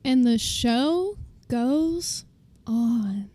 And the show goes on.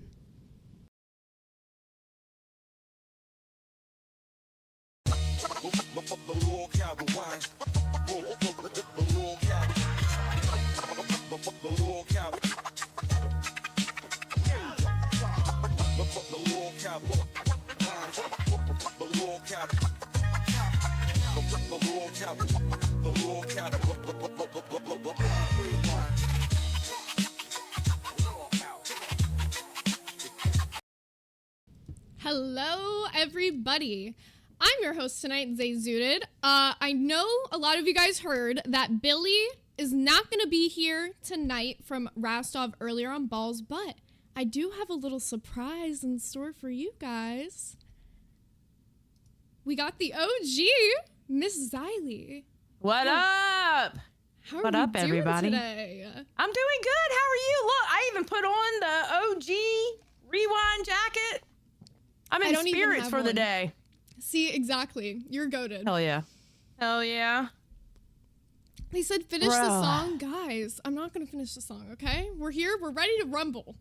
Hello, everybody. I'm your host tonight, Zay Zooted. I know a lot of you guys heard that Billy is not going to be here tonight from Rastov earlier on Balls, but I do have a little surprise in store for you guys. We got the OG, Miss Xylee. What up? How what are up, you doing everybody? today? I'm doing good. How are you? Look, I even put on the OG Rewind jacket. I'm in spirits for the day. See, exactly. You're goated. Hell yeah. Hell yeah. They said finish the song. Guys, I'm not going to finish the song, okay? We're here. We're ready to rumble.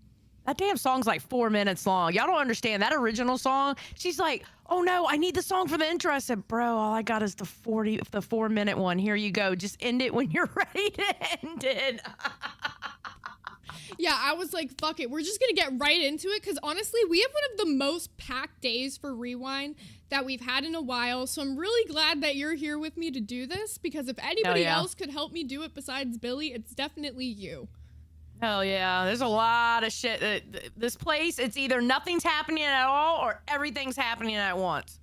That damn song's like 4 minutes long. Y'all don't understand. That original song, she's like, oh no, I need the song for the intro. I said, bro, all I got is the 4-minute one. Here you go. Just end it when you're ready to end it. Yeah, I was like, fuck it. We're just going to get right into it because honestly, we have one of the most packed days for Rewind that we've had in a while. So I'm really glad that you're here with me to do this because if anybody else could help me do it besides Billy, it's definitely you. Hell yeah. There's a lot of shit. This place, it's either nothing's happening at all or everything's happening at once.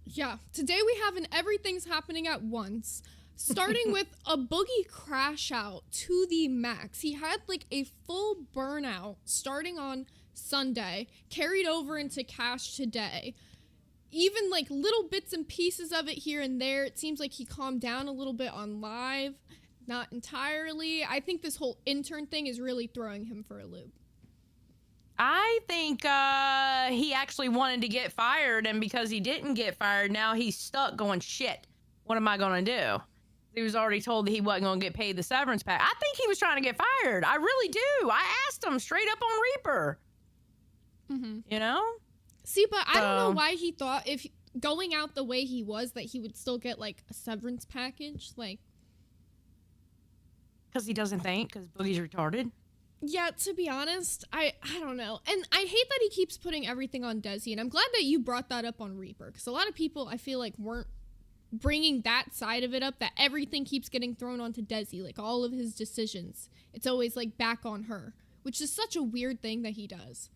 Yeah. Today we have an everything's happening at once. Starting with a Boogie crash out to the max. He had like a full burnout starting on Sunday, carried over into Cash today. Even like little bits and pieces of it here and there. It seems like he calmed down a little bit on live. Not entirely. I think this whole intern thing is really throwing him for a loop. I think he actually wanted to get fired, and because he didn't get fired, now he's stuck going, shit, what am I going to do? He was already told that he wasn't going to get paid the severance pay. I think he was trying to get fired. I really do. I asked him straight up on Reaper. Mm-hmm. You know? See, but I don't know why he thought if going out the way he was that he would still get like a severance package. Like, because he doesn't think, because Boogie's retarded. Yeah, to be honest, I don't know. And I hate that he keeps putting everything on Desi, and I'm glad that you brought that up on Reaper, because a lot of people, I feel like, weren't bringing that side of it up, that everything keeps getting thrown onto Desi, like all of his decisions. It's always, like, back on her, which is such a weird thing that he does.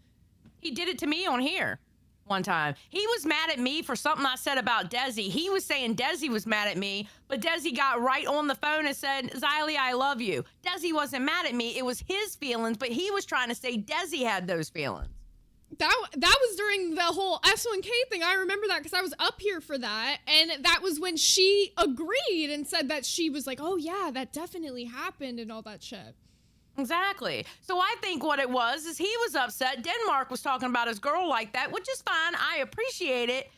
He did it to me on here one time. He was mad at me for something I said about Desi. He was saying Desi was mad at me, but Desi got right on the phone and said, Xylee, I love you. Desi wasn't mad at me. It was his feelings, but he was trying to say Desi had those feelings. That was during the whole S1K thing. I remember that because I was up here for that. And that was when she agreed and said that she was like, oh yeah, that definitely happened and all that shit. Exactly. So I think what it was is he was upset. Denmark was talking about his girl like that, which is fine. I appreciate it.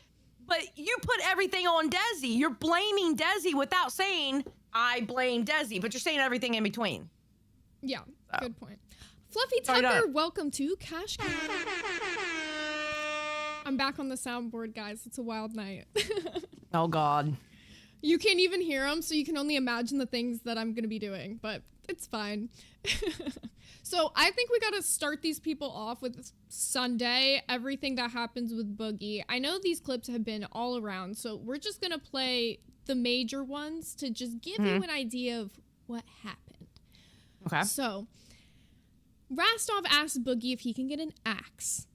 But you put everything on Desi. You're blaming Desi without saying, I blame Desi, but you're saying everything in between. Yeah, good point. Fluffy Tucker, welcome to Cash. I'm back on the soundboard, guys. It's a wild night. Oh, God. You can't even hear them, so you can only imagine the things that I'm going to be doing, but it's fine. So I think we got to start these people off with Sunday, everything that happens with Boogie. I know these clips have been all around, so we're just going to play the major ones to just give you an idea of what happened. Okay. So Rastov asked Boogie if he can get an axe.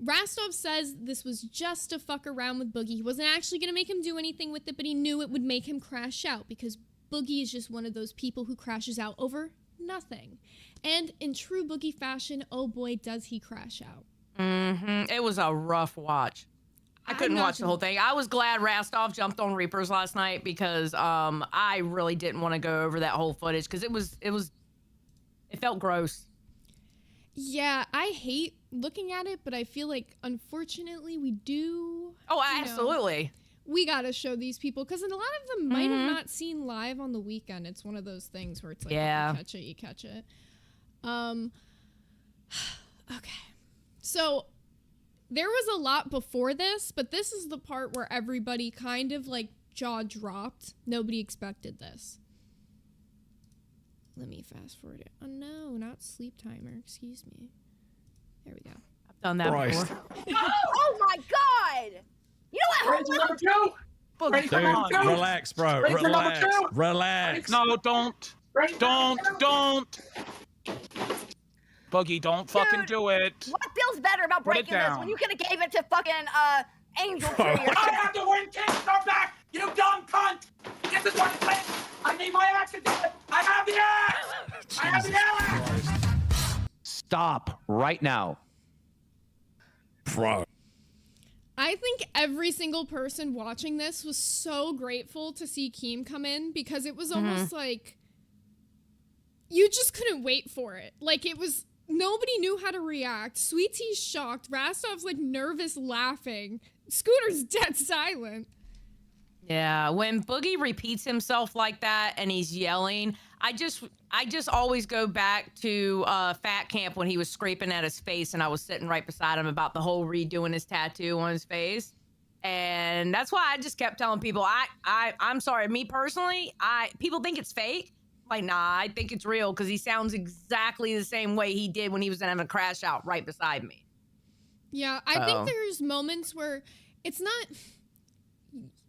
Rastov says this was just to fuck around with Boogie. He wasn't actually going to make him do anything with it, but he knew it would make him crash out because Boogie is just one of those people who crashes out over nothing. And in true Boogie fashion, oh boy, does he crash out. Mm-hmm. It was a rough watch. I couldn't watch the whole thing. I was glad Rastov jumped on Reapers last night because I really didn't want to go over that whole footage because it felt gross. Yeah, I hate looking at it, but I feel like unfortunately we do. Oh, absolutely. we gotta show these people because a lot of them might have not seen live on the weekend. It's one of those things where it's like, if you catch it, you catch it. Okay. So there was a lot before this, but this is the part where everybody kind of like jaw dropped. Nobody expected this. Let me fast forward it. Oh no, not sleep timer. Excuse me. There we go. I've done that before. Oh my God! You know what? Number two. Dude, relax, bro. Relax. No, don't. Boogie, don't fucking do it. What feels better about Put it breaking this down. when you could have gave it to fucking Angel Tree or I have to win, kid. Come back, you dumb cunt. This is what it takes. I need my accident. I have the axe. I have the axe. Stop right now. Bro. I think every single person watching this was so grateful to see Keem come in because it was almost like you just couldn't wait for it. Like it was, nobody knew how to react. Sweet Tea's shocked. Rastov's like nervous laughing. Scooter's dead silent. Yeah, when Boogie repeats himself like that and he's yelling, I just always go back to Fat Camp when he was scraping at his face and I was sitting right beside him about the whole redoing his tattoo on his face. And that's why I just kept telling people, I'm sorry, me personally, people think it's fake. Like, nah, I think it's real because he sounds exactly the same way he did when he was having a crash out right beside me. Yeah, I think there's moments where it's not...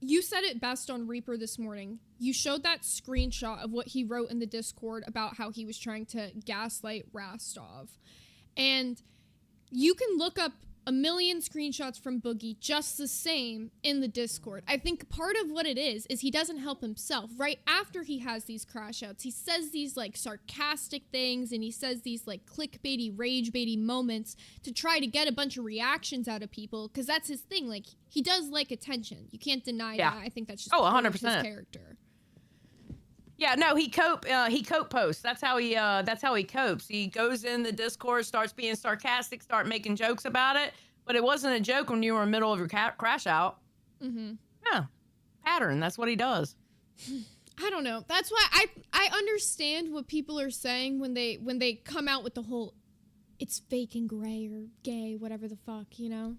You said it best on Reaper this morning. You showed that screenshot of what he wrote in the Discord about how he was trying to gaslight Rastov. And you can look up a million screenshots from Boogie just the same in the Discord. I think part of what it is he doesn't help himself. Right after he has these crash outs, he says these like sarcastic things and he says these like clickbaity, rage-baity moments to try to get a bunch of reactions out of people because that's his thing. Like, he does like attention. You can't deny that. I think that's just 100% his character. Yeah, no, he cope posts. That's how he copes. He goes in the Discord, starts being sarcastic, start making jokes about it. But it wasn't a joke when you were in the middle of your crash out. Yeah, pattern. That's what he does. I don't know. That's why I understand what people are saying when they come out with the whole, it's fake and gray or gay, whatever the fuck, you know?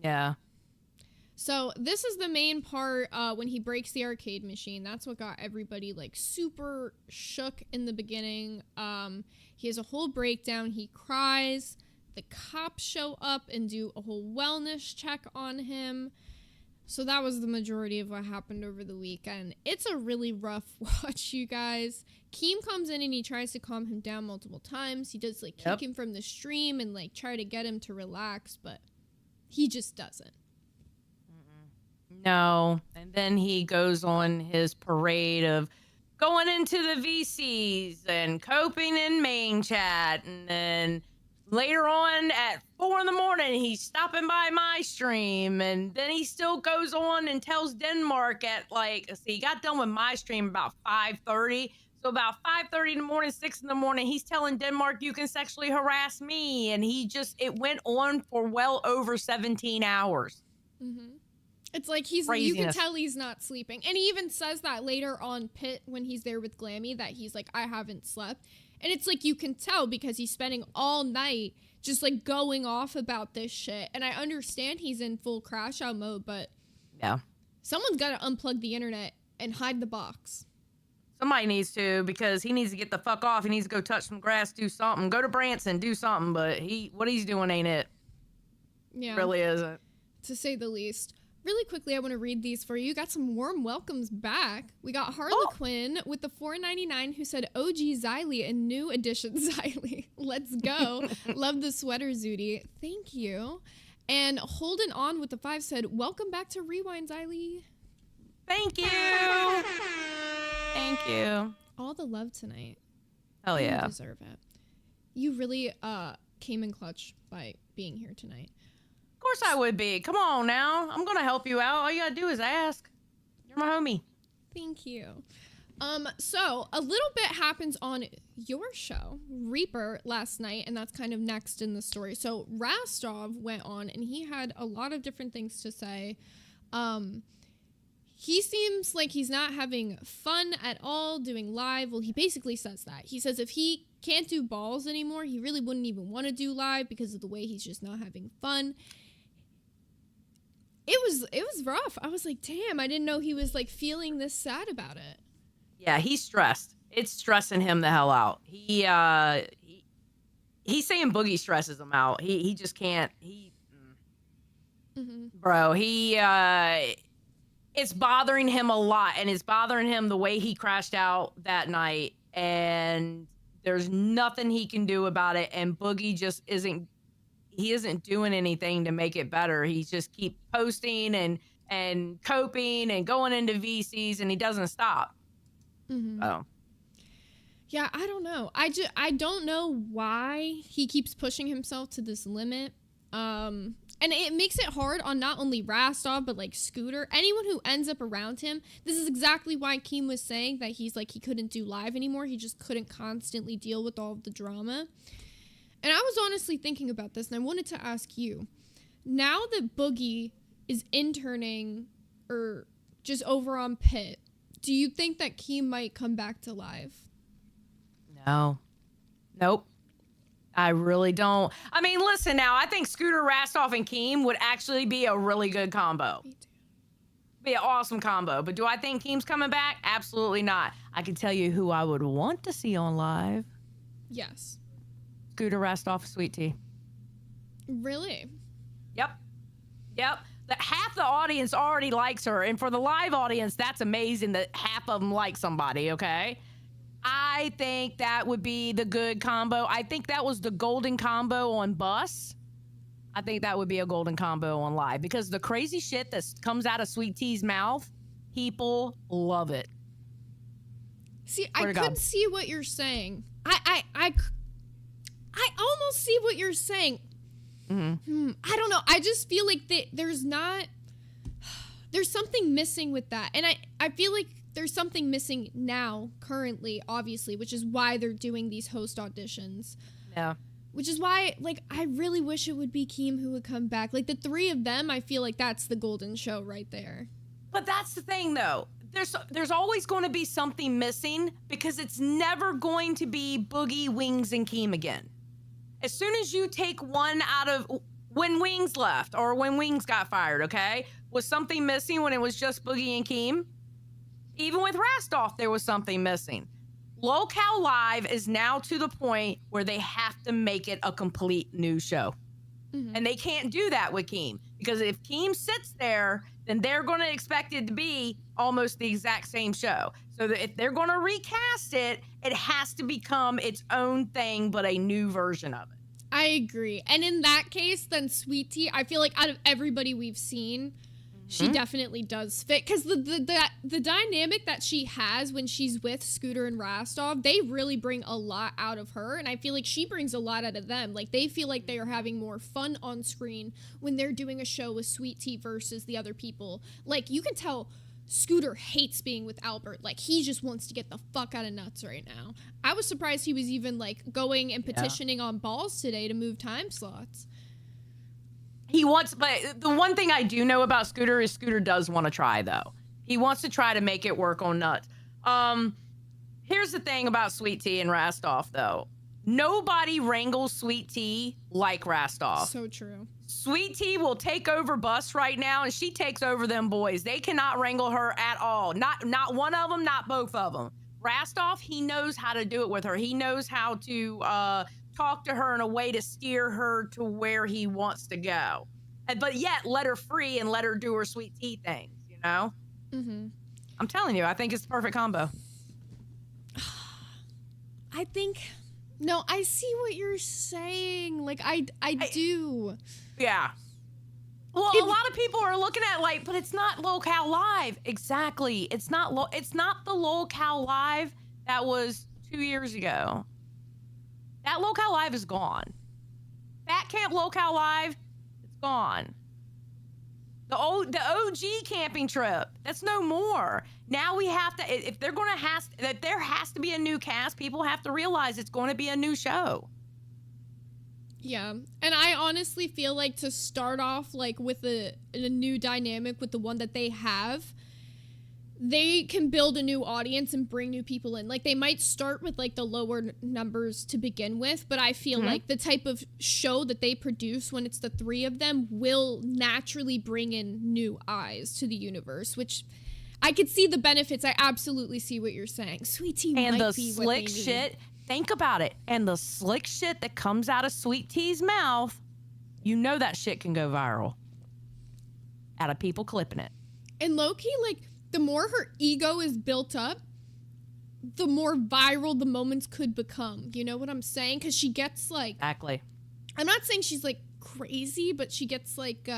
Yeah. So this is the main part when he breaks the arcade machine. That's what got everybody like super shook in the beginning. He has a whole breakdown. He cries. The cops show up and do a whole wellness check on him. So that was the majority of what happened over the weekend. It's a really rough watch, you guys. Keem comes in and he tries to calm him down multiple times. He does like kick him from the stream and like try to get him to relax, but he just doesn't. No. And then he goes on his parade of going into the VCs and coping in main chat. And then later on at 4 a.m, he's stopping by my stream. And then he still goes on and tells Denmark at he got done with my stream about 5:30. So about 5:30 in the morning, 6 in the morning, he's telling Denmark, you can sexually harass me. And it went on for well over 17 hours. It's like you can tell he's not sleeping. And he even says that later on Pit when he's there with Glammy that he's like, I haven't slept. And it's like you can tell because he's spending all night just like going off about this shit. And I understand he's in full crash out mode, but yeah, someone's got to unplug the internet and hide the box. Somebody needs to, because he needs to get the fuck off. He needs to go touch some grass, do something. Go to Branson, do something. But what he's doing ain't it. Yeah. It really isn't. To say the least. Really quickly, I want to read these for you. Got some warm welcomes back. We got Harlequin with the $4.99 who said OG Xylee and new edition Xylee. Let's go. Love the sweater, Zooty. Thank you. And Holding On with the 5 said, welcome back to Rewind, Xylee. Thank you. Thank you. All the love tonight. Hell yeah. You deserve it. You really came in clutch by being here tonight. Of course I would be. Come on now. I'm going to help you out. All you got to do is ask. You're my homie. Thank you. So a little bit happens on your show, Reaper, last night, and that's kind of next in the story. So Rastov went on and he had a lot of different things to say. he seems like he's not having fun at all doing live. Well, he basically says that. He says if he can't do balls anymore, he really wouldn't even want to do live because of the way he's just not having fun. It was rough. I was like, damn, I didn't know he was like feeling this sad about it. Yeah, he's stressed. It's stressing him the hell out. He's saying Boogie stresses him out. He just can't. Bro, it's bothering him a lot, and it's bothering him the way he crashed out that night, and there's nothing he can do about it, and Boogie just isn't doing anything to make it better. He just keeps posting and coping and going into VCs, and he doesn't stop. Oh. Yeah, I don't know. I don't know why he keeps pushing himself to this limit. And it makes it hard on not only Rastov, but like Scooter, anyone who ends up around him. This is exactly why Keem was saying that he's like, he couldn't do live anymore. He just couldn't constantly deal with all of the drama. And I was honestly thinking about this, and I wanted to ask you, now that Boogie is interning or just over on Pit, do you think that Keem might come back to live? No. Nope. I really don't. I mean, listen now, I think Scooter, Rastov, and Keem would actually be a really good combo. Be an awesome combo. But do I think Keem's coming back? Absolutely not. I can tell you who I would want to see on live. Yes. Scooter, Rastov, Sweet Tea. Really? Yep. Half the audience already likes her. And for the live audience, that's amazing that half of them like somebody, okay? I think that would be the good combo. I think that was the golden combo on Bus. I think that would be a golden combo on live because the crazy shit that comes out of Sweet Tea's mouth, people love it. See, I could see what you're saying. I almost see what you're saying. I don't know. I just feel like there's something missing with that. And I feel like there's something missing now, currently, obviously, which is why they're doing these host auditions. Yeah. Which is why, like, I really wish it would be Keem who would come back. Like, the three of them, I feel like that's the golden show right there. But that's the thing, though. There's always going to be something missing because it's never going to be Boogie, Wings, and Keem again. As soon as you take one out of... When Wings left, or when Wings got fired, okay? Was something missing when it was just Boogie and Keem? Even with Rastov, there was something missing. Lolcow Live is now to the point where they have to make it a complete new show. And they can't do that with Keem. Because if Keem sits there, then they're going to expect it to be almost the exact same show. So that if they're going to recast it, it has to become its own thing, but a new version of it. I agree. And in that case, then Sweet Tea, I feel like out of everybody we've seen, she definitely does fit. Because the dynamic that she has when she's with Scooter and Rastov, they really bring a lot out of her. And I feel like she brings a lot out of them. Like, they feel like they are having more fun on screen when they're doing a show with Sweet Tea versus the other people. Like, you can tell Scooter hates being with Albert. Like, he just wants to get the fuck out of nuts right now. I was surprised he was even, like, going and petitioning on Balls today to move time slots. He wants, but the one thing I do know about Scooter is Scooter does want to try, though. He wants to try to make it work on Nuts. Here's the thing about Sweet Tea and Rastov, though. Nobody wrangles Sweet Tea like Rastov. So true. Sweet Tea will take over Bus right now, and she takes over them boys. They cannot wrangle her at all. Not one of them, not both of them. Rastov, he knows how to do it with her. He knows how to talk to her in a way to steer her to where he wants to go. But yet, let her free and let her do her Sweet Tea things, you know? I'm telling you, I think it's the perfect combo. I think... No, I see what you're saying. Like, I do. Yeah. Well, a lot of people are looking at like, but it's not Lolcow Live. Exactly. It's not the Lolcow Live that was 2 years ago. That Lolcow Live is gone. Fat Camp Lolcow Live, it's gone. The OG camping trip, that's no more. Now we have to, if they're going to that there has to be a new cast, people have to realize it's going to be a new show. Yeah. And I honestly feel like to start off like with a new dynamic with the one that they have, they can build a new audience and bring new people in. Like, they might start with like the lower numbers to begin with, but I feel like the type of show that they produce when it's the 3 of them will naturally bring in new eyes to the universe, which I could see the benefits. I absolutely see what you're saying. Sweet Tea And might the be slick what they need. shit, think about it. And the slick shit that comes out of Sweet Tea's mouth, you know that shit can go viral. Out of people clipping it. And low-key, like, the more her ego is built up, the more viral the moments could become. You know what I'm saying? Because she gets, like... Exactly. I'm not saying she's, like, crazy, but she gets, like,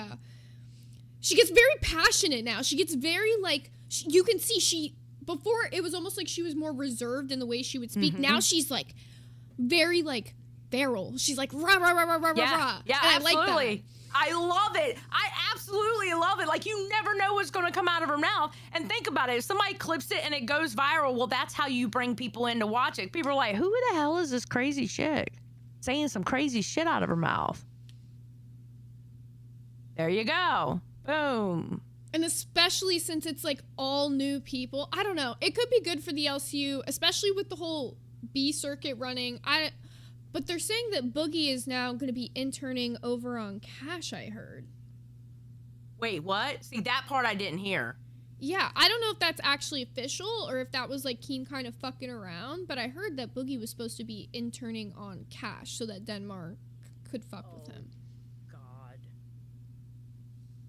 she gets very passionate now. She gets very, like... you can see she... Before, it was almost like she was more reserved in the way she would speak. Now she's, like, very, like, feral. She's like, rah, rah, rah, rah, rah, rah. Yeah, and absolutely. I like that. I love it. I absolutely love it. Like, you never know what's going to come out of her mouth. And think about it. If somebody clips it and it goes viral, well, that's how you bring people in to watch it. People are like, who the hell is this crazy chick saying some crazy shit out of her mouth? There you go. Boom. And especially since it's like all new people. I don't know. It could be good for the LCU, especially with the whole B circuit running. But they're saying that Boogie is now going to be interning over on Cash, I heard. Wait, what? See, that part I didn't hear. Yeah, I don't know if that's actually official or if that was like Keem kind of fucking around, but I heard that Boogie was supposed to be interning on Cash so that Denmark could fuck with him. God.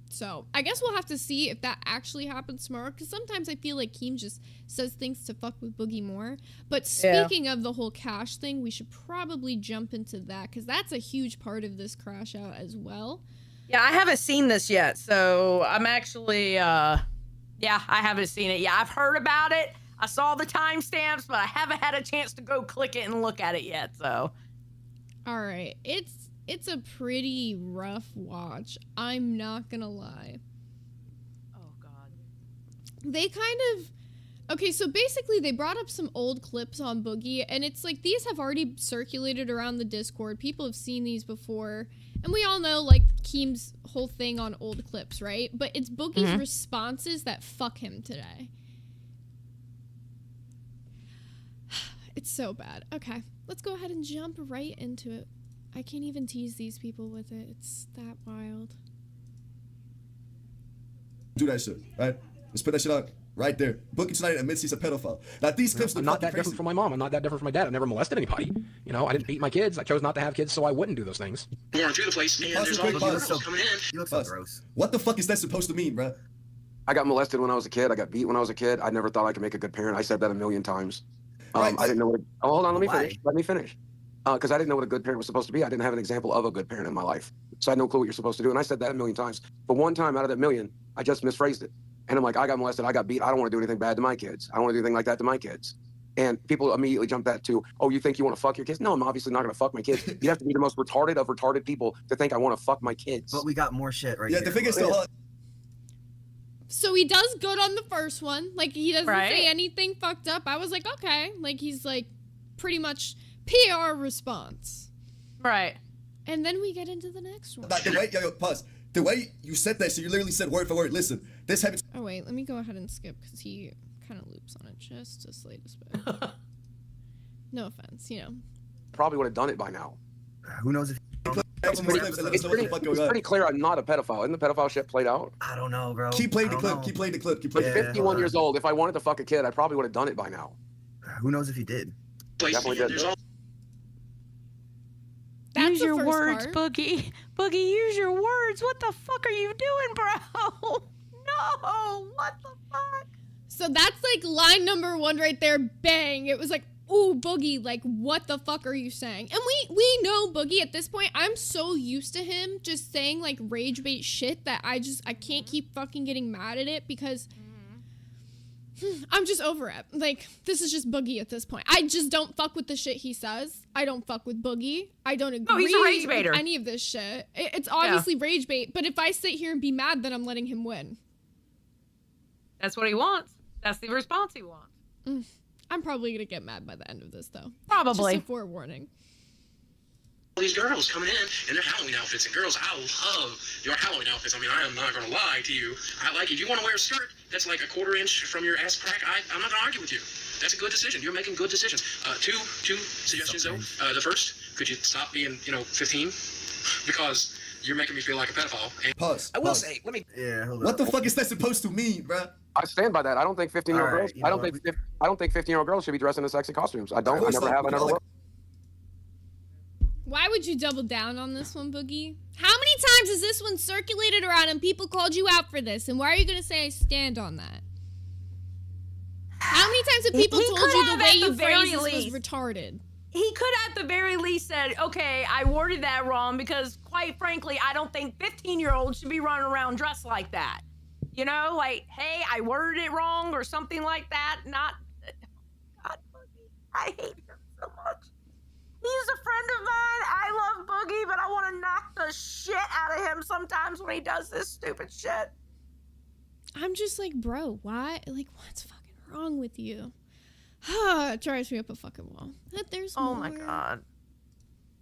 So I guess we'll have to see if that actually happens tomorrow, because sometimes I feel like Keem just says things to fuck with Boogie more. But speaking of the whole Cash thing, we should probably jump into that, because that's a huge part of this crash out as well. Yeah, I haven't seen this yet, so I'm actually, yeah, I haven't seen it. Yeah, I've heard about it. I saw the timestamps, but I haven't had a chance to go click it and look at it yet, so. All right, it's a pretty rough watch. I'm not gonna lie. Oh, God. They kind of... Okay, so basically they brought up some old clips on Boogie, and it's like these have already circulated around the Discord. People have seen these before, and we all know, like, Keem's whole thing on old clips, right? But it's Boogie's responses that fuck him today. It's so bad. Okay, let's go ahead and jump right into it. I can't even tease these people with it. It's that wild. Do that shit, right? Let's put that shit out right there. Boogie tonight admits he's a pedophile. Now these clips I'm look not that fucking different from my mom. I'm not that different from my dad. I never molested anybody. You know, I didn't beat my kids. I chose not to have kids so I wouldn't do those things. Going through the place, and there's all those girls coming in. You look so gross. What the fuck is that supposed to mean, bruh? I got molested when I was a kid. I got beat when I was a kid. I never thought I could make a good parent. I said that a million times. Right. I didn't know what. Oh, hold on. Let me Why? finish. Let me finish. Because I didn't know what a good parent was supposed to be. I didn't have an example of a good parent in my life. So I had no clue what you're supposed to do. And I said that a million times. But one time out of that million, I just misphrased it. And I'm like, I got molested. I got beat. I don't want to do anything bad to my kids. I don't want to do anything like that to my kids. And people immediately jump that to, oh, you think you want to fuck your kids? No, I'm obviously not going to fuck my kids. You have to be the most retarded of retarded people to think I want to fuck my kids. But we got more shit right Yeah, here. the thing is still hot. So he does good on the first one. Like, he doesn't Right. say anything fucked up. I was like, okay. Like, he's like pretty much PR response. Right. And then we get into the next one. But the way, yo, pause. The way you said that, so you literally said word for word. Listen, this happens. Oh, wait. Let me go ahead and skip because he kind of loops on it just the slightest bit. No offense, you know. Probably would have done it by now. Who knows if It's pretty clear I'm not a pedophile. Isn't the pedophile shit played out? I don't know, bro. Keep playing I the don't clip. know. Keep playing the clip. Keep I'm playing. Yeah. 51 years old. If I wanted to fuck a kid, I probably would have done it by now. Who knows if he did? Definitely did. There's all That's use the your first words, part. Boogie. Boogie, use your words. What the fuck are you doing, bro? No, what the fuck? So that's like line number one right there. Bang. It was like, ooh, Boogie, like, what the fuck are you saying? And we know Boogie at this point. I'm so used to him just saying like rage bait shit that I can't keep fucking getting mad at it because I'm just over it. Like, this is just Boogie at this point. I just don't fuck with the shit he says. I don't fuck with Boogie. I don't agree he's a rage baiter. with any of this shit. It's obviously rage bait, but if I sit here and be mad, then I'm letting him win. That's what he wants. That's the response he wants. I'm probably gonna get mad by the end of this, though. Probably. Just a forewarning. these girls coming in their Halloween outfits. And girls, I love your Halloween outfits. I mean, I am not going to lie to you. I like it. If you want to wear a skirt, that's like a quarter-inch from your ass crack, I'm not gonna argue with you. That's a good decision. You're making good decisions. Two suggestions though. The first, could you stop being, 15? Because you're making me feel like a pedophile. And Pause. I will pause. say, let me. Yeah, hold What up. the fuck is that supposed to mean, bruh? I stand by that. I don't think 15-year-old All girls. right, you know what? I don't think 15-year-old girls should be dressed in sexy costumes. I don't. I course never not. have. I never will. Why would you double down on this one, Boogie? How many times has this one circulated around and people called you out for this? And why are you going to say I stand on that? How many times have people told you the way you phrased this was retarded? He could at the very least said, okay, I worded that wrong because quite frankly, I don't think 15-year-olds should be running around dressed like that. You know, like, hey, I worded it wrong or something like that. Not, God, Boogie, I hate him so much. He's a friend of mine. I love Boogie, but I want to knock the shit out of him sometimes when he does this stupid shit. I'm just like, bro, why? Like, what's fucking wrong with you? It drives me up a fucking wall. There's Oh more. my God.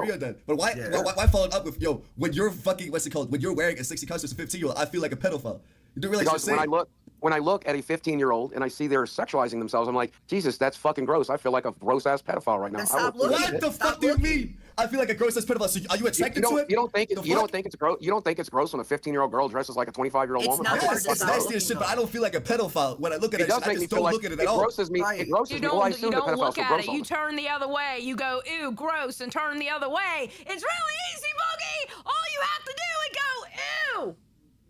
You're done. But why, Yeah. why follow up with, yo, when you're fucking, what's it called? When you're wearing a 60 costume as a 15-year-old, I feel like a pedophile. You do realize Because you're saying? when I look at a 15-year-old and I see they're sexualizing themselves, I'm like, Jesus, that's fucking gross. I feel like a gross-ass pedophile right now. Then I stop would- looking. What the Stop fuck do you looking. mean? I feel like a gross-ass pedophile. So are you attracted to it? You don't think The fuck? it's gross? You don't think it's gross when a 15-year-old girl dresses like a 25-year-old It's woman? not I gross, think Yes, it's not nasty looking, as shit, but though. I don't feel like a pedophile when I look at It it. does I make me just feel don't like look at it it at all. grosses me. Right. It grosses You me. Well, I don't, assume you the don't pedophiles look were at gross it. on You them. turn the other way. You go, ew, gross, and turn the other way. It's really easy, Boogie. All you have to do is go, ew,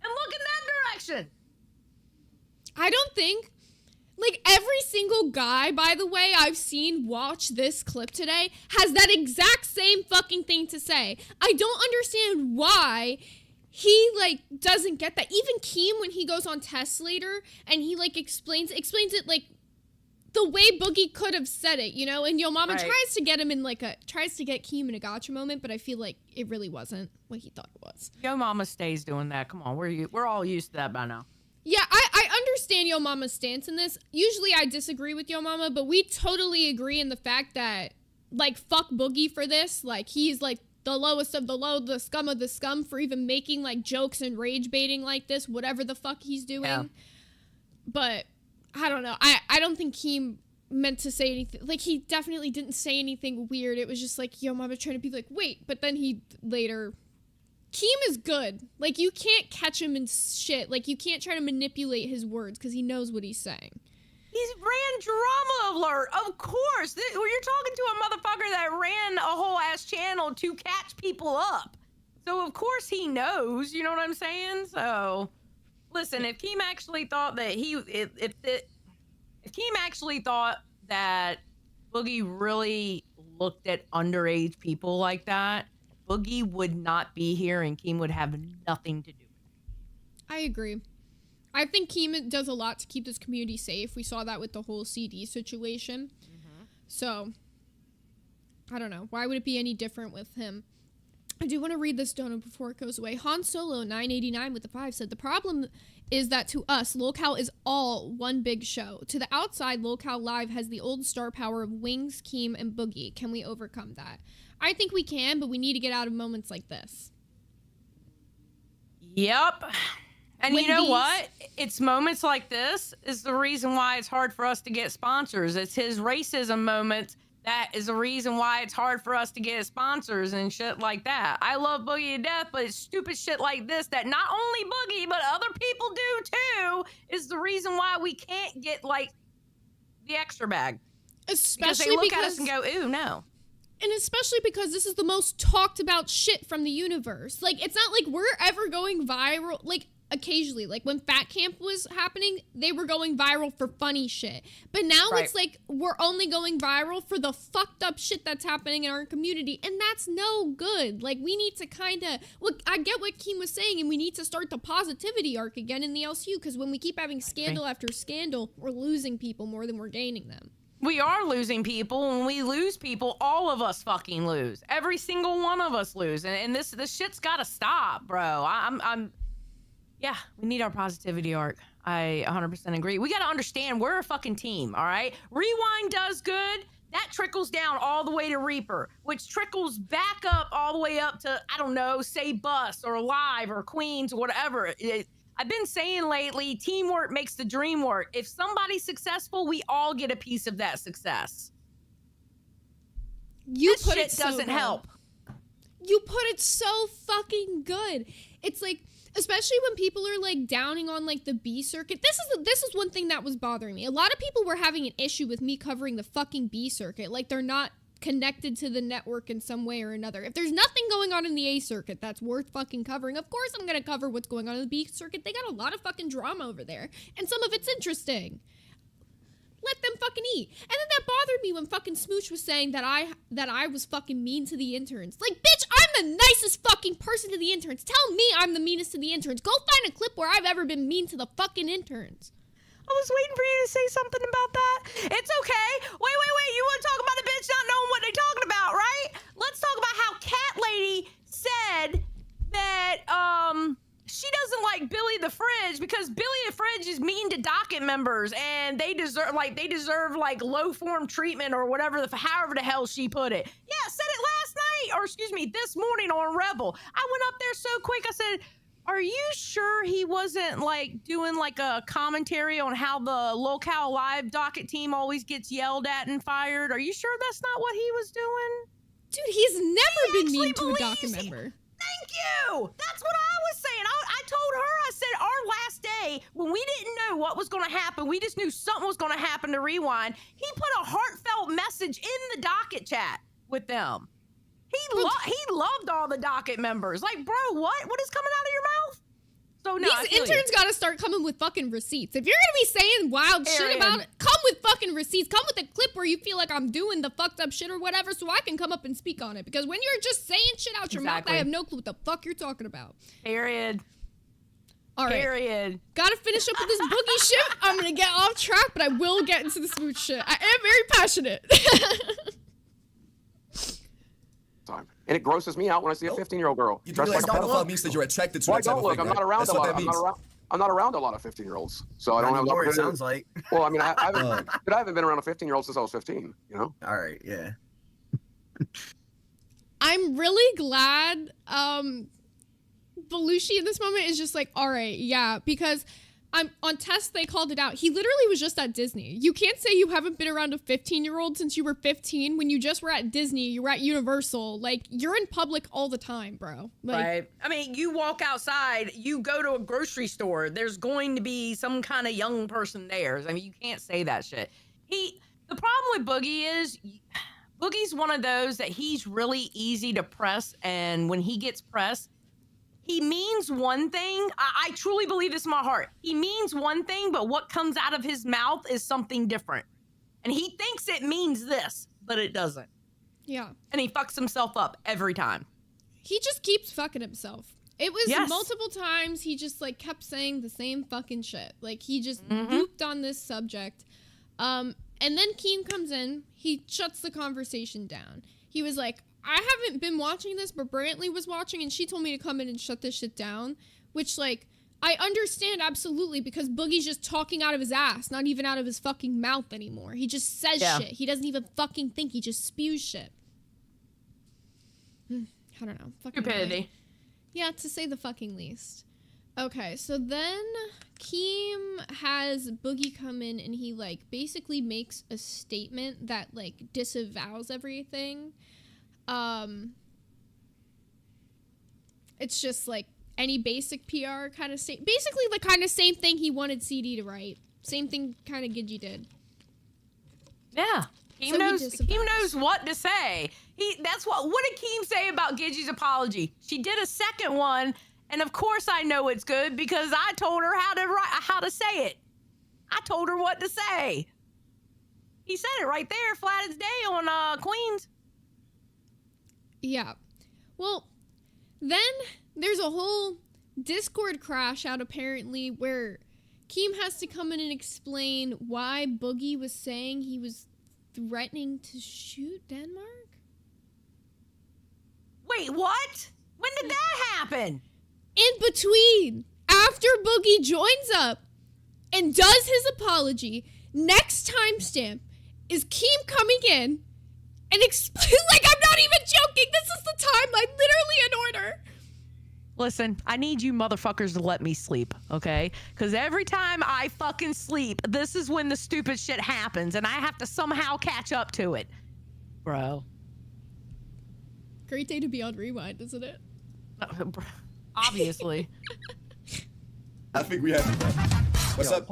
and look in that direction. I don't think, like, every single guy, by the way, I've seen watch this clip today has that exact same fucking thing to say. I don't understand why he, like, doesn't get that. Even Keem, when he goes on test later and he, like, explains it, like, the way Boogie could have said it, you know? And Yo Mama Right. tries to get him in, like, tries to get Keem in a gotcha moment, but I feel like it really wasn't what he thought it was. Yo Mama stays doing that. Come on, we're all used to that by now. Yeah, I understand Yo Mama's stance in this. Usually I disagree with Yo Mama, but we totally agree in the fact that, like, fuck Boogie for this. Like, he's, like, the lowest of the low, the scum of the scum for even making, like, jokes and rage baiting like this, whatever the fuck he's doing. Yeah. But, I don't know. I don't think he meant to say anything. Like, he definitely didn't say anything weird. It was just like, Yo Mama trying to be like, wait. But then he later... Keem is good. Like, you can't catch him in shit. Like, you can't try to manipulate his words because he knows what he's saying. He's ran Drama Alert, of course. You're talking to a motherfucker that ran a whole ass channel to catch people up. So of course he knows, you know what I'm saying? So listen, if Keem actually thought that if Keem actually thought that Boogie really looked at underage people like that, Boogie would not be here and Keem would have nothing to do with it. I agree. I think Keem does a lot to keep this community safe. We saw that with the whole CD situation. So, I don't know. Why would it be any different with him? I do want to read this donut before it goes away. Han Solo 989 with the 5 said, the problem is that to us, Lolcow is all one big show. To the outside, Lolcow Live has the old star power of Wings, Keem, and Boogie. Can we overcome that? I think we can, but we need to get out of moments like this. Yep. And When you know these- what? It's moments like this is the reason why it's hard for us to get sponsors. It's his racism moments that is the reason why it's hard for us to get sponsors and shit like that. I love Boogie to death, but it's stupid shit like this that not only Boogie, but other people do too, is the reason why we can't get, like, the extra bag. Because they Especially look at us and go, ooh, no. And especially because this is the most talked about shit from the universe. Like, it's not like we're ever going viral. Like, occasionally, like when Fat Camp was happening, they were going viral for funny shit. But now Right. it's like we're only going viral for the fucked up shit that's happening in our community. And that's no good. Like, we need to kind of, look, I get what Keem was saying, and we need to start the positivity arc again in the LCU, because when we keep having scandal after scandal, we're losing people more than we're gaining them. We are losing people. When we lose people, all of us fucking lose. Every single one of us lose. And this shit's got to stop, bro. Yeah, we need our positivity arc. I 100% agree. We got to understand we're a fucking team, all right? Rewind does good. That trickles down all the way to Reaper, which trickles back up all the way up to, I don't know, say Bus or Live or Queens or whatever. I've been saying lately, teamwork makes the dream work. If somebody's successful, we all get a piece of that success. You This put shit it so doesn't good. help. You put it so fucking good. It's like, especially when people are like downing on like the B circuit. This is one thing that was bothering me. A lot of people were having an issue with me covering the fucking B circuit. Like they're not connected to the network in some way or another. If there's nothing going on in the A circuit that's worth fucking covering, of course I'm gonna cover what's going on in the B circuit. They got a lot of fucking drama over there, and some of it's interesting. Let them fucking eat. And then that bothered me when fucking Smooch was saying that I was fucking mean to the interns. Like, bitch, I'm the nicest fucking person to the interns. Tell me I'm the meanest to the interns. Go find a clip where I've ever been mean to the fucking interns. I was waiting for you to say something about that. It's okay. Wait. You want to talk about a bitch not knowing what they're talking about, right? Let's talk about how Cat Lady said that, she doesn't like Billy the Fridge because Billy the Fridge is mean to docket members and they deserve low form treatment or whatever, however the hell she put it. Yeah, said it last night, or excuse me, this morning on Rebel. I went up there so quick, I said, are you sure he wasn't like doing like a commentary on how the Lolcow Live docket team always gets yelled at and fired? Are you sure that's not what he was doing? Dude, he's never been mean to a docket member. Thank you. That's what I was saying. I told her, I said, our last day, when we didn't know what was going to happen, we just knew something was going to happen to Rewind. He put a heartfelt message in the docket chat with them. He loved all the docket members. Like, bro, what is coming out of your mouth? So no, these interns got to start coming with fucking receipts. If you're gonna be saying wild shit about it, come with fucking receipts. Come with a clip where you feel like I'm doing the fucked up shit or whatever, so I can come up and speak on it. Because when you're just saying shit out your mouth, I have no clue what the fuck you're talking about. Period. All right. Period. Gotta finish up with this boogie shit. I'm gonna get off track, but I will get into the smooth shit. I am very passionate. And it grosses me out when I see a 15-year-old girl. You realize pedophile means that you're attracted to that type of thing, I'm not around a lot. I'm not around a lot of 15-year-olds, so I don't have a lot. It sounds like. Well, I mean, I haven't been around a 15-year-old since I was 15. You know. All right. Yeah. I'm really glad Belushi in this moment is just like, all right, yeah, because I'm on test, they called it out. He literally was just at Disney. You can't say you haven't been around a 15-year-old since you were 15 when you just were at Disney, you were at Universal. Like, you're in public all the time, bro. Like, right. I mean, you walk outside, you go to a grocery store, there's going to be some kind of young person there. I mean, you can't say that shit. The problem with Boogie is, Boogie's one of those that he's really easy to press, and when he gets pressed, he means one thing. I truly believe this in my heart. He means one thing, but what comes out of his mouth is something different. And he thinks it means this, but it doesn't. Yeah. And he fucks himself up every time. He just keeps fucking himself. It was multiple times he just like kept saying the same fucking shit. Like he just looped on this subject. And then Keem comes in. He shuts the conversation down. He was like, I haven't been watching this, but Brantley was watching, and she told me to come in and shut this shit down, which, like, I understand absolutely because Boogie's just talking out of his ass, not even out of his fucking mouth anymore. He just says shit. He doesn't even fucking think. He just spews shit. I don't know. Fucking stupidity. Yeah, to say the fucking least. Okay, so then Keem has Boogie come in, and he, like, basically makes a statement that, like, disavows everything. It's just like any basic PR kind of basically the kind of same thing he wanted CD to write. Same thing kind of Gidgey did. Yeah. Keem knows what to say. What did Keem say about Gidgey's apology? She did a second one, and of course I know it's good because I told her how to say it. I told her what to say. He said it right there, flat as day on Queens. Yeah. Well, then there's a whole Discord crash out apparently where Keem has to come in and explain why Boogie was saying he was threatening to shoot Denmark. Wait, what? When did that happen? In between. After Boogie joins up and does his apology, next timestamp is Keem coming in and explain, like, I'm not even joking. This is the timeline, literally in order. Listen, I need you motherfuckers to let me sleep, okay? Because every time I fucking sleep, this is when the stupid shit happens, and I have to somehow catch up to it. Bro. Great day to be on Rewind, isn't it? Obviously. I think we have What's up?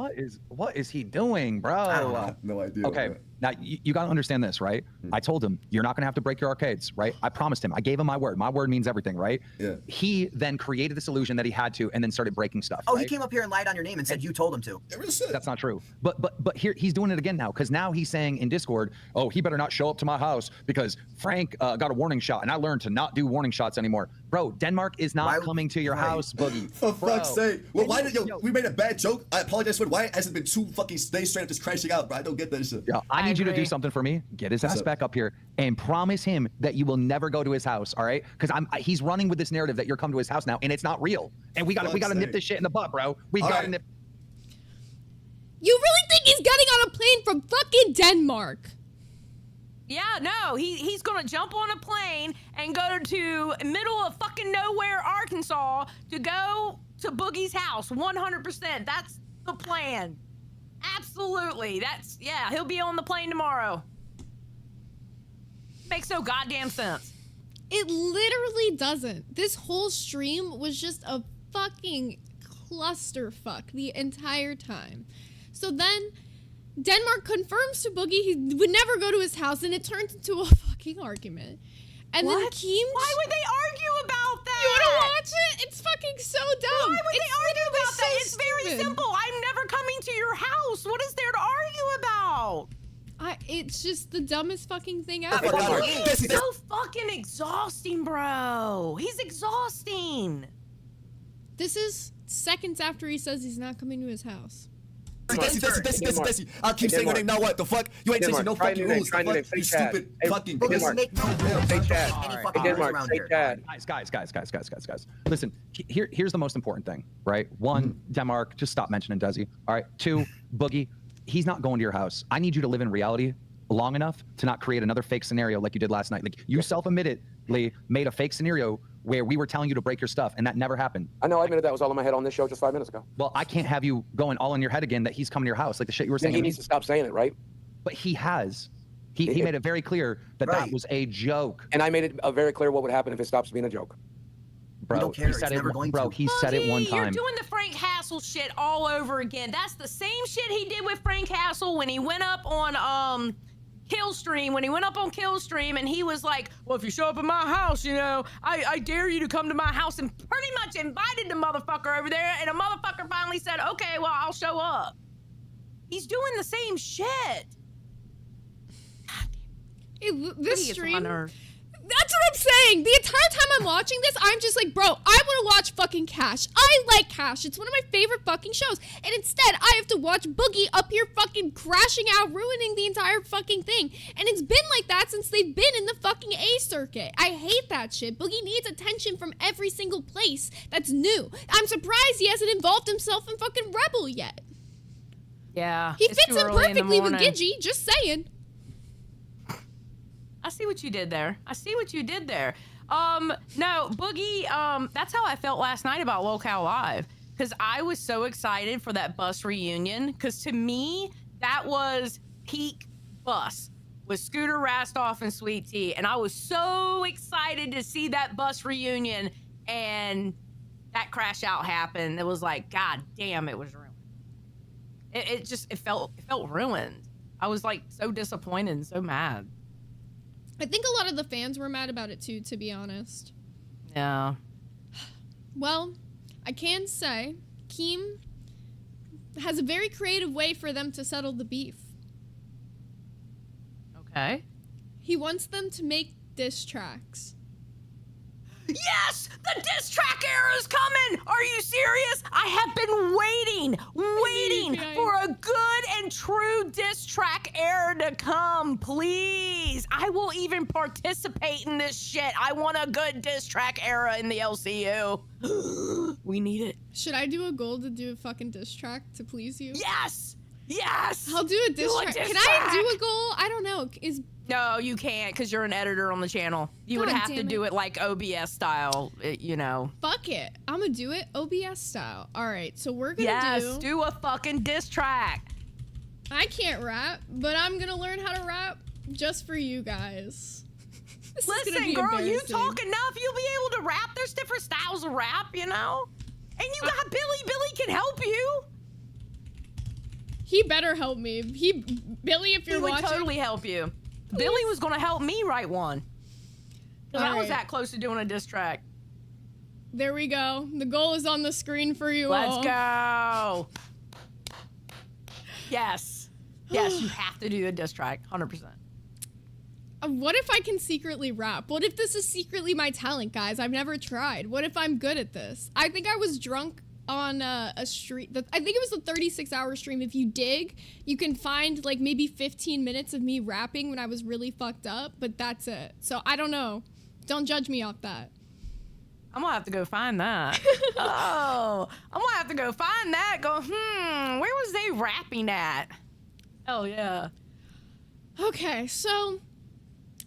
What is he doing, bro? I have no idea. Okay, now you gotta understand this, right? I told him you're not gonna have to break your arcades, right? I promised him. I gave him my word. My word means everything, right? Yeah. He then created this illusion that he had to, and then started breaking stuff. Oh, right? he came up here and lied on your name and said you told him to. That's not true. But here he's doing it again now, because now he's saying in Discord, oh, he better not show up to my house because Frank got a warning shot, and I learned to not do warning shots anymore. Bro, Denmark is not coming to your house, Boogie. For fuck's sake. Well, why did we made a bad joke? I apologize for it. Why has it been 2 fucking days straight of just crashing out, bro? I don't get that shit. Yo, I need you to do something for me. Get his ass back up here and promise him that you will never go to his house, all right? Because he's running with this narrative that you're coming to his house now, and it's not real. And we gotta nip this shit in the butt, bro. We gotta nip. You really think he's getting on a plane from fucking Denmark? Yeah, no, he's gonna jump on a plane and go to middle of fucking nowhere, Arkansas, to go to Boogie's house. 100%. That's the plan. Absolutely. Yeah, he'll be on the plane tomorrow. Makes no goddamn sense. It literally doesn't. This whole stream was just a fucking clusterfuck the entire time. So then Denmark confirms to Boogie he would never go to his house, and it turns into a fucking argument. And then Keem... Why would they argue about that? You wanna watch it? It's fucking so dumb. Why would they argue about that? So It's very stupid. simple. I'm never coming to your house. What is there to argue about? It's just the dumbest fucking thing ever. He's so fucking exhausting, bro. He's exhausting. This is seconds after he says he's not coming to his house. Desi. I'll keep saying your name now. What the fuck? You ain't changing no fucking rules. The fuck? You stupid fucking Guys. Listen, here's the most important thing, right? 1, Denmark, just stop mentioning Desi. All right. 2, Boogie, he's not going to your house. I need you to live in reality long enough to not create another fake scenario like you did last night. Like you self-admittedly made a fake scenario where we were telling you to break your stuff, and that never happened. I know, I admitted that was all in my head on this show just 5 minutes ago. Well, I can't have you going all in your head again that he's coming to your house, like the shit you were saying. He needs to stop saying it, right? But he has. He made it very clear that that was a joke. And I made it very clear what would happen if it stops being a joke. Bro, he said it one time. You're doing the Frank Hassel shit all over again. That's the same shit he did with Frank Hassel when he went up on Killstream, and he was like, well, if you show up at my house, you know, I dare you to come to my house, and pretty much invited the motherfucker over there, and a motherfucker finally said, okay, well, I'll show up. He's doing the same shit. This stream... That's what I'm saying. The entire time I'm watching this, I'm just like, bro, I want to watch fucking Cash. I like Cash. It's one of my favorite fucking shows. And instead, I have to watch Boogie up here fucking crashing out, ruining the entire fucking thing. And it's been like that since they've been in the fucking A circuit. I hate that shit. Boogie needs attention from every single place that's new. I'm surprised he hasn't involved himself in fucking Rebel yet. Yeah. He fits in perfectly with Gigi, just saying. I see what you did there. No, Boogie, that's how I felt last night about Local Live. Because I was so excited for that bus reunion. Because to me, that was peak bus with Scooter, Rastoff, and Sweet Tea. And I was so excited to see that bus reunion. And that crash out happened. It was like, God damn, it was ruined. It felt ruined. I was like so disappointed and so mad. I think a lot of the fans were mad about it too, to be honest. Yeah. Well, I can say Keem has a very creative way for them to settle the beef. Okay. He wants them to make diss tracks. Yes! The diss track era is coming! Are you serious? I have been waiting for a good and true diss track era to come. Please. I will even participate in this shit. I want a good diss track era in the LCU. We need it. Should I do a goal to do a fucking diss track to please you? Yes! Yes! I'll do a diss track. Can I do a goal? I don't know. talk is... No, you can't because you're an editor on the channel. You would God have to damn do it like OBS style, you know. Fuck it. I'm gonna do it OBS style. All right, so we're gonna do a fucking diss track. I can't rap, but I'm gonna learn how to rap just for you guys. Listen, girl, you talk enough, you'll be able to rap. There's different styles of rap, you know? And you got Billy. Billy can help you. He better help me. Billy, if you're watching. He would totally help you. Billy was gonna help me write one. Because I was that close to doing a diss track. There we go. The goal is on the screen for you all. Let's go. Yes. Yes, you have to do a diss track, 100%. What if I can secretly rap? What if this is secretly my talent, guys? I've never tried. What if I'm good at this? I think I was drunk on a stream. I think it was a 36-hour stream. If you dig, you can find like maybe 15 minutes of me rapping when I was really fucked up, but that's it. So I don't know. Don't judge me off that. I'm gonna have to go find that. Oh, I'm gonna have to go find that. Go, where was they rapping at? Hell yeah. Okay, so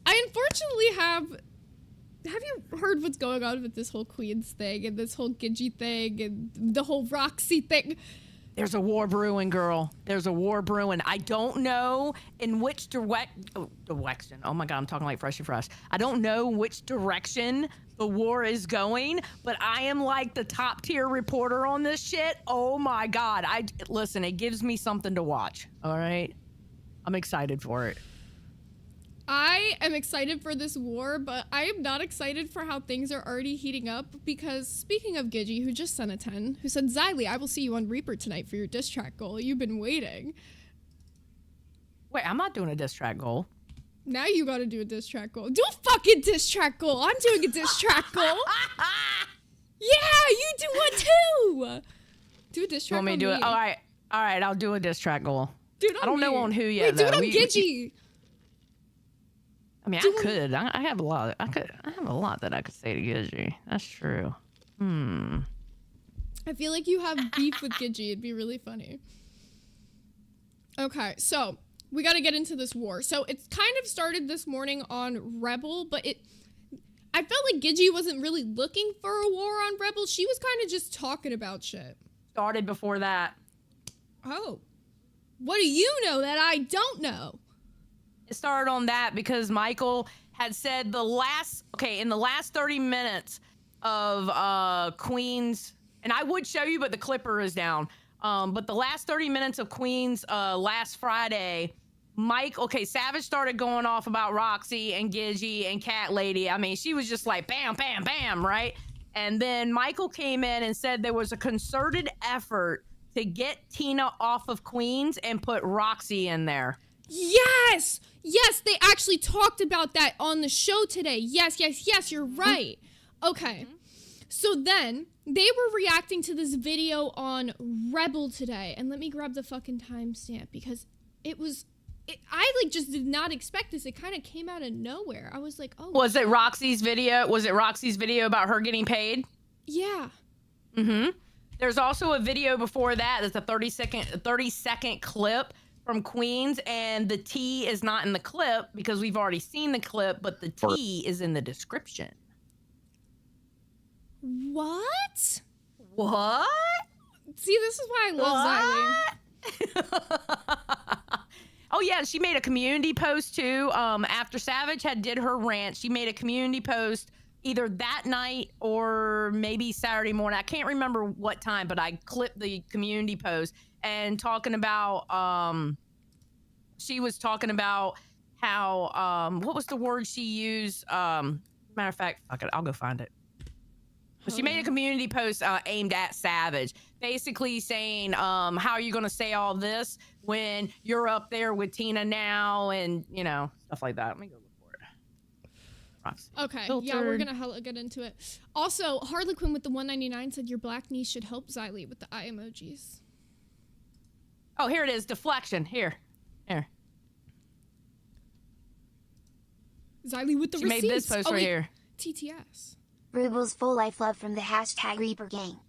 I unfortunately have you heard what's going on with this whole Queens thing and this whole Gidgy thing and the whole Roxy thing? There's a war brewing, girl. There's a war brewing. I don't know in which direction. Oh my God, I'm talking like Fresh and Fresh. I don't know which direction the war is going, but I am like the top tier reporter on this shit. Oh my God. Listen, it gives me something to watch. All right. I'm excited for it. I am excited for this war, but I am not excited for how things are already heating up because speaking of Gidgy, who just sent a 10, who said, Xylee, I will see you on Reaper tonight for your diss track goal. You've been waiting. Wait, I'm not doing a diss track goal. Now you gotta do a diss track goal. Do a fucking diss track goal. I'm doing a diss track goal. Yeah, you do one too. Do a diss track. You want me to do it? All right, I'll do a diss track goal. Dude, I don't know on who yet. Wait, do it on Gidgy. I mean, I could. I have a lot. I have a lot that I could say to Gidgy. That's true. I feel like you have beef with Gidgy. It'd be really funny. Okay, so we got to get into this war. So it's kind of started this morning on Rebel, but I felt like Gidgy wasn't really looking for a war on Rebel. She was kind of just talking about shit. Started before that. Oh. What do you know that I don't know? It started on that because Michael had said in the last 30 minutes of Queen's, and I would show you, but the clipper is down. But the last 30 minutes of Queen's last Friday, Savage started going off about Roxy and Gidgy and Cat Lady. I mean, she was just like bam, bam, bam, right? And then Michael came in and said there was a concerted effort to get Tina off of Queen's and put Roxy in there. Yes! Yes, they actually talked about that on the show today. Yes, you're right. Okay. So then, they were reacting to this video on Rebel today. And let me grab the fucking timestamp because I just did not expect this. It kind of came out of nowhere. I was like, oh. Was it Roxy's video? Was it Roxy's video about her getting paid? Yeah. There's also a video before that. It's a 30-second clip from Queens, and the T is not in the clip because we've already seen the clip, but the T is in the description. What? See, this is why I love Xylee. Oh yeah, she made a community post too. After Savage did her rant, she made a community post either that night or maybe Saturday morning. I can't remember what time, but I clipped the community post and talking about she was talking about how what was the word she used? Matter of fact, fuck it, I'll go find it. But she made a community post aimed at Savage, basically saying, how are you gonna say all this when you're up there with Tina now, and you know, stuff like that. Let me go look for it. Roxy. Okay, Filtered. yeah, we're gonna hella get into it. Also, Harlequin with the 199 said your black niece should help Xylee with the eye emojis. Oh, here it is. Deflection. Here. Xylee with the she receipts. Made this post right here. TTS. Rubles full life love from the #Reaper gang.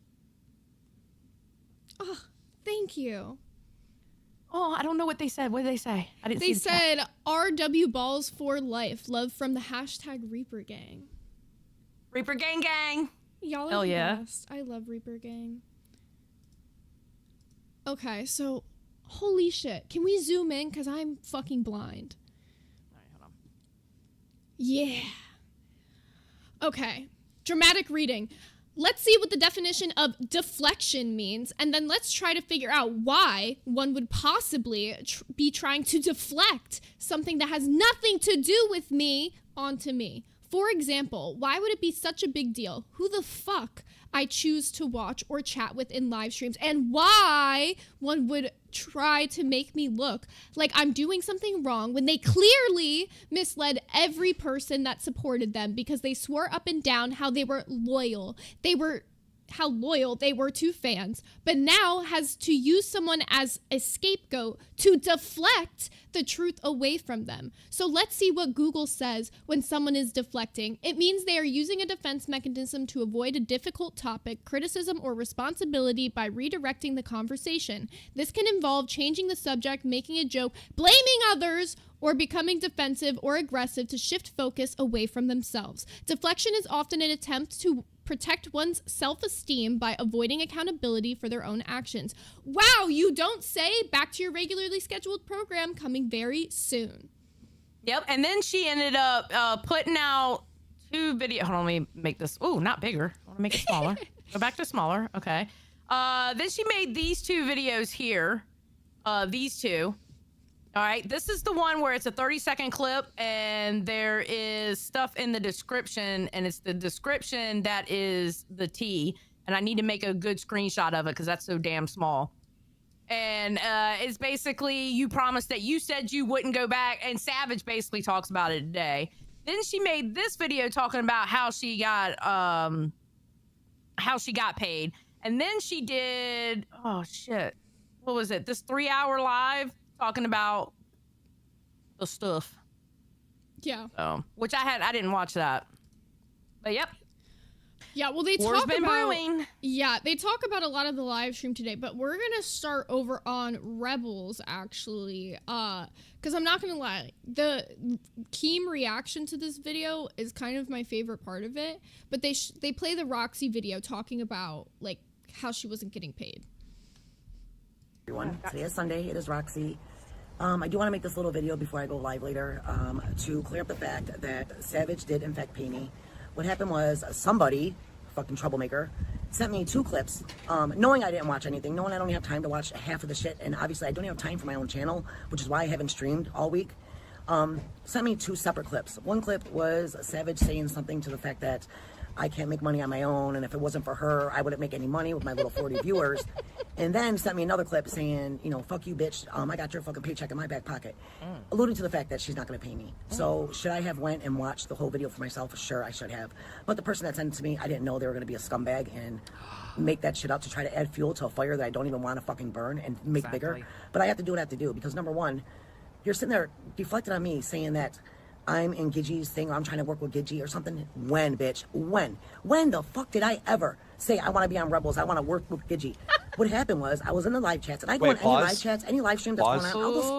Oh, thank you. Oh, I don't know what they said. What did they say? I didn't They see the chat. said RW balls for life. Love from the hashtag Reaper Gang. Reaper Gang Gang. Y'all Hell are the yeah. best. I love Reaper Gang. Okay, so holy shit. Can we zoom in? Because I'm fucking blind. All right, hold on. Yeah. Okay. Dramatic reading. Let's see what the definition of deflection means, and then let's try to figure out why one would possibly be trying to deflect something that has nothing to do with me onto me. For example, why would it be such a big deal? Who the fuck I choose to watch or chat with in live streams, and why one would try to make me look like I'm doing something wrong when they clearly misled every person that supported them because they swore up and down how they were loyal. How loyal they were to fans, but now has to use someone as a scapegoat to deflect the truth away from them. So let's see what Google says when someone is deflecting. It means they are using a defense mechanism to avoid a difficult topic, criticism, or responsibility by redirecting the conversation. This can involve changing the subject, making a joke, blaming others, or becoming defensive or aggressive to shift focus away from themselves. Deflection is often an attempt to protect one's self-esteem by avoiding accountability for their own actions. Wow, you don't say. Back to your regularly scheduled program coming very soon. Yep, and then she ended up putting out 2 videos. Hold on, let me make this. Ooh, not bigger. I want to make it smaller. Go back to smaller. Okay. Then she made these 2 videos here. These 2. All right, this is the one where it's a 30-second clip and there is stuff in the description, and it's the description that is the tea, and I need to make a good screenshot of it because that's so damn small. And it's basically, you promised that you said you wouldn't go back, and Savage basically talks about it today. Then she made this video talking about how she got paid, and then she did, oh shit, what was it? This 3-hour live talking about the stuff. Yeah. So, which I didn't watch that. But yep. Yeah, well, they War's talk been about brewing. Yeah, they talk about a lot of the live stream today, but we're gonna start over on Rebels actually, because I'm not gonna lie, the Keem reaction to this video is kind of my favorite part of it. But they play the Roxy video talking about like how she wasn't getting paid. Everyone, today is Sunday. It is Roxy. I do want to make this little video before I go live later to clear up the fact that Savage did in fact pay me. What happened was somebody, fucking troublemaker, sent me 2 clips, knowing I didn't watch anything, knowing I don't have time to watch half of the shit, and obviously I don't have time for my own channel, which is why I haven't streamed all week. Sent me 2 separate clips. One clip was Savage saying something to the fact that I can't make money on my own, and if it wasn't for her, I wouldn't make any money with my little 40 viewers. And then sent me another clip saying, you know, fuck you, bitch. I got your fucking paycheck in my back pocket. Alluding to the fact that she's not going to pay me. So should I have went and watched the whole video for myself? Sure, I should have. But the person that sent it to me, I didn't know they were going to be a scumbag and make that shit up to try to add fuel to a fire that I don't even want to fucking burn and make bigger. But I have to do what I have to do because, number one, you're sitting there deflecting on me saying that I'm in Gidgey's thing, or I'm trying to work with Gidgey or something. When, bitch? When? When the fuck did I ever say I want to be on Rebels, I want to work with Gidgey? What happened was I was in the live chats, and I go in any live chats, any live stream that's going on, I'll just...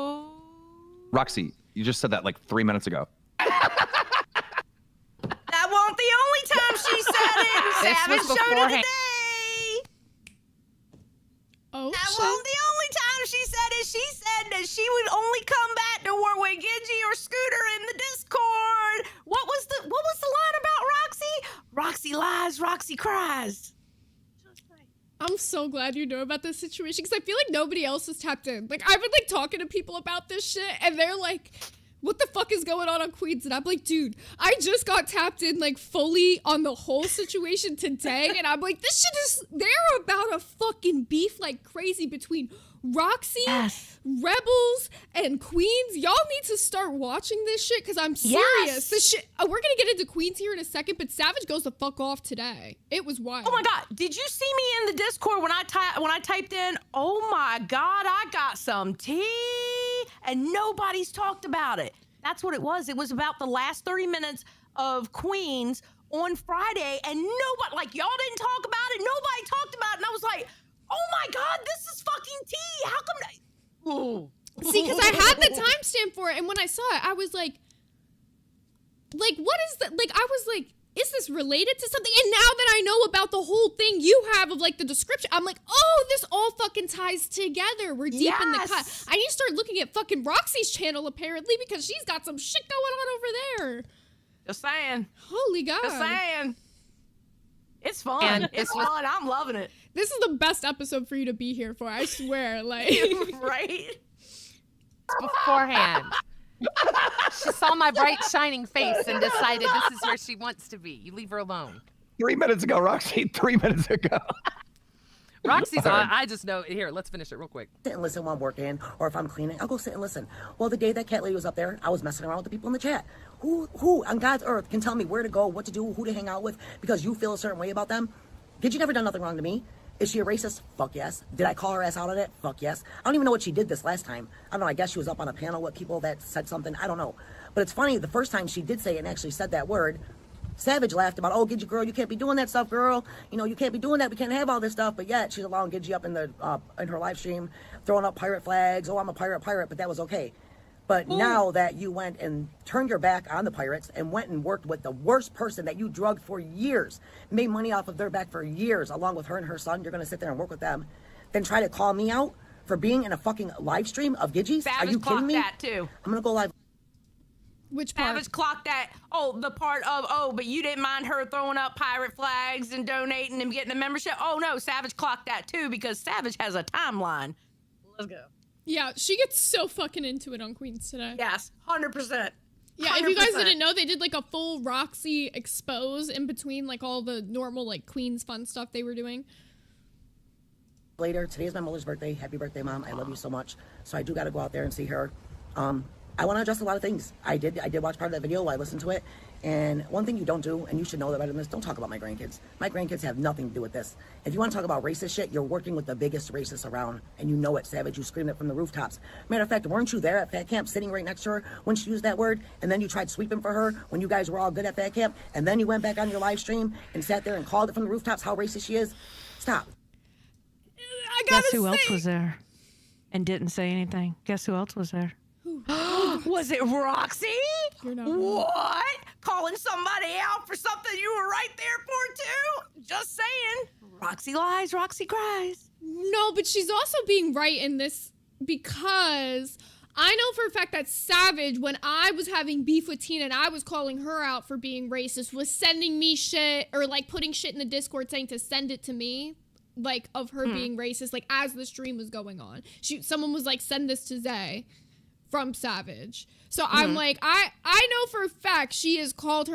Roxy, you just said that like 3 minutes ago. That won't the only time she said it. Savage showed it today. Oh, that won't the only time she said it. She said that she would only come back to work with Gidgey or Scooter in the Discord. What was the line about Roxy? Roxy lies, Roxy cries. I'm so glad you know about this situation because I feel like nobody else has tapped in. Like, I've been like talking to people about this shit and they're like, what the fuck is going on Queens? And I'm like, dude, I just got tapped in like fully on the whole situation today. And I'm like, this shit is, they're about a fucking beef like crazy between Roxy, Rebels, and Queens. Y'all need to start watching this shit because I'm serious. This shit, we're gonna get into Queens here in a second, but Savage goes the fuck off today. It was wild. Oh my God, did you see me in the Discord when I typed in, oh my God, I got some tea, and nobody's talked about it. That's what it was. It was about the last 30 minutes of Queens on Friday, and nobody, like, y'all didn't talk about it. Nobody talked about it, and I was like, oh my God, this is fucking tea. How come? Ooh. See, because I had the timestamp for it, and when I saw it, I was like, what is that? Like, I was like, is this related to something? And now that I know about the whole thing you have of like the description, I'm like, oh, this all fucking ties together. We're deep in the cut. I need to start looking at fucking Roxy's channel apparently because she's got some shit going on over there. Just saying. Holy God. Just saying. It's fun. It's fun. I'm loving it. This is the best episode for you to be here for. I swear. Like, right? Beforehand. She saw my bright, shining face and decided this is where she wants to be. You leave her alone. 3 minutes ago, Roxy. 3 minutes ago. Roxy's on. I just know. Here, let's finish it real quick. Sit and listen while I'm working, or if I'm cleaning, I'll go sit and listen. Well, the day that cat lady was up there, I was messing around with the people in the chat. Who on God's earth can tell me where to go, what to do, who to hang out with, because you feel a certain way about them? Did you never done nothing wrong to me? Is she a racist? Fuck yes. Did I call her ass out on it? Fuck yes. I don't even know what she did this last time. I don't know. I guess she was up on a panel with people that said something. I don't know. But it's funny, the first time she did say it and actually said that word, Savage laughed about, oh, Gidgy girl, you can't be doing that stuff, girl. You know, you can't be doing that. We can't have all this stuff. But yet she's allowing Gidgy up in her live stream, throwing up pirate flags. Oh, I'm a pirate, but that was okay. But now that you went and turned your back on the pirates and went and worked with the worst person that you drugged for years, made money off of their back for years, along with her and her son, you're going to sit there and work with them, then try to call me out for being in a fucking live stream of Gidgy's? Are you kidding me? That too. I'm going to go live. Which part? Savage clocked that. Oh, the part of, but you didn't mind her throwing up pirate flags and donating and getting a membership. Oh, no, Savage clocked that too because Savage has a timeline. Let's go. Yeah, she gets so fucking into it on Queens today. Yes, 100%. Yeah, 100%. if you guys didn't know, they did like a full Roxy expose in between like all the normal like Queens fun stuff they were doing. Later, today is my mother's birthday. Happy birthday, Mom. I love you so much. So I do got to go out there and see her. I want to address a lot of things. I did watch part of that video. I listened to it. And one thing you don't do, and you should know that better than this, don't talk about my grandkids. My grandkids have nothing to do with this. If you want to talk about racist shit, you're working with the biggest racists around, and you know it, Savage. You screamed it from the rooftops. Matter of fact, weren't you there at Fat Camp sitting right next to her when she used that word, and then you tried sweeping for her when you guys were all good at Fat Camp, and then you went back on your live stream and sat there and called it from the rooftops how racist she is? Stop. I gotta Guess who else was there and didn't say anything? Guess who else was there? Was it Roxy? You're not what? Calling somebody out for something you were right there for too? Just saying. Roxy lies, Roxy cries. No, but she's also being right in this because I know for a fact that Savage, when I was having beef with Tina and I was calling her out for being racist, was sending me shit or like putting shit in the Discord saying to send it to me. Like of her being racist, like as the stream was going on. Someone was like, send this to Zay from Savage. So I'm like, I know for a fact she has called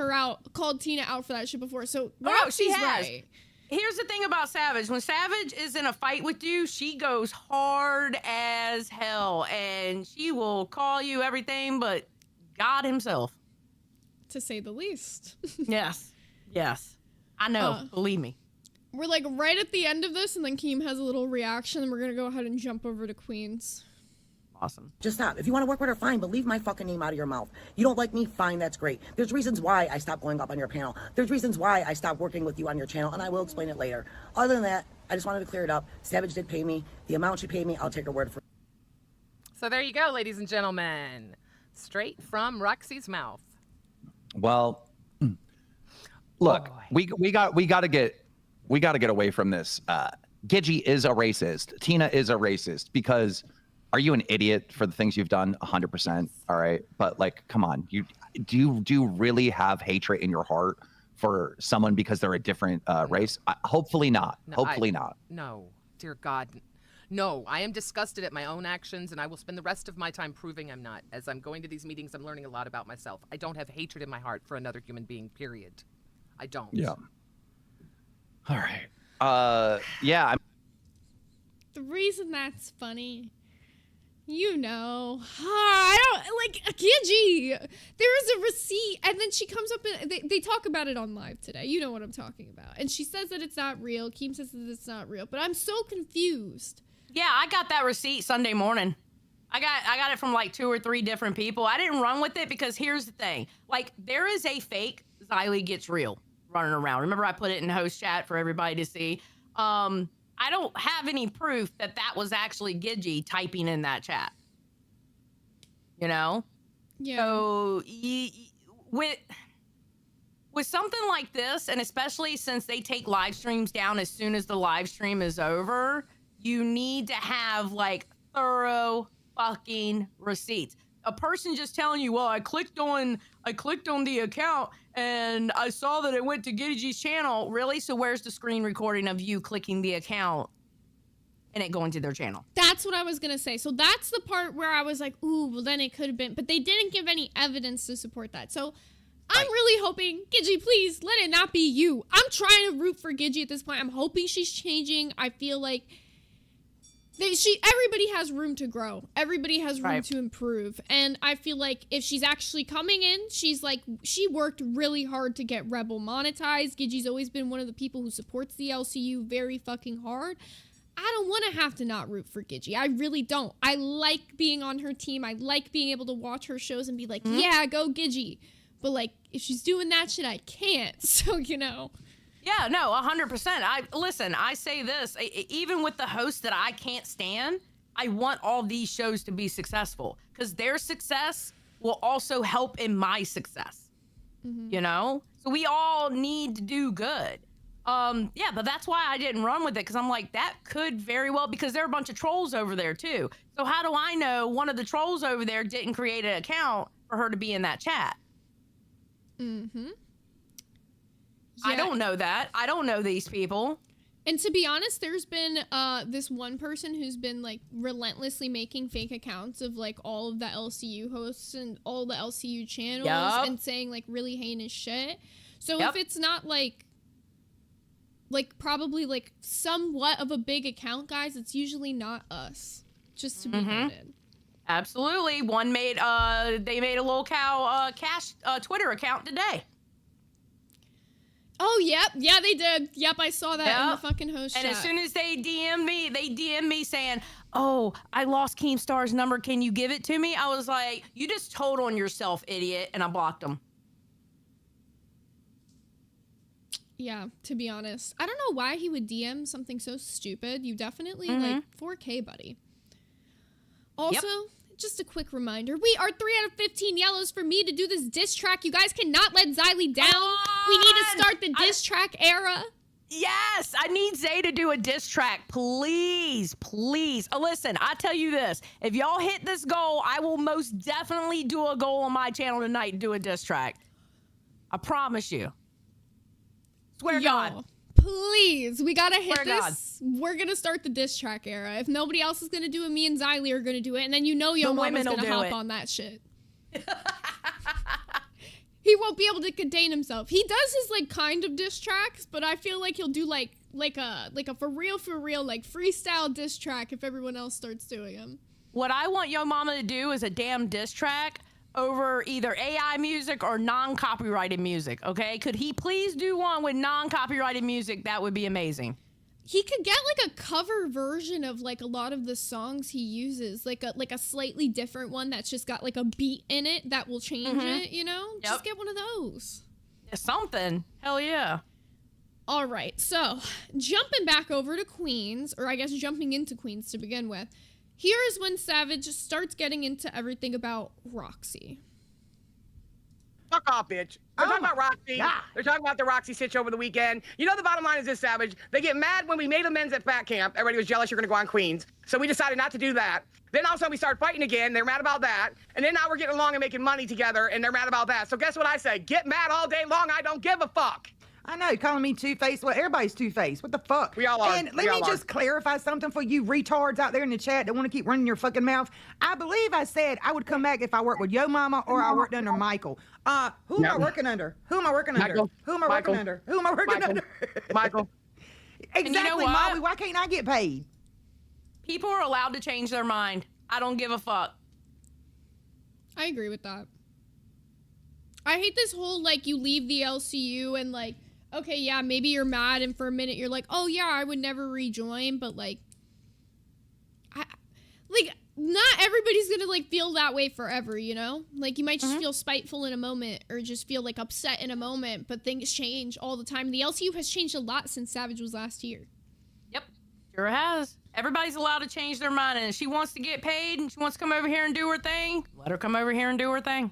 Tina out for that shit before. So She has. right. Here's the thing about Savage. When Savage is in a fight with you, she goes hard as hell and she will call you everything but God himself. To say the least. Yes. I know. Believe me. We're like right at the end of this, and then Keem has a little reaction, and we're gonna go ahead and jump over to Queens. Awesome. Just stop. If you want to work with her, fine, but leave my fucking name out of your mouth. You don't like me? Fine, that's great. There's reasons why I stopped going up on your panel. There's reasons why I stopped working with you on your channel, and I will explain it later. Other than that, I just wanted to clear it up. Savage did pay me. The amount she paid me, I'll take her word for it. So there you go, ladies and gentlemen. Straight from Roxy's mouth. Well, look, we got to get away from this. Gidgy is a racist. Tina is a racist because are you an idiot for the things you've done? 100%. All right. But like, come on, do you really have hatred in your heart for someone because they're a different race? Hopefully not. Hopefully not. No, dear God. No, I am disgusted at my own actions, and I will spend the rest of my time proving I'm not. As I'm going to these meetings, I'm learning a lot about myself. I don't have hatred in my heart for another human being, period. I don't. Yeah. All right. Yeah. The reason that's funny, you know, I don't like Gidgy. There is a receipt, and then she comes up and they talk about it on live today. You know what I'm talking about. And she says that it's not real. Keem says that it's not real, but I'm so confused. Yeah, I got that receipt Sunday morning. I got it from like 2 or 3 different people. I didn't run with it because here's the thing. Like, there is a fake Xylee Gets Real running around. Remember I put it in host chat for everybody to see. I don't have any proof that that was actually Gidgey typing in that chat. You know? Yeah. So with something like this, and especially since they take live streams down as soon as the live stream is over, you need to have like thorough fucking receipts. A person just telling you, well, I clicked on the account and I saw that it went to Gidgey's channel. Really? So where's the screen recording of you clicking the account and it going to their channel? That's what I was gonna say. So that's the part where I was like, ooh, well then it could have been, but they didn't give any evidence to support that. So I'm really hoping, Gidgey, please let it not be you. I'm trying to root for Gidgey at this point. I'm hoping she's changing. I feel like everybody has room to grow. Everybody has room to improve. And I feel like if she's actually coming in, she worked really hard to get Rebel monetized. Gidgey's always been one of the people who supports the LCU very fucking hard. I don't want to have to not root for Gidgey. I really don't. I like being on her team. I like being able to watch her shows and be like, yeah, go Gidgey. But like, if she's doing that shit, I can't. So, you know. Yeah, no, 100%. Listen, I say this, even with the hosts that I can't stand, I want all these shows to be successful because their success will also help in my success. You know? So we all need to do good. Yeah, but that's why I didn't run with it, because I'm like, that could very well, because there are a bunch of trolls over there too. So how do I know one of the trolls over there didn't create an account for her to be in that chat? I don't know that. I don't know these people. And to be honest, there's been this one person who's been like relentlessly making fake accounts of like all of the LCU hosts and all the LCU channels and saying like really heinous shit. So if it's not like probably like somewhat of a big account, guys, it's usually not us. Just to be noted. Absolutely. One made they made a LolcowRewind cash Twitter account today. Oh, yep. Yeah, they did. Yep, I saw that in the fucking host chat. And as soon as they DM me saying, oh, I lost Keemstar's number. Can you give it to me? I was like, you just told on yourself, idiot. And I blocked them. Yeah, to be honest. I don't know why he would DM something so stupid. You definitely, like, 4K, buddy. Also, just a quick reminder, we are 3 out of 15 yellows for me to do this diss track. You guys cannot let Xylee down. We need to start the diss track era. Yes, I need Zay to do a diss track. Please, please. Listen, I tell you this. If y'all hit this goal, I will most definitely do a goal on my channel tonight and do a diss track. I promise you. Swear to God. Please, we gotta hit this. We're gonna start the diss track era. If nobody else is gonna do it, me and Xylee are gonna do it, and then you know Yo Mama's gonna hop on that shit. He won't be able to contain himself. He does his like kind of diss tracks, but I feel like he'll do like a for real like freestyle diss track if everyone else starts doing them. What I want Yo Mama to do is a damn diss track over either AI music or non-copyrighted music, okay? Could he please do one with non-copyrighted music? That would be amazing. He could get like a cover version of like a lot of the songs he uses, like a slightly different one that's just got like a beat in it that will change it, you know? Just get one of those. Something. Hell yeah. All right, so jumping back over to Queens, or I guess jumping into Queens to begin with, here is when Savage starts getting into everything about Roxy. Fuck off, bitch. They're talking about Roxy. They're talking about the Roxy sitch over the weekend. You know the bottom line is this, Savage. They get mad when we made amends at Fat Camp. Everybody was jealous you're going to go on Queens. So we decided not to do that. Then all of a sudden we start fighting again. They're mad about that. And then now we're getting along and making money together, and they're mad about that. So guess what I say? Get mad all day long. I don't give a fuck. I know, calling me two-faced. Well, everybody's two-faced. What the fuck? We all are. And let me just clarify something for you retards out there in the chat that want to keep running your fucking mouth. I believe I said I would come back if I worked with Yo Mama or I worked under Michael. Who am I working under? Who am I working under? Who am I working under? Who am I working under? Michael. Exactly, you know Molly. Why can't I get paid? People are allowed to change their mind. I don't give a fuck. I agree with that. I hate this whole, like, you leave the LCU and, like, okay, yeah, maybe you're mad, and for a minute you're like, oh, yeah, I would never rejoin, but, like, not everybody's gonna, like, feel that way forever, you know? Like, you might just feel spiteful in a moment, or just feel, like, upset in a moment, but things change all the time. The LCU has changed a lot since Savage was last here. Yep. Sure has. Everybody's allowed to change their mind, and if she wants to get paid and she wants to come over here and do her thing, let her come over here and do her thing.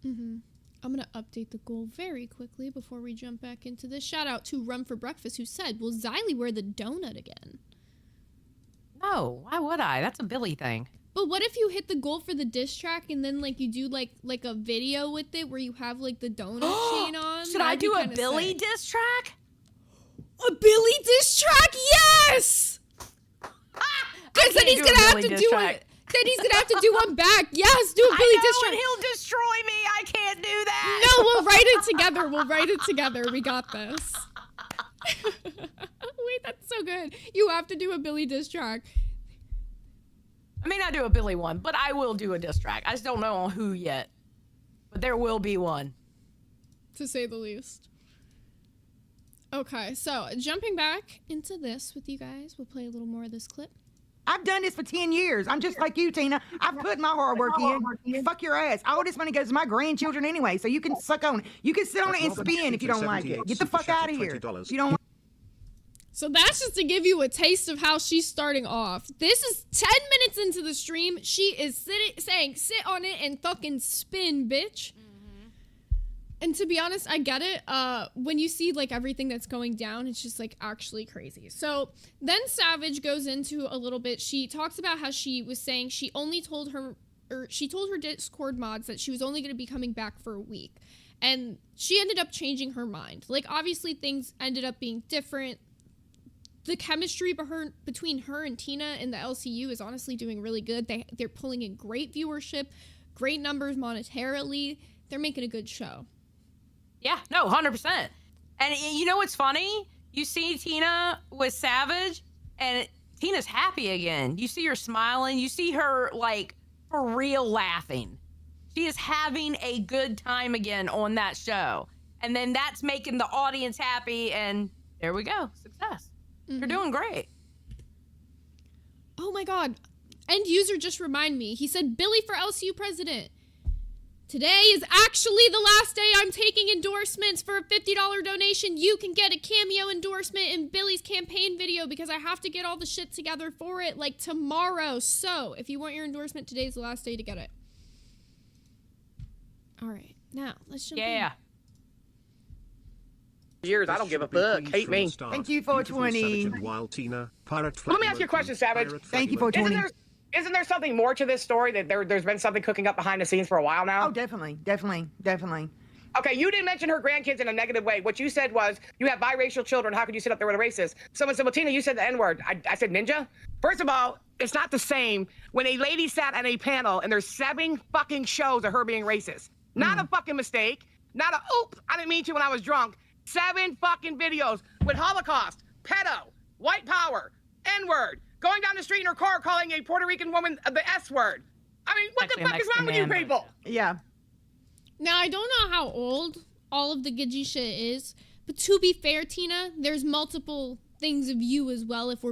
I'm going to update the goal very quickly before we jump back into this. Shout out to Run for Breakfast, who said, will Xylee wear the donut again? No, why would I? That's a Billy thing. But what if you hit the goal for the diss track and then like you do like a video with it where you have like the donut chain on? Should I do a Billy diss track? A Billy diss track? Yes! Because then he's gonna have to do it. Then he's gonna have to do one back. Yes, do a Billy diss track. And he'll destroy me. I can't do that. No, we'll write it together. We'll write it together. We got this. Wait, that's so good. You have to do a Billy diss track. I may not do a Billy one, but I will do a diss track. I just don't know on who yet. But there will be one. To say the least. Okay, so jumping back into this with you guys, we'll play a little more of this clip. I've done this for 10 years. I'm just like you, Tina. I've put my hard work in. Fuck your ass. All this money goes to my grandchildren anyway, so you can suck on it. You can sit on it and spin if you don't like it. Get the fuck out of here. You don't. So that's just to give you a taste of how she's starting off. This is 10 minutes into the stream. She is saying, sit on it and fucking spin, bitch. And to be honest, I get it. When you see like everything that's going down, it's just like actually crazy. So then Savage goes into a little bit. She talks about how she was saying she only told her, or she told her Discord mods that she was only going to be coming back for a week. And she ended up changing her mind. Like obviously things ended up being different. The chemistry between her and Tina in the LCU is honestly doing really good. They're pulling in great viewership, great numbers monetarily. They're making a good show. Yeah, no, 100%. And you know what's funny? You see Tina with Savage, and Tina's happy again. You see her smiling. You see her, like, for real laughing. She is having a good time again on that show. And then that's making the audience happy, and there we go. Success. You're doing great. Oh, my God. End user just remind me. He said, Billy for LCU president. Today is actually the last day I'm taking endorsements. For a $50 donation, you can get a cameo endorsement in Billy's campaign video because I have to get all the shit together for it like tomorrow. So if you want your endorsement, today's the last day to get it. All right, now let's jump in. Years, I don't give a fuck. Hate me. Thank you for 20. Let me ask you a question, Savage. Thank you for 20. Isn't there something more to this story that there's been something cooking up behind the scenes for a while now? Oh, definitely. Okay, you didn't mention her grandkids in a negative way. What you said was, you have biracial children. How could you sit up there with a racist? Someone said, well, Tina, you said the N-word. I said ninja? First of all, it's not the same when a lady sat at a panel and there's 7 fucking shows of her being racist. Not a fucking mistake. Not a, oop, I didn't mean to when I was drunk. 7 fucking videos with Holocaust, pedo, white power, N-word, going down the street in her car calling a Puerto Rican woman the S-word. I mean, what the fuck is wrong with you people? Yeah. Now, I don't know how old all of the Gidgee shit is, but to be fair, Tina, there's multiple things of you as well if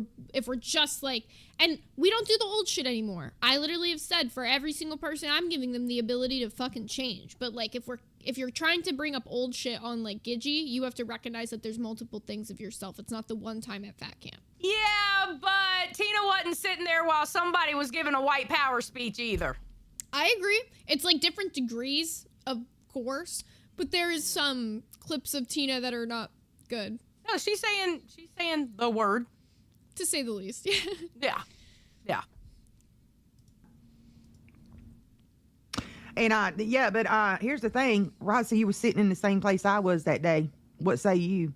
we're just like, and we don't do the old shit anymore. I literally have said for every single person, I'm giving them the ability to fucking change. But like if you're trying to bring up old shit on like Gidgee, you have to recognize that there's multiple things of yourself. It's not the one time at fat camp. Yeah, but Tina wasn't sitting there while somebody was giving a white power speech either. I agree. It's like different degrees, of course, but there is some clips of Tina that are not good. No, she's saying the word, to say the least. Yeah. And yeah, but here's the thing, Roxy, you were sitting in the same place I was that day. What say you?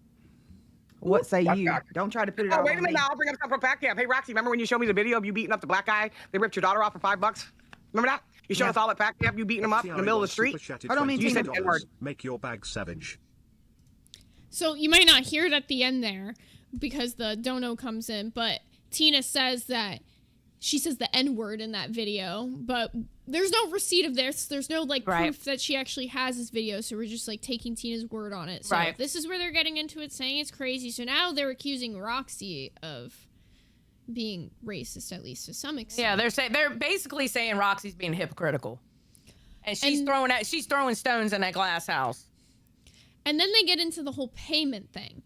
What say you? Don't try to put it all wait a on minute me. now. I'll bring up something from Pac Camp. Hey, Roxy, remember when you showed me the video of you beating up the black guy? They ripped your daughter off for $5. Remember that? You showed us all at Pac Camp, you beating him up in the middle of the street. I don't mean you said $10. Make your bag savage. So you might not hear it at the end there because the dono comes in, but Tina says that she says the N-word in that video, but there's no receipt of this. There's no like proof that she actually has this video, so we're just like taking Tina's word on it. So this is where they're getting into it, saying it's crazy. So now they're accusing Roxy of being racist, at least to some extent. Yeah, they're basically saying Roxy's being hypocritical, and she's throwing stones in that glass house. And then they get into the whole payment thing.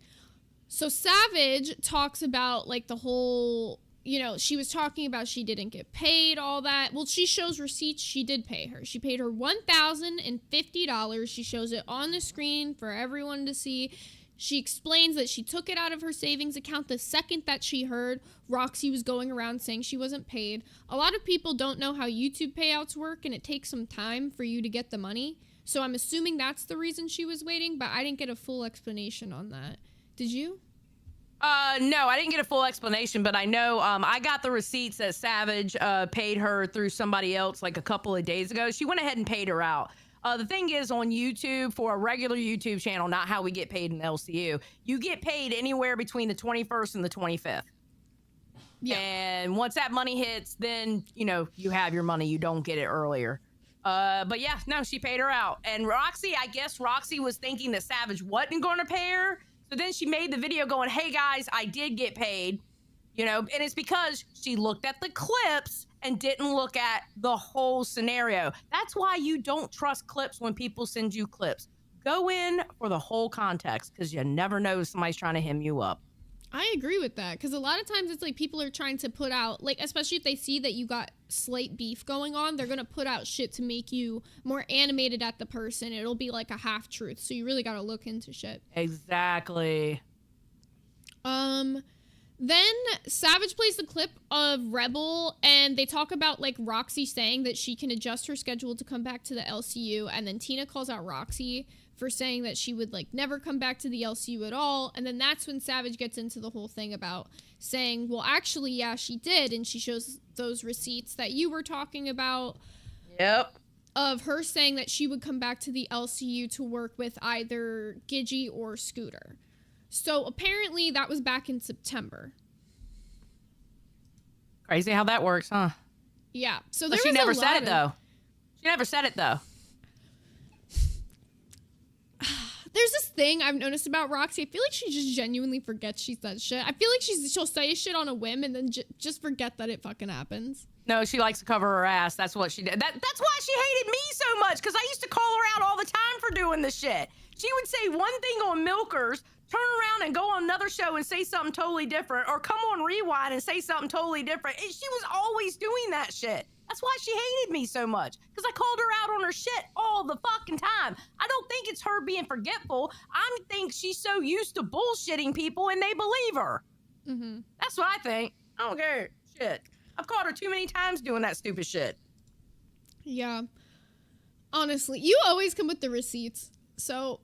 So Savage talks about like the whole, you know, she was talking about she didn't get paid, all that. Well, she shows receipts. She did pay her. She paid her $1,050. She shows it on the screen for everyone to see. She explains that she took it out of her savings account the second that she heard Roxy was going around saying she wasn't paid. A lot of people don't know how YouTube payouts work, and it takes some time for you to get the money. So I'm assuming that's the reason she was waiting, but I didn't get a full explanation on that. Did you? No, I didn't get a full explanation, but I know I got the receipts that Savage paid her through somebody else like a couple of days ago. She went ahead and paid her out. The thing is, on YouTube, for a regular YouTube channel, not how we get paid in LCU, you get paid anywhere between the 21st and the 25th. Yeah. And once that money hits, then, you know, you have your money. You don't get it earlier. But yeah, no, she paid her out. And Roxy, I guess Roxy was thinking that Savage wasn't going to pay her. So then she made the video going, hey guys, I did get paid, you know, and it's because she looked at the clips and didn't look at the whole scenario. That's why you don't trust clips when people send you clips. Go in for the whole context, because you never know if somebody's trying to hem you up. I agree with that, because a lot of times it's like people are trying to put out, like, especially if they see that you got slight beef going on, they're going to put out shit to make you more animated at the person. It'll be like a half truth. So you really got to look into shit. Exactly. Then Savage plays the clip of Rebel, and they talk about like Roxy saying that she can adjust her schedule to come back to the LCU, and then Tina calls out Roxy for saying that she would like never come back to the LCU at all. And then that's when Savage gets into the whole thing about saying, well, actually, yeah, she did. And she shows those receipts that you were talking about. Yep. Of her saying that she would come back to the LCU to work with either Gigi or Scooter. So apparently that was back in September. Crazy how that works, huh? Yeah. So But there she was never a said lot it, though. She never said it, though. There's this thing I've noticed about Roxy. I feel like she just genuinely forgets she says shit. I feel like she'll say shit on a whim and then just forget that it fucking happens. No, she likes to cover her ass. That's what she did. That's why she hated me so much, because I used to call her out all the time for doing this shit. She would say one thing on Milkers, turn around and go on another show and say something totally different, or come on Rewind and say something totally different. And she was always doing that shit. That's why she hated me so much, because I called her out on her shit all the fucking time. I don't think it's her being forgetful. I think she's so used to bullshitting people and they believe her. Mm-hmm. That's what I think. I don't care. Shit. I've caught her too many times doing that stupid shit. Yeah. Honestly, you always come with the receipts. So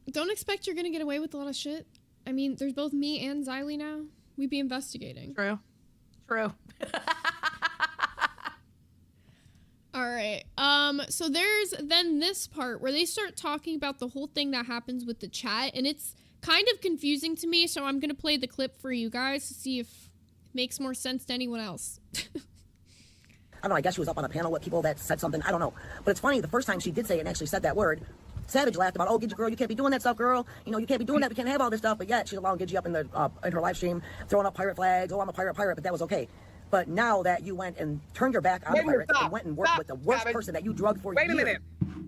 don't expect you're going to get away with a lot of shit. I mean, there's both me and Xylee now. We'd be investigating. True. True. All right. So there's then this part where they start talking about the whole thing that happens with the chat, and it's kind of confusing to me, so I'm going to play the clip for you guys to see if it makes more sense to anyone else. I don't know, I guess she was up on a panel with people that said something, I don't know. But it's funny, the first time she did say it and actually said that word, Savage laughed about, oh, Gigi girl, you can't be doing that stuff, girl. You know, you can't be doing that, we can't have all this stuff. But yet, she's allowing Gigi up in her live stream, throwing up pirate flags, oh, I'm a pirate, but that was okay. But now that you went and turned your back on the pirates and went and worked with the worst person that you drugged for years.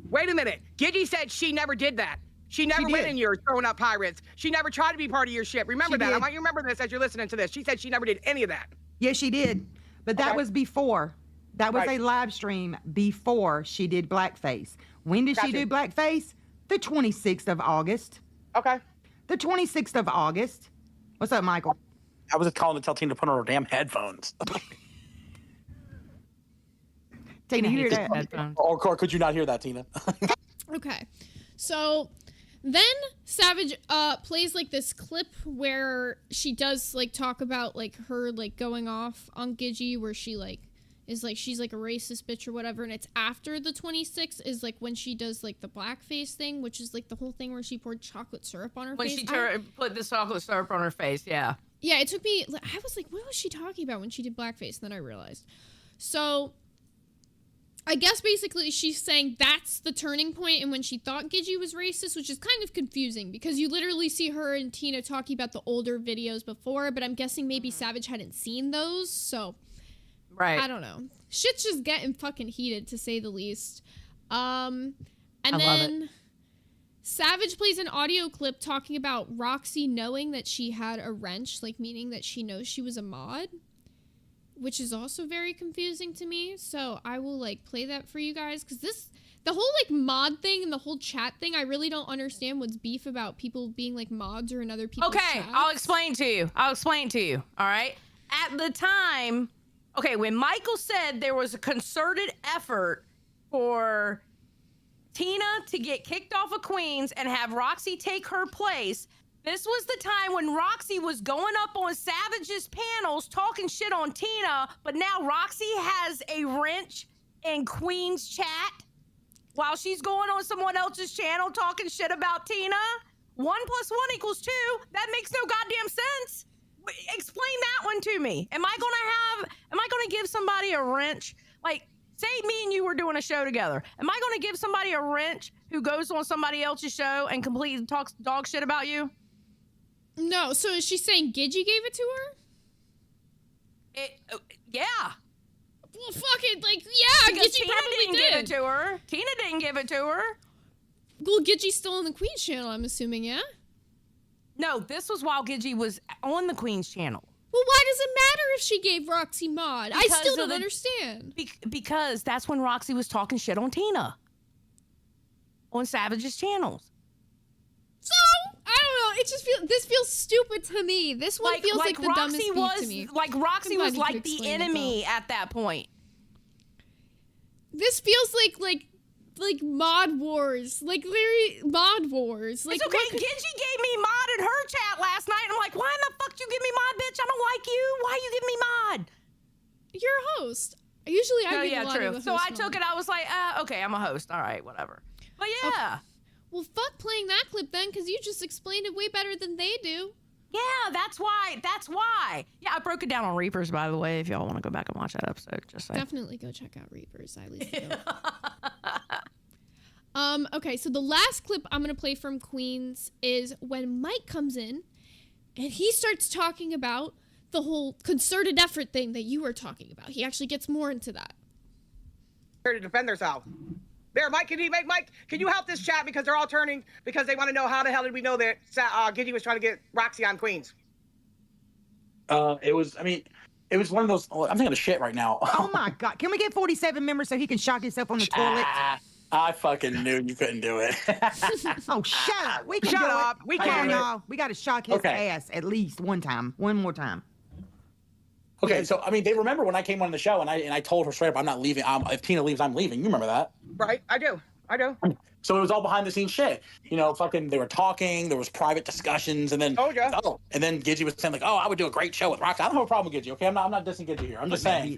Wait a minute. Gigi said she never did that. She never went in yours throwing up pirates. She never tried to be part of your ship. Remember that. I want you to remember this as you're listening to this. She said she never did any of that. Yes, she did. But that was before. That was a live stream before she did blackface. When did she do blackface? The 26th of August. Okay. The 26th of August. What's up, Michael? I was just calling to tell Tina to put on her damn headphones. Tina, you hear that? Or could you not hear that, Tina? Okay. So then Savage plays like this clip where she does like talk about like her like going off on Gigi, where she like is like she's like a racist bitch or whatever, and it's after the 26th is like when she does like the blackface thing, which is like the whole thing where she poured chocolate syrup on her face. When she put the chocolate syrup on her face, yeah. Yeah, it took me, I was like, what was she talking about when she did blackface? And then I realized. So I guess basically she's saying that's the turning point, and when she thought Gigi was racist, which is kind of confusing because you literally see her and Tina talking about the older videos before, but I'm guessing maybe Savage hadn't seen those, so right. I don't know. Shit's just getting fucking heated, to say the least. And I then Savage plays an audio clip talking about Roxy knowing that she had a wrench, like meaning that she knows she was a mod, which is also very confusing to me. So I will like play that for you guys, because the whole like mod thing and the whole chat thing, I really don't understand what's beef about people being like mods or in other people's chats. I'll explain to you. All right. At the time, okay, when Michael said there was a concerted effort for Tina to get kicked off of Queens and have Roxy take her place, this was the time when Roxy was going up on Savage's panels talking shit on Tina, but now Roxy has a wrench in Queen's chat while she's going on someone else's channel talking shit about Tina. 1 + 1 = 2. That makes no goddamn sense. Explain that one to me. Am I gonna give somebody a wrench? Like, say me and you were doing a show together. Am I gonna give somebody a wrench who goes on somebody else's show and completely talks dog shit about you? No, so is she saying Gidgy gave it to her? Yeah. Well, fuck it, like, yeah, because Gidgy Tina probably didn't give it to her. Tina didn't give it to her. Well, Gidgy's still on the Queen's channel, I'm assuming, yeah? No, this was while Gidgy was on the Queen's channel. Well, why does it matter if she gave Roxy mod? I still don't understand. Because that's when Roxy was talking shit on Tina. On Savage's channels. So, I don't know, it just this feels stupid to me. This one feels like the dumbest beef to me. Like Roxy was like the enemy at that point. This feels like mod wars, like literally mod wars. Like, it's okay. Gidgy gave me mod in her chat last night, and I'm like, why in the fuck you give me mod, bitch? I don't like you. Why you give me mod? You're a host. Usually I give a lot true. of the So host I took it. I was like, okay, I'm a host. All right, whatever. But yeah. Okay. Well, fuck playing that clip then, because you just explained it way better than they do. Yeah, that's why. Yeah, I broke it down on Reapers, by the way, if y'all want to go back and watch that episode. Just saying. Definitely go check out Reapers. I leave it. Okay, so the last clip I'm going to play from Queens is when Mike comes in and he starts talking about the whole concerted effort thing that you were talking about. He actually gets more into that. Here to defend themselves. There, Mike, can you help this chat, because they're all turning because they want to know how the hell did we know that Gidgy was trying to get Roxy on Queens? It was one of those. I'm taking a shit right now. Oh my God. Can we get 47 members so he can shock himself on the toilet? I fucking knew you couldn't do it. Oh, shut up. We can Shut do up. It. We can. No, we got to shock his ass at least one more time. Okay, so they remember when I came on the show and I told her straight up, I'm not leaving. If Tina leaves, I'm leaving. You remember that? Right, I do. So it was all behind the scenes shit. Fucking they were talking. There was private discussions, and then and then Gidgy was saying like, oh, I would do a great show with Roxy. I don't have a problem with Gidgy. Okay, I'm not dissing Gidgy here. I'm just saying.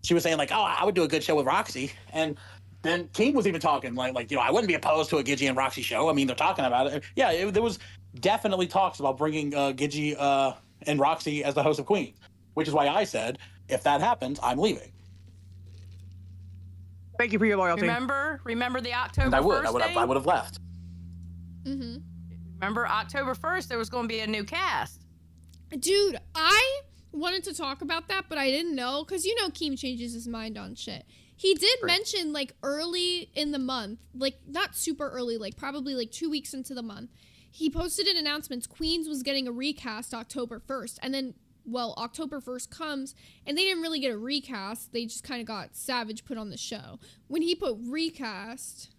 She was saying like, oh, I would do a good show with Roxy, and then King was even talking like I wouldn't be opposed to a Gidgy and Roxy show. They're talking about it. Yeah, there was definitely talks about bringing Gidgy and Roxy as the host of Queen. Which is why I said, if that happens, I'm leaving. Thank you for your loyalty. Remember the October 1st I would have left. Mm-hmm. Remember October 1st, there was going to be a new cast. Dude, I wanted to talk about that, but I didn't know, because Keem changes his mind on shit. He did mention like early in the month, like not super early, like probably like 2 weeks into the month, he posted an announcement Queens was getting a recast October 1st, and then October 1st comes, and they didn't really get a recast. They just kind of got Savage put on the show. When he put recast...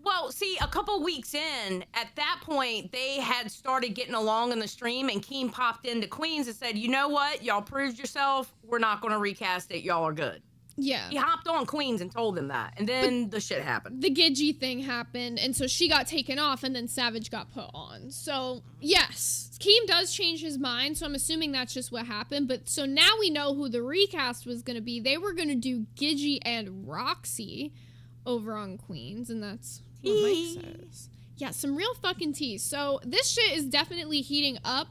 Well, see, a couple weeks in, at that point, they had started getting along in the stream, and Keem popped into Queens and said, you know what? Y'all proved yourself. We're not going to recast it. Y'all are good. Yeah. He hopped on Queens and told them that, and then the shit happened. The Gidgy thing happened, and so she got taken off, and then Savage got put on. So, yes, Keem does change his mind, so I'm assuming that's just what happened. But so now we know who the recast was going to be. They were going to do Gidgy and Roxy over on Queens, and that's what Mike says. Yeah, some real fucking tea. So this shit is definitely heating up.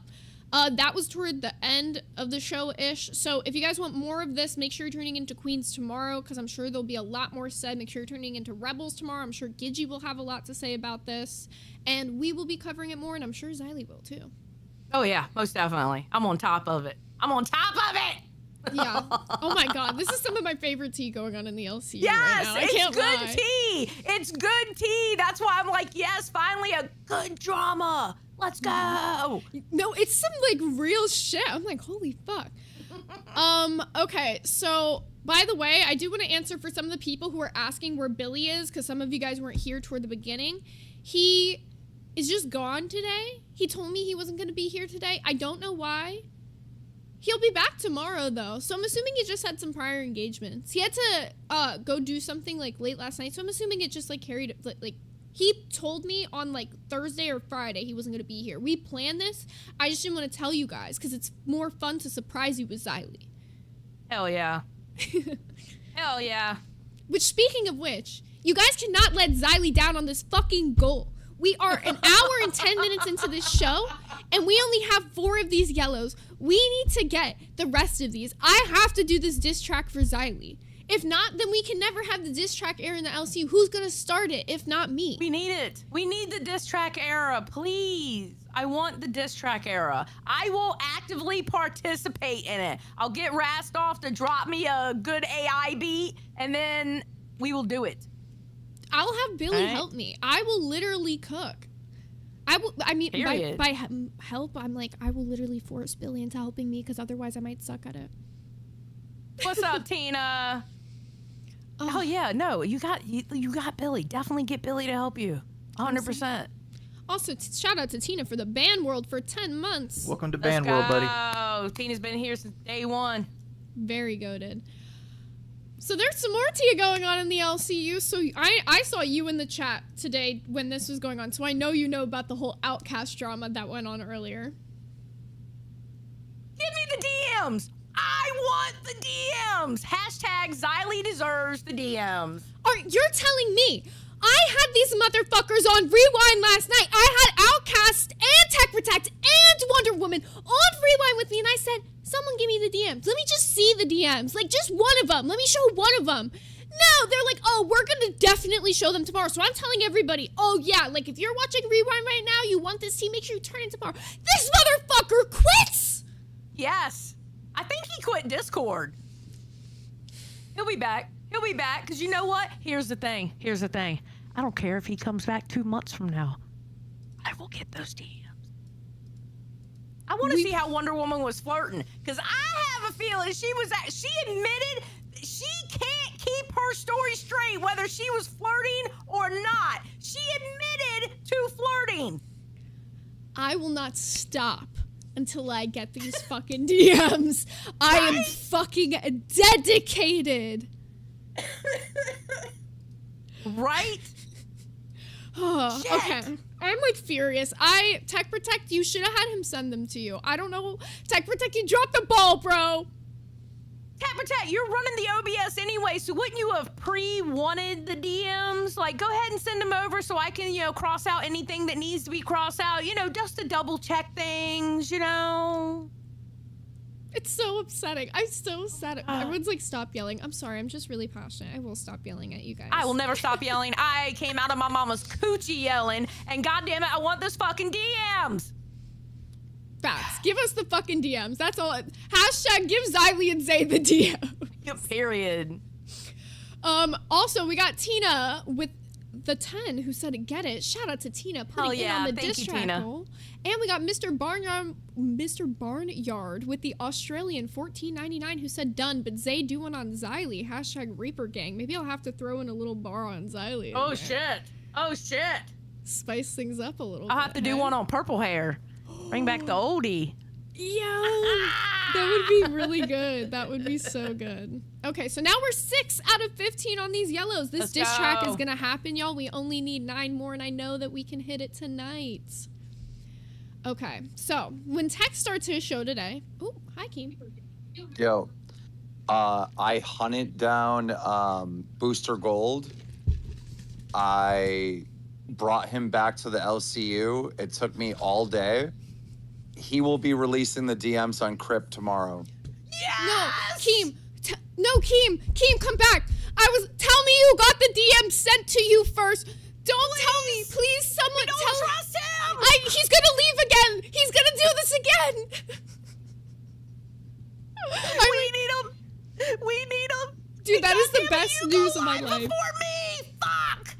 That was toward the end of the show-ish. So if you guys want more of this, make sure you're tuning into Queens tomorrow, because I'm sure there'll be a lot more said. Make sure you're tuning into Rebels tomorrow. I'm sure Gidgy will have a lot to say about this. And we will be covering it more, and I'm sure Xylee will too. Oh, yeah, most definitely. I'm on top of it. I'm on top of it! Yeah. Oh my God, this is some of my favorite tea going on in the LCU Yes, right now. I it's can't good lie. tea. It's good tea. That's why I'm like, yes, finally a good drama. Let's go. No, it's some like real shit. I'm like, holy fuck. Okay, so by the way, I do want to answer for some of the people who are asking where Billy is, because some of you guys weren't here toward the beginning. He is just gone today. He told me he wasn't going to be here today. I don't know why. He'll be back tomorrow though, so I'm assuming he just had some prior engagements. He had to go do something like late last night, so I'm assuming it just like carried like he told me on like Thursday or Friday he wasn't gonna be here. We planned this. I just didn't want to tell you guys because it's more fun to surprise you with Xylee. Hell yeah. Hell yeah. Which, speaking of which, you guys cannot let Xylee down on this fucking goal. We are an hour and 10 minutes into this show, and we only have 4 of these yellows. We need to get the rest of these. I have to do this diss track for Xylee. If not, then we can never have the diss track air in the LCU. Who's gonna start it if not me? We need it. We need the diss track era, please. I want the diss track era. I will actively participate in it. I'll get Rastoff to drop me a good AI beat, and then we will do it. I'll have Billy help me. I will literally cook. I mean, by help, I'm like, I will literally force Billy into helping me because otherwise I might suck at it. What's up, Tina? Oh yeah, no, you got Billy. Definitely get Billy to help you. 100%. Also, shout out to Tina for the Band World for 10 months. Welcome to Band World, buddy. Oh, Tina's been here since day 1. Very goated. So there's some more tea going on in the LCU. So I saw you in the chat today when this was going on. So I know you know about the whole Outcast drama that went on earlier. Give me the DMs. I want the DMs. Hashtag Xylee deserves the DMs. You're telling me I had these motherfuckers on Rewind last night. I had Outcast and Tech Protect and Wonder Woman on Rewind with me, and I said, someone give me the DMs. Let me just see the DMs. Like, just one of them. Let me show one of them. No, they're like, oh, we're going to definitely show them tomorrow. So I'm telling everybody, oh, yeah, like, if you're watching Rewind right now, you want this tea, make sure you turn in tomorrow. This motherfucker quits! Yes. I think he quit Discord. He'll be back. He'll be back, because you know what? Here's the thing. I don't care if he comes back 2 months from now. I will get those DMs. I want to see how Wonder Woman was flirting, because I have a feeling she admitted she can't keep her story straight, whether she was flirting or not. She admitted to flirting. I will not stop until I get these fucking DMs. I am fucking dedicated. Right? Oh, okay. I'm like furious. Tech Protect, you should have had him send them to you. I don't know. Tech Protect, you dropped the ball, bro. Tech Protect, you're running the OBS anyway, so wouldn't you have pre-wanted the DMs? Like, go ahead and send them over so I can, cross out anything that needs to be crossed out, just to double check things, It's so upsetting. I'm so sad. Everyone's like, stop yelling. I'm sorry. I'm just really passionate. I will stop yelling at you guys. I will never stop yelling. I came out of my mama's coochie yelling, and goddamn it, I want those fucking DMs. Facts. Give us the fucking DMs. That's all. Hashtag give Xylee and Zay the DM. Period. Also, we got Tina with the 10 who said get it. Shout out to Tina putting in on the diss track goal. And we got Mr. Barnyard with the Australian 14.99 who said done, but Zay do one on Xylee. Hashtag Reaper Gang. Maybe I'll have to throw in a little bar on Xylee. Oh shit. Oh shit. Spice things up a little bit. I'll have to do one on purple hair. Bring back the oldie. Yo, that would be really good. That would be so good. Okay, so now we're 6 out of 15 on these yellows. This diss track is gonna happen, y'all. We only need 9 more, and I know that we can hit it tonight. Okay, so when Tech starts his show today. Oh, hi, Keem. Yo, I hunted down Booster Gold. I brought him back to the LCU. It took me all day. He will be releasing the DMs on Crypt tomorrow. Yes! No, Keem, come back. Tell me you got the DM sent to you first. Don't tell me, please. Someone don't trust him. He's gonna leave again. He's gonna do this again. We need them. We need them. Dude, that is the best news of my life. Before me. Fuck.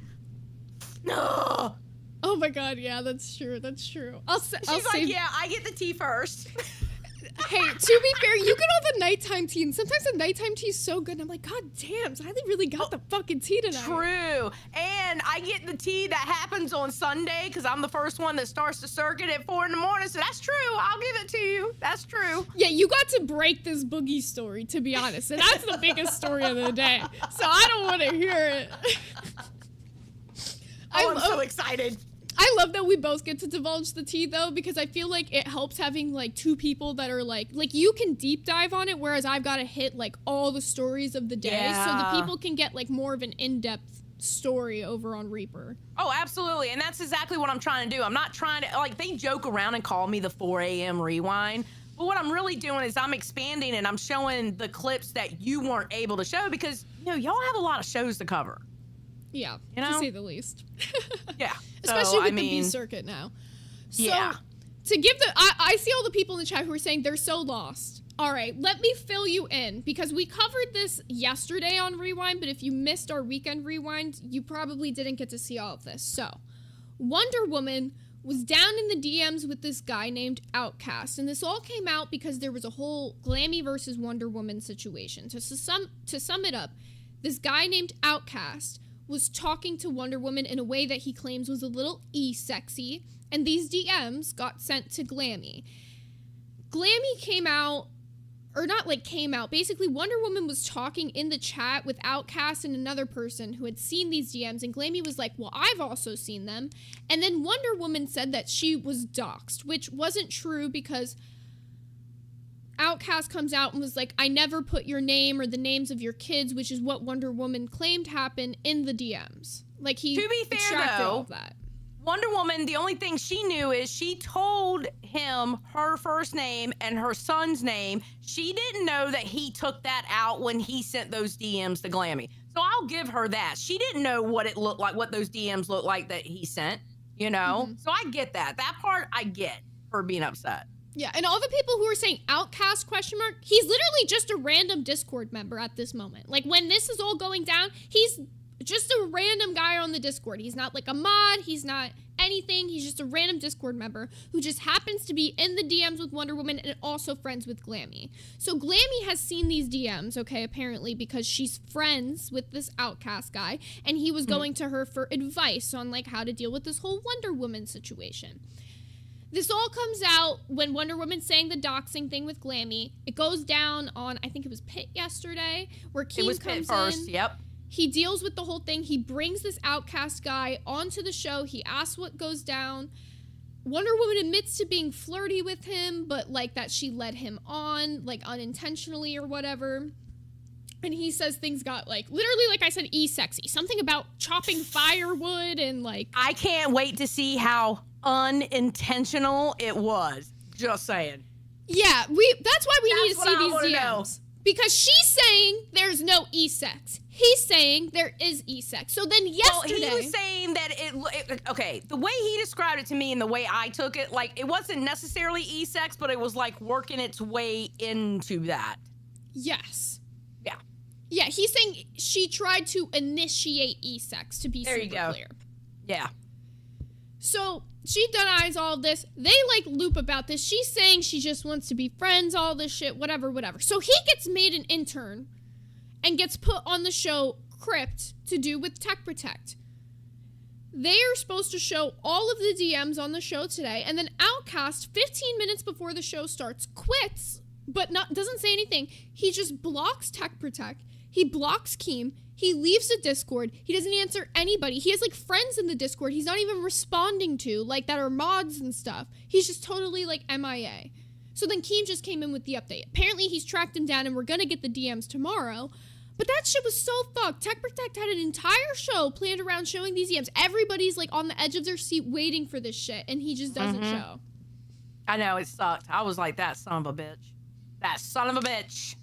No. Oh my god, yeah, that's true. That's true. I'll She's save. like, yeah, I get the tea first. Hey, to be fair, you get all the nighttime tea, and sometimes the nighttime tea is so good, and I'm like, god damn, Xylee really got the fucking tea tonight. True. And I get the tea that happens on Sunday because I'm the first one that starts the circuit at 4 in the morning. So that's true. I'll give it to you. That's true. Yeah, you got to break this Boogie story, to be honest, and that's the biggest story of the day. So I don't want to hear it. I'm so excited. I love that we both get to divulge the tea though, because I feel like it helps having like two people that are like you can deep dive on it, whereas I've got to hit like all the stories of the day, so the people can get like more of an in-depth story over on Reaper. Oh, absolutely. And that's exactly what I'm trying to do. I'm not trying to, like, they joke around and call me the 4 a.m. rewind. But what I'm really doing is I'm expanding and I'm showing the clips that you weren't able to show because, you know, y'all have a lot of shows to cover. Yeah, you know? to say the least. Yeah. Especially so, with the B circuit now. So, yeah. To give the, I see all the people in the chat who are saying they're so lost. All right, let me fill you in because we covered this yesterday on Rewind, but if you missed our weekend Rewind, you probably didn't get to see all of this. So, Wonder Woman was down in the DMs with this guy named Outcast, and this all came out because there was a whole Glammy versus Wonder Woman situation. To sum it up, this guy named Outcast was talking to Wonder Woman in a way that he claims was a little sexy, and these DMs got sent to Glammy. Glammy came out, or not like came out, basically Wonder Woman was talking in the chat with Outcast and another person who had seen these DMs, and Glammy was like, well, I've also seen them. And then Wonder Woman said that she was doxxed, which wasn't true because Outcast comes out and was like, I never put your name or the names of your kids, which is what Wonder Woman claimed happened in the DMs. Like, he to be fair, extracted though, all of that. Wonder Woman, the only thing she knew is she told him her first name and her son's name. She didn't know that he took that out when he sent those DMs to Glammy. So I'll give her that. She didn't know what it looked like, what those DMs looked like that he sent, you know? Mm-hmm. So I get that. That part I get, her being upset. Yeah, and all the people who are saying Outcast ? He's literally just a random Discord member at this moment. Like, when this is all going down, he's just a random guy on the Discord. He's not like a mod, he's not anything, he's just a random Discord member who just happens to be in the DMs with Wonder Woman and also friends with Glammy. So Glammy has seen these DMs, okay, apparently, because she's friends with this Outcast guy, and he was going to her for advice on, like, how to deal with this whole Wonder Woman situation. This all comes out when Wonder Woman's saying the doxing thing with Glammy. It goes down on, I think it was Pitt yesterday, where Keem It was comes Pitt first, in. yep. He deals with the whole thing. He brings this Outcast guy onto the show. He asks what goes down. Wonder Woman admits to being flirty with him, but like that she led him on, like unintentionally or whatever. And he says things got like, literally, like I said, sexy. Something about chopping firewood and like. I can't wait to see how unintentional it was. Just saying. Yeah, that's why we need to see these DMs. Know. Because she's saying there's no sex. He's saying there is sex. So then yesterday... Well, he was saying that okay, the way he described it to me and the way I took it, like, it wasn't necessarily sex, but it was, like, working its way into that. Yes. Yeah. Yeah, he's saying she tried to initiate sex, to be there super clear. Yeah. So she denies all of this. They like loop about this. She's saying she just wants to be friends, all this shit, whatever. So he gets made an intern and gets put on the show Crypt to do with Tech Protect. They are supposed to show all of the DMs on the show today, and then Outcast, 15 minutes before the show starts, quits, but doesn't say anything. He just blocks Tech Protect. He blocks Keem. He leaves the Discord. He doesn't answer anybody. He has, like, friends in the Discord he's not even responding to, like, that are mods and stuff. He's just totally, like, MIA. So then Keem just came in with the update. Apparently he's tracked him down and we're gonna get the DMs tomorrow. But that shit was so fucked. Tech Protect had an entire show planned around showing these DMs. Everybody's, like, on the edge of their seat waiting for this shit, and he just doesn't show. I know, it sucked. I was like, that son of a bitch. That son of a bitch.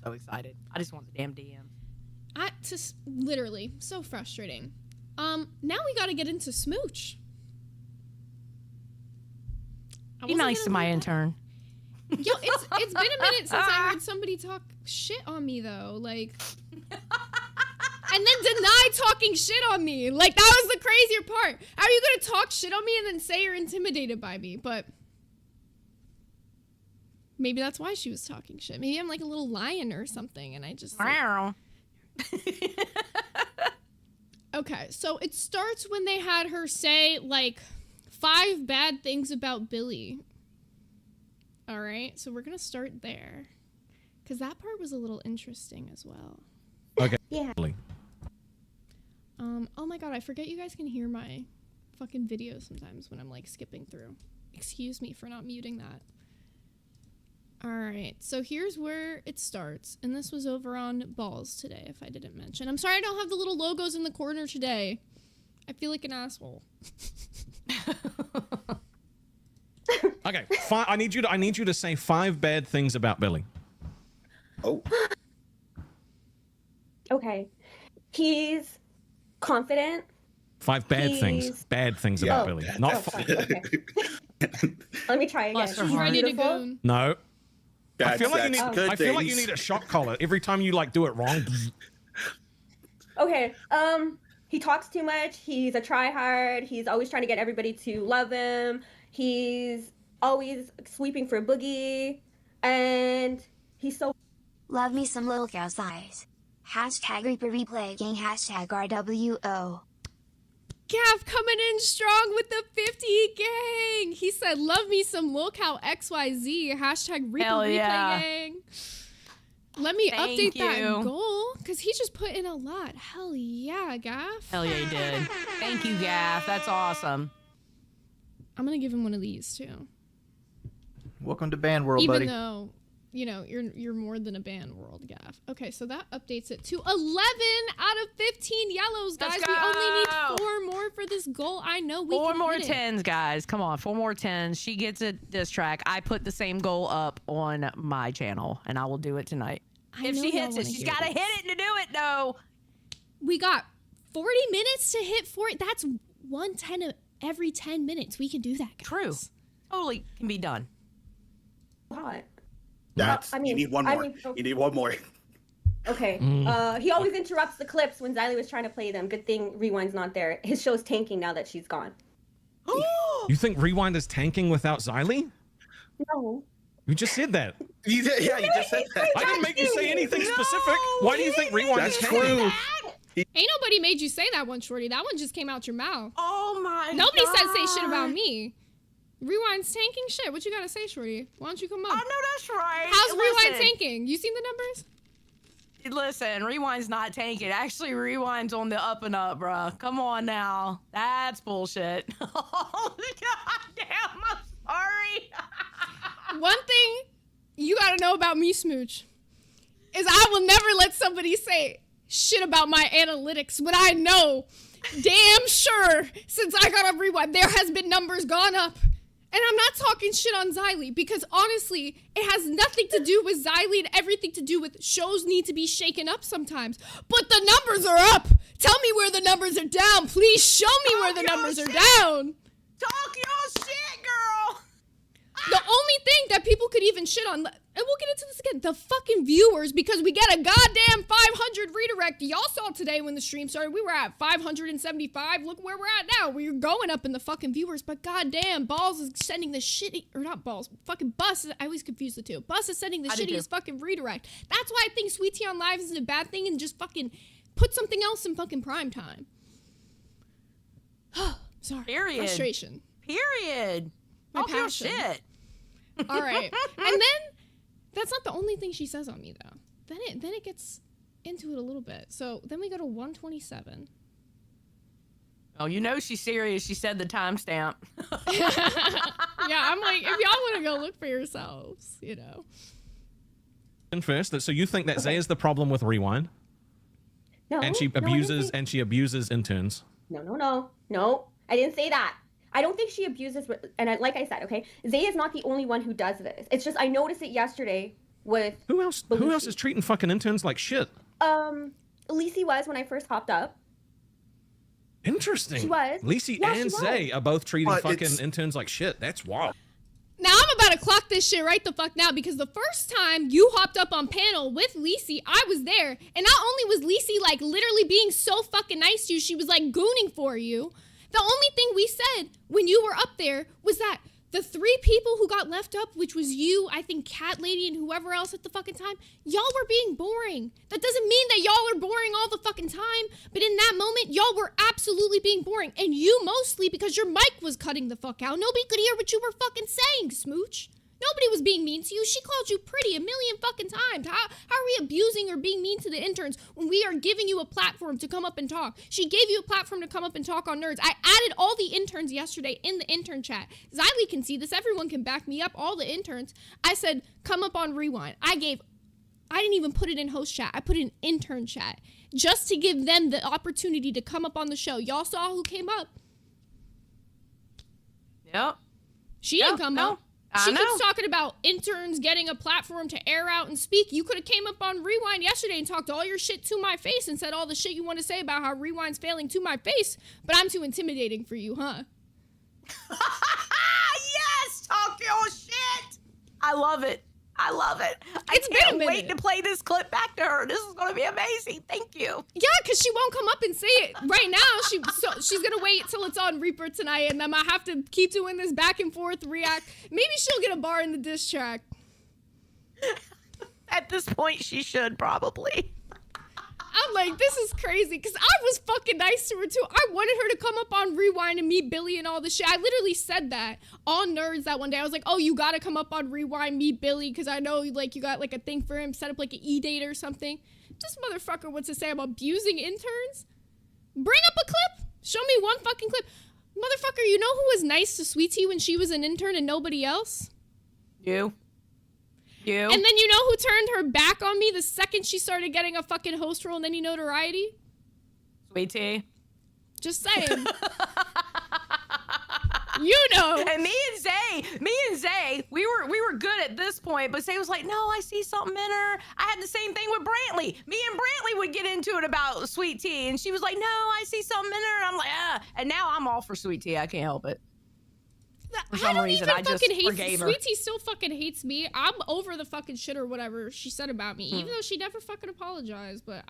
So excited. I just want the damn DMs. Just literally so frustrating. Now we gotta get into Smooch. Be nice to my intern. Yo, it's been a minute since I heard somebody talk shit on me though, like, and then deny talking shit on me. Like, that was the crazier part. How are you gonna talk shit on me and then say you're intimidated by me? But maybe that's why she was talking shit. Maybe I'm like a little lion or something, and I just. Like... Okay, so it starts when they had her say like 5 bad things about Billy. All right, so we're gonna start there, because that part was a little interesting as well. Okay. Yeah. Oh my god, I forget you guys can hear my fucking video sometimes when I'm like skipping through. Excuse me for not muting that. All right, so here's where it starts, and this was over on Balls today, if I didn't mention. I'm sorry I don't have the little logos in the corner today. I feel like an asshole. Okay, I need you to say 5 bad things about Billy. Oh. Okay. He's confident. 5 bad things. Bad things about Billy. Not okay. Let me try again. She's ready to go. No. I feel like That's you need a shock collar every time you like do it wrong. Okay. He talks too much. He's a tryhard. He's always trying to get everybody to love him. He's always sweeping for Boogie, and he's so. Love me some Lolcow's eyes. Hashtag Reaper Replay Gang. Hashtag RWO. Gav coming in strong with the 50 gang. He said, love me some Lolcow XYZ. Hashtag Reaper Replay Gang. Let me update that goal, because he just put in a lot. Hell yeah, Gav. Hell yeah, he did. Thank you, Gav. That's awesome. I'm going to give him one of these, too. Welcome to Band World, Even buddy. though, you know, you're more than a band world, Gav. Okay, so that updates it to 11 out of 15 yellows, guys. We only need 4 more for this goal. I know we can 4 more hit it. 10s, guys. Come on, 4 more 10s. She gets a diss track. I put the same goal up on my channel, and I will do it tonight. If she hits it, she's got to hit it to do it, though. We got 40 minutes to hit 40. That's 110 every 10 minutes. We can do that, guys. True. Totally can be done. hot. That's, you need one more. You need one more. Okay. He always interrupts the clips when Xylee was trying to play them. Good thing Rewind's not there. His show's tanking now that she's gone. You think Rewind is tanking without Xylee? No. You just said that. You just said that. I didn't make you say anything specific. Why do you think Rewind is tanking? Ain't nobody made you say that one, Shorty. That one just came out your mouth. Oh my Nobody God. said say shit about me. Rewind's tanking shit. What you gotta say, Shorty? Why don't you come up? I know that's right. How's Rewind Listen. tanking? You seen the numbers? Listen, Rewind's not tanking. Actually, Rewind's on the up and up, bruh. Come on now. That's bullshit. Oh, God damn, I'm sorry. One thing you gotta know about me, Smooch, is I will never let somebody say shit about my analytics when I know damn sure since I got on Rewind there has been numbers gone up. And I'm not talking shit on Xylee because honestly, it has nothing to do with Xylee and everything to do with shows need to be shaken up sometimes. But the numbers are up. Tell me where the numbers are down. Please show me where the numbers are down. Talk your shit, girl. The only thing that people could even shit on, and we'll get into this again, the fucking viewers, because we get a goddamn 500 redirect. Y'all saw today when the stream started, we were at 575. Look where we're at now. We're going up in the fucking viewers, but goddamn, Balls is sending the shitty, or not Balls, fucking Bus, I always confuse the two. Bus is sending the shittiest fucking redirect. That's why I think Sweet Tea on Live isn't a bad thing and just fucking put something else in fucking prime time. Sorry. Period. Frustration. Period. My Talk your passion. shit. All right. And then that's not the only thing she says on me though. Then it gets into it a little bit. So then we go to 127. Oh, you know she's serious. She said the timestamp. Yeah, I'm like, if y'all want to go look for yourselves, you know. And first, so you think that Zay is the problem with Rewind? No. And she abuses interns. No. I didn't say that. I don't think she abuses, and like I said, okay, Zay is not the only one who does this. It's just I noticed it yesterday with Who else is treating fucking interns like shit? Lacey was when I first hopped up. Interesting. She was. Lacey Yeah, and she Zay was. are both treating fucking interns like shit. That's wild. Now I'm better clock this shit right the fuck now, because the first time you hopped up on panel with Lacey, I was there. And not only was Lacey like literally being so fucking nice to you, she was like gooning for you. The only thing we said when you were up there was that the 3 people who got left up, which was you, I think Cat Lady, and whoever else at the fucking time, y'all were being boring. That doesn't mean that y'all are boring all the fucking time, but in that moment, y'all were absolutely being boring. And you mostly because your mic was cutting the fuck out. Nobody could hear what you were fucking saying, Smooch. Nobody was being mean to you. She called you pretty a million fucking times. How are we abusing or being mean to the interns when we are giving you a platform to come up and talk? She gave you a platform to come up and talk on Nerds. I added all the interns yesterday in the intern chat. Xylee can see this. Everyone can back me up. All the interns. I said, come up on Rewind. I didn't even put it in host chat. I put it in intern chat just to give them the opportunity to come up on the show. Y'all saw who came up. Yep. She didn't come up. She keeps talking about interns getting a platform to air out and speak. You could have came up on Rewind yesterday and talked all your shit to my face and said all the shit you want to say about how Rewind's failing to my face, but I'm too intimidating for you, huh? Yes! Talk your shit! I love it. I love it. I It's been a can't minute. wait to play this clip back to her. This is going to be amazing. Thank you. Yeah, because she won't come up and say it right now. She's going to wait till it's on Reaper tonight, and then I have to keep doing this back and forth react. Maybe she'll get a bar in the diss track. At this point, she should probably. I'm like, this is crazy, because I was fucking nice to her, too. I wanted her to come up on Rewind and meet Billy and all this shit. I literally said that on Nerds that one day. I was like, oh, you gotta come up on Rewind, meet Billy, because I know, like, you got, like, a thing for him, set up, like, an E-date or something. This motherfucker wants to say I'm abusing interns? Bring up a clip. Show me one fucking clip. Motherfucker, you know who was nice to Sweet Tea when she was an intern and nobody else? You. And then you know who turned her back on me the second she started getting a fucking host role and any notoriety? Sweet Tea. Just saying. You know. And me and Zay, we were good at this point, but Zay was like, no, I see something in her. I had the same thing with Brantley. Me and Brantley would get into it about Sweet Tea, and she was like, no, I see something in her. And I'm like, ah. And now I'm all for Sweet Tea. I can't help it. For some reason, I just forgave her. Sweet Tea still fucking hates me. I'm over the fucking shit or whatever she said about me, even though she never fucking apologized. But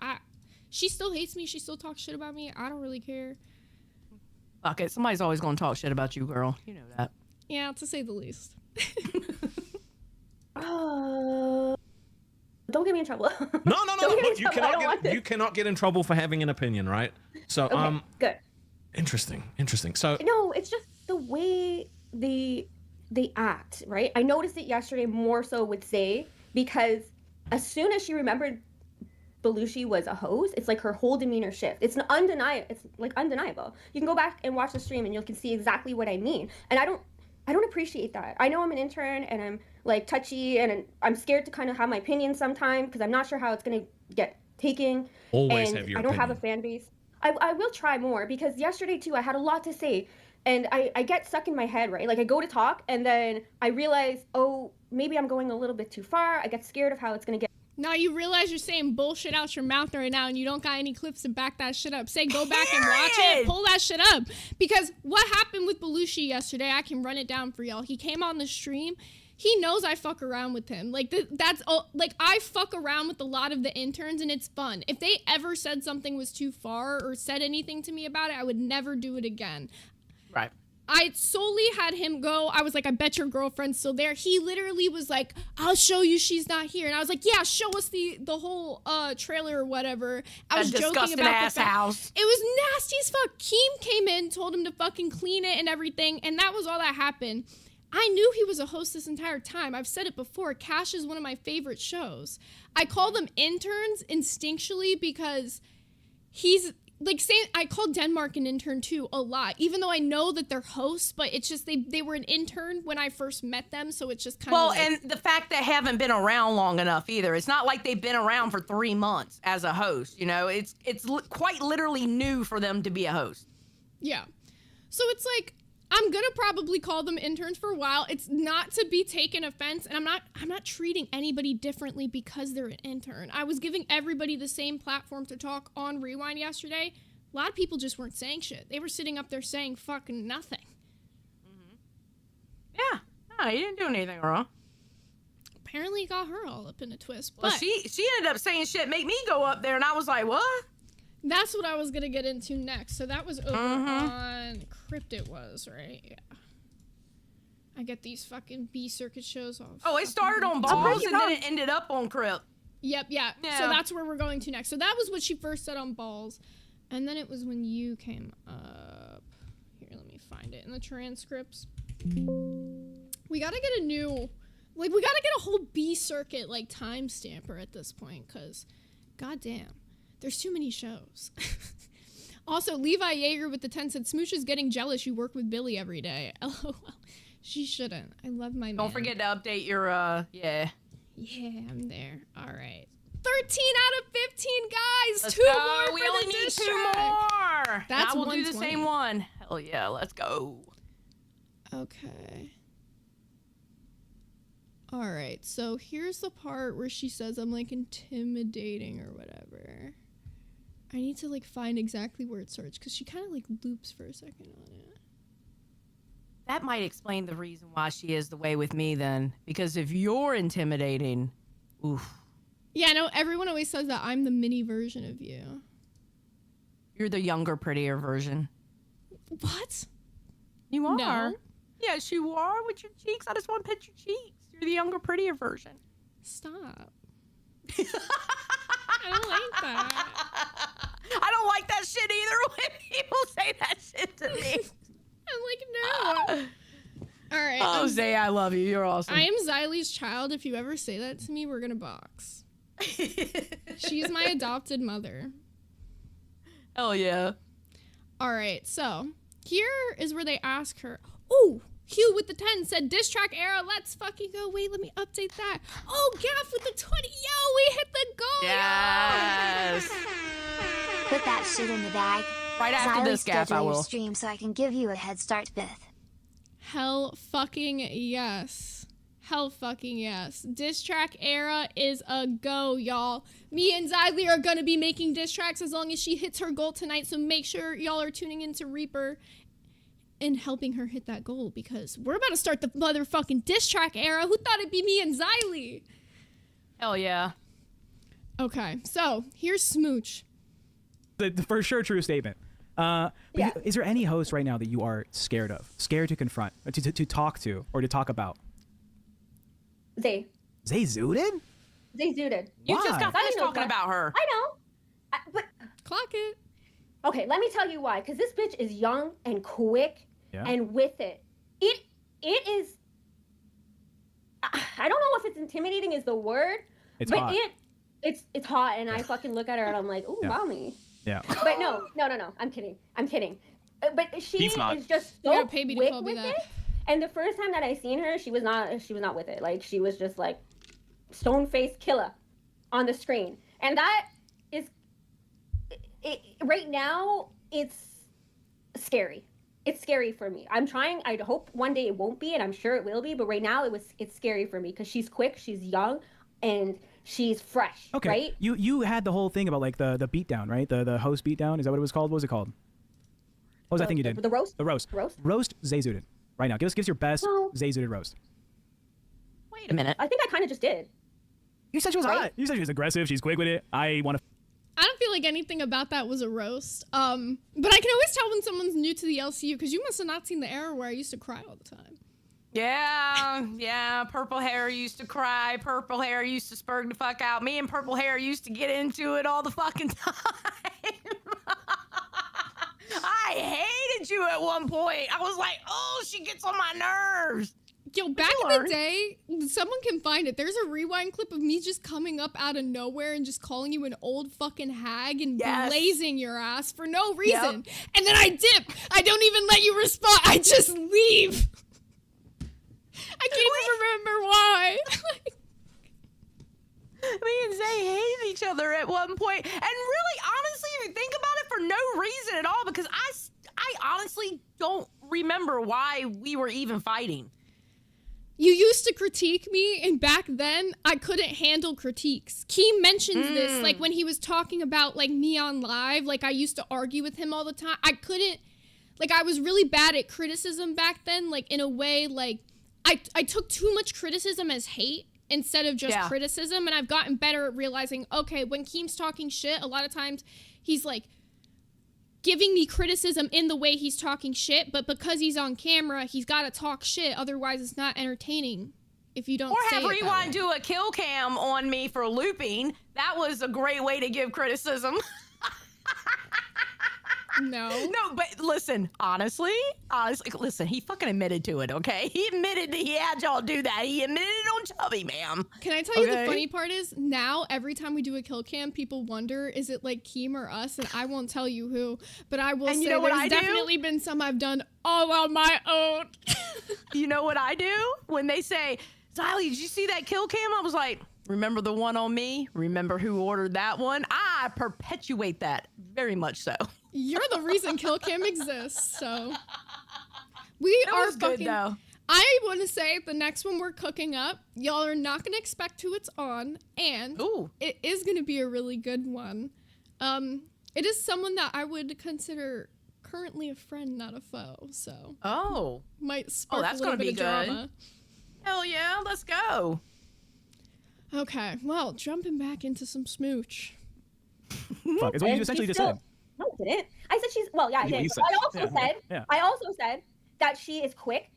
she still hates me. She still talks shit about me. I don't really care. Fuck it. Somebody's always gonna talk shit about you, girl. You know that. Yeah, to say the least. Don't get me in trouble. No. Look, you cannot get in trouble for having an opinion, right? So, okay, good. Interesting. So, No, it's just the way they act, right? I noticed it yesterday more so with Zay, because as soon as she remembered Belushi was a host, it's like her whole demeanor shift. It's undeniable. It's like undeniable. You can go back and watch the stream and you can see exactly what I mean. And I don't appreciate that. I know I'm an intern and I'm like touchy and I'm scared to kind of have my opinion sometimes because I'm not sure how it's gonna get taken. Always and have your I don't have a opinion. fan base. I will try more, because yesterday too I had a lot to say. And I get stuck in my head, right? Like I go to talk and then I realize, oh, maybe I'm going a little bit too far. I get scared of how it's going to get. Now you realize you're saying bullshit out your mouth right now and you don't got any clips to back that shit up. Say go back and watch it. Pull that shit up. Because what happened with Belushi yesterday, I can run it down for y'all. He came on the stream. He knows I fuck around with him. Like that's all. Like I fuck around with a lot of the interns and it's fun. If they ever said something was too far or said anything to me about it, I would never do it again. Right. I solely had him go. I was like, I bet your girlfriend's still there. He literally was like, I'll show you she's not here. And I was like, yeah, show us the whole trailer or whatever. I was joking about ass the fact. house. It was nasty as fuck. Keem came in, told him to fucking clean it and everything. And that was all that happened. I knew he was a host this entire time. I've said it before. Cash is one of my favorite shows. I call them interns instinctually because he's like, I called Denmark an intern too a lot, even though I know that they're hosts, but it's just they were an intern when I first met them, so it's just kind of well, and the fact they haven't been around long enough either. It's not like they've been around for 3 months as a host. You know, it's quite literally new for them to be a host. Yeah, so it's like I'm gonna probably call them interns for a while. It's not to be taken offense, and I'm not treating anybody differently because they're an intern. I was giving everybody the same platform to talk on Rewind yesterday. A lot of people just weren't saying shit. They were sitting up there saying fucking nothing. Yeah, No, he didn't do anything wrong. Apparently got her all up in a twist. But Well, she ended up saying shit, make me go up there, and I was like, what? that's what I was gonna get into next. So that was over on Crypt. It was right. Yeah. I get these fucking B circuit shows off. Oh, it started on Balls and then it ended up on Crypt. Yep, yeah. So that's where we're going to next. So that was what she first said on Balls. And then it was when you came up. Here, let me find it in the transcripts. We gotta get a new, we gotta get a whole B circuit, timestamper at this point, because, goddamn, there's too many shows. Also, Levi Yeager with the 10 said, Smooch is getting jealous you work with Billy every day. LOL. She shouldn't. I love my man. Don't forget to update your, Yeah, I'm there. All right. 13 out of 15, guys. Let's two go. more. We for only the need diss 2 track. more. That's I will do the 120. same one. Hell yeah, let's go. Okay. All right. So here's the part where she says I'm intimidating or whatever. I need to find exactly where it starts because she kind of loops for a second on it. That might explain the reason why she is the way with me then. Because if you're intimidating, oof. Yeah, I know everyone always says that I'm the mini version of you. You're the younger, prettier version. What? You are. No. Yes, you are with your cheeks. I just want to pet your cheeks. You're the younger, prettier version. Stop. I don't like that. I don't like that shit either when people say that shit to me. I'm no. All right. Oh, Zay, I love you. You're awesome. I am Xylee's child. If you ever say that to me, we're going to box. She's my adopted mother. Hell yeah. All right. So here is where they ask her. Oh, Hugh with the 10 said diss track era. Let's fucking go. Wait, let me update that. Oh, Gaff with the 20. Yo, we hit the goal. Yes. Put that shit in the bag. Right after this, Gaff, I will. Stream so I can give you a head start, Beth. Hell fucking yes. Hell fucking yes. Diss track era is a go, y'all. Me and Xylee are gonna be making diss tracks as long as she hits her goal tonight, so make sure y'all are tuning into Reaper and helping her hit that goal because we're about to start the motherfucking diss track era. Who thought it'd be me and Xylee? Hell yeah. Okay, so here's Smooch. The for sure true statement. Is there any host right now that you are scared of? Scared to confront, or to talk to, or to talk about? Zay. Zay Zudin? Zay Zudin. You just got finished talking about her. I know. But clock it. Okay, let me tell you why. Because this bitch is young and quick and with it. It is. I don't know if it's intimidating is the word. It's but hot. It's hot, and I fucking look at her and I'm like, ooh, mommy. Yeah. But no. I'm kidding. But she He's not. is just You so gotta pay me to quick call me with that. it. And the first time that I seen her, she was not with it. Like she was just like stone-faced killer on the screen. And that is right now it's scary. It's scary for me. I'm trying. I hope one day it won't be, and I'm sure it will be. But right now it's scary for me because she's quick, she's young, and she's fresh. Okay. Right? You had the whole thing about the beatdown, right? The host beatdown. Is that what it was called? What was it called? What was that thing you did? The roast. The roast. Roast Zay Zudin. Right now, give us your best Zay Zudin roast. Wait a minute. I think I kind of just did. You said she was hot. You said she was aggressive. She's quick with it. I want to. I don't feel like anything about that was a roast. But I can always tell when someone's new to the LCU because you must have not seen the era where I used to cry all the time. Yeah. Purple hair used to cry. Purple hair used to spurg the fuck out. Me and purple hair used to get into it all the fucking time. I hated you at one point. I was like, oh, she gets on my nerves. Yo, back in the day, someone can find it. There's a rewind clip of me just coming up out of nowhere and just calling you an old fucking hag and blazing your ass for no reason. Yep. And then I dip. I don't even let you respond. I just leave. I can't even remember why. Me and Zay hated each other at one point. And really, honestly, if you think about it, for no reason at all, because I honestly don't remember why we were even fighting. You used to critique me, and back then, I couldn't handle critiques. Keem mentions this, like, when he was talking about, like, me on live, like, I used to argue with him all the time. I couldn't, like, I was really bad at criticism back then, like, in a way, like, I took too much criticism as hate instead of just criticism, and I've gotten better at realizing, okay, when Keem's talking shit, a lot of times he's like giving me criticism in the way he's talking shit, but because he's on camera, he's got to talk shit, otherwise it's not entertaining if you don't say it that way. Or have Rewind do a kill cam on me for looping. That was a great way to give criticism. No, but listen, honestly, listen, he fucking admitted to it, okay? He admitted that he had y'all do that. He admitted it on Chubby, ma'am. Can I tell you the funny part is, now every time we do a kill cam, people wonder, is it like Keem or us? And I won't tell you who, but I will say there's definitely been some I've done all on my own. You know what I do? When they say, Xylee, did you see that kill cam? I was like, remember the one on me? Remember who ordered that one? I perpetuate that, very much so. You're the reason kill cam exists, so. We are fucking. Good, though. I want to say the next one we're cooking up, y'all are not going to expect who it's on, and it is going to be a really good one. It is someone that I would consider currently a friend, not a foe, so. Might spark a little bit of drama. Hell yeah, let's go. Okay, well, jumping back into some smooch. Fuck, is what you essentially just said. No, I didn't. I said she's, well, yeah, I did. I also said that she is quick.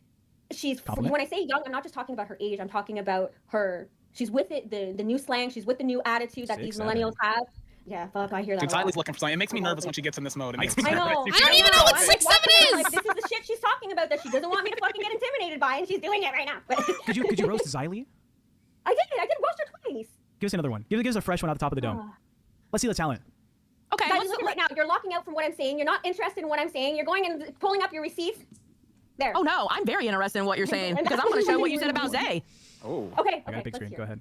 She's, when I say young, I'm not just talking about her age. I'm talking about her, she's with it, the new slang. She's with the new attitude that these millennials have. Yeah, fuck, I hear that. Dude, Xylie's looking for something. It makes me nervous when she gets in this mode. It makes me nervous. I know. I don't even know what 6'7" is! Like, this is the shit she's talking about that she doesn't want me to fucking get intimidated by, and she's doing it right now. Could you roast Xylee? I did roast her twice. Give us another one. Give us a fresh one off the top of the dome. Let's see the talent. Okay, guys, look right now. You're locking out from what I'm saying. You're not interested in what I'm saying. You're going and pulling up your receipts. There. Oh no, I'm very interested in what you're saying because I'm going to show what you said about Zay. Oh. Okay. I got a big screen. Go ahead.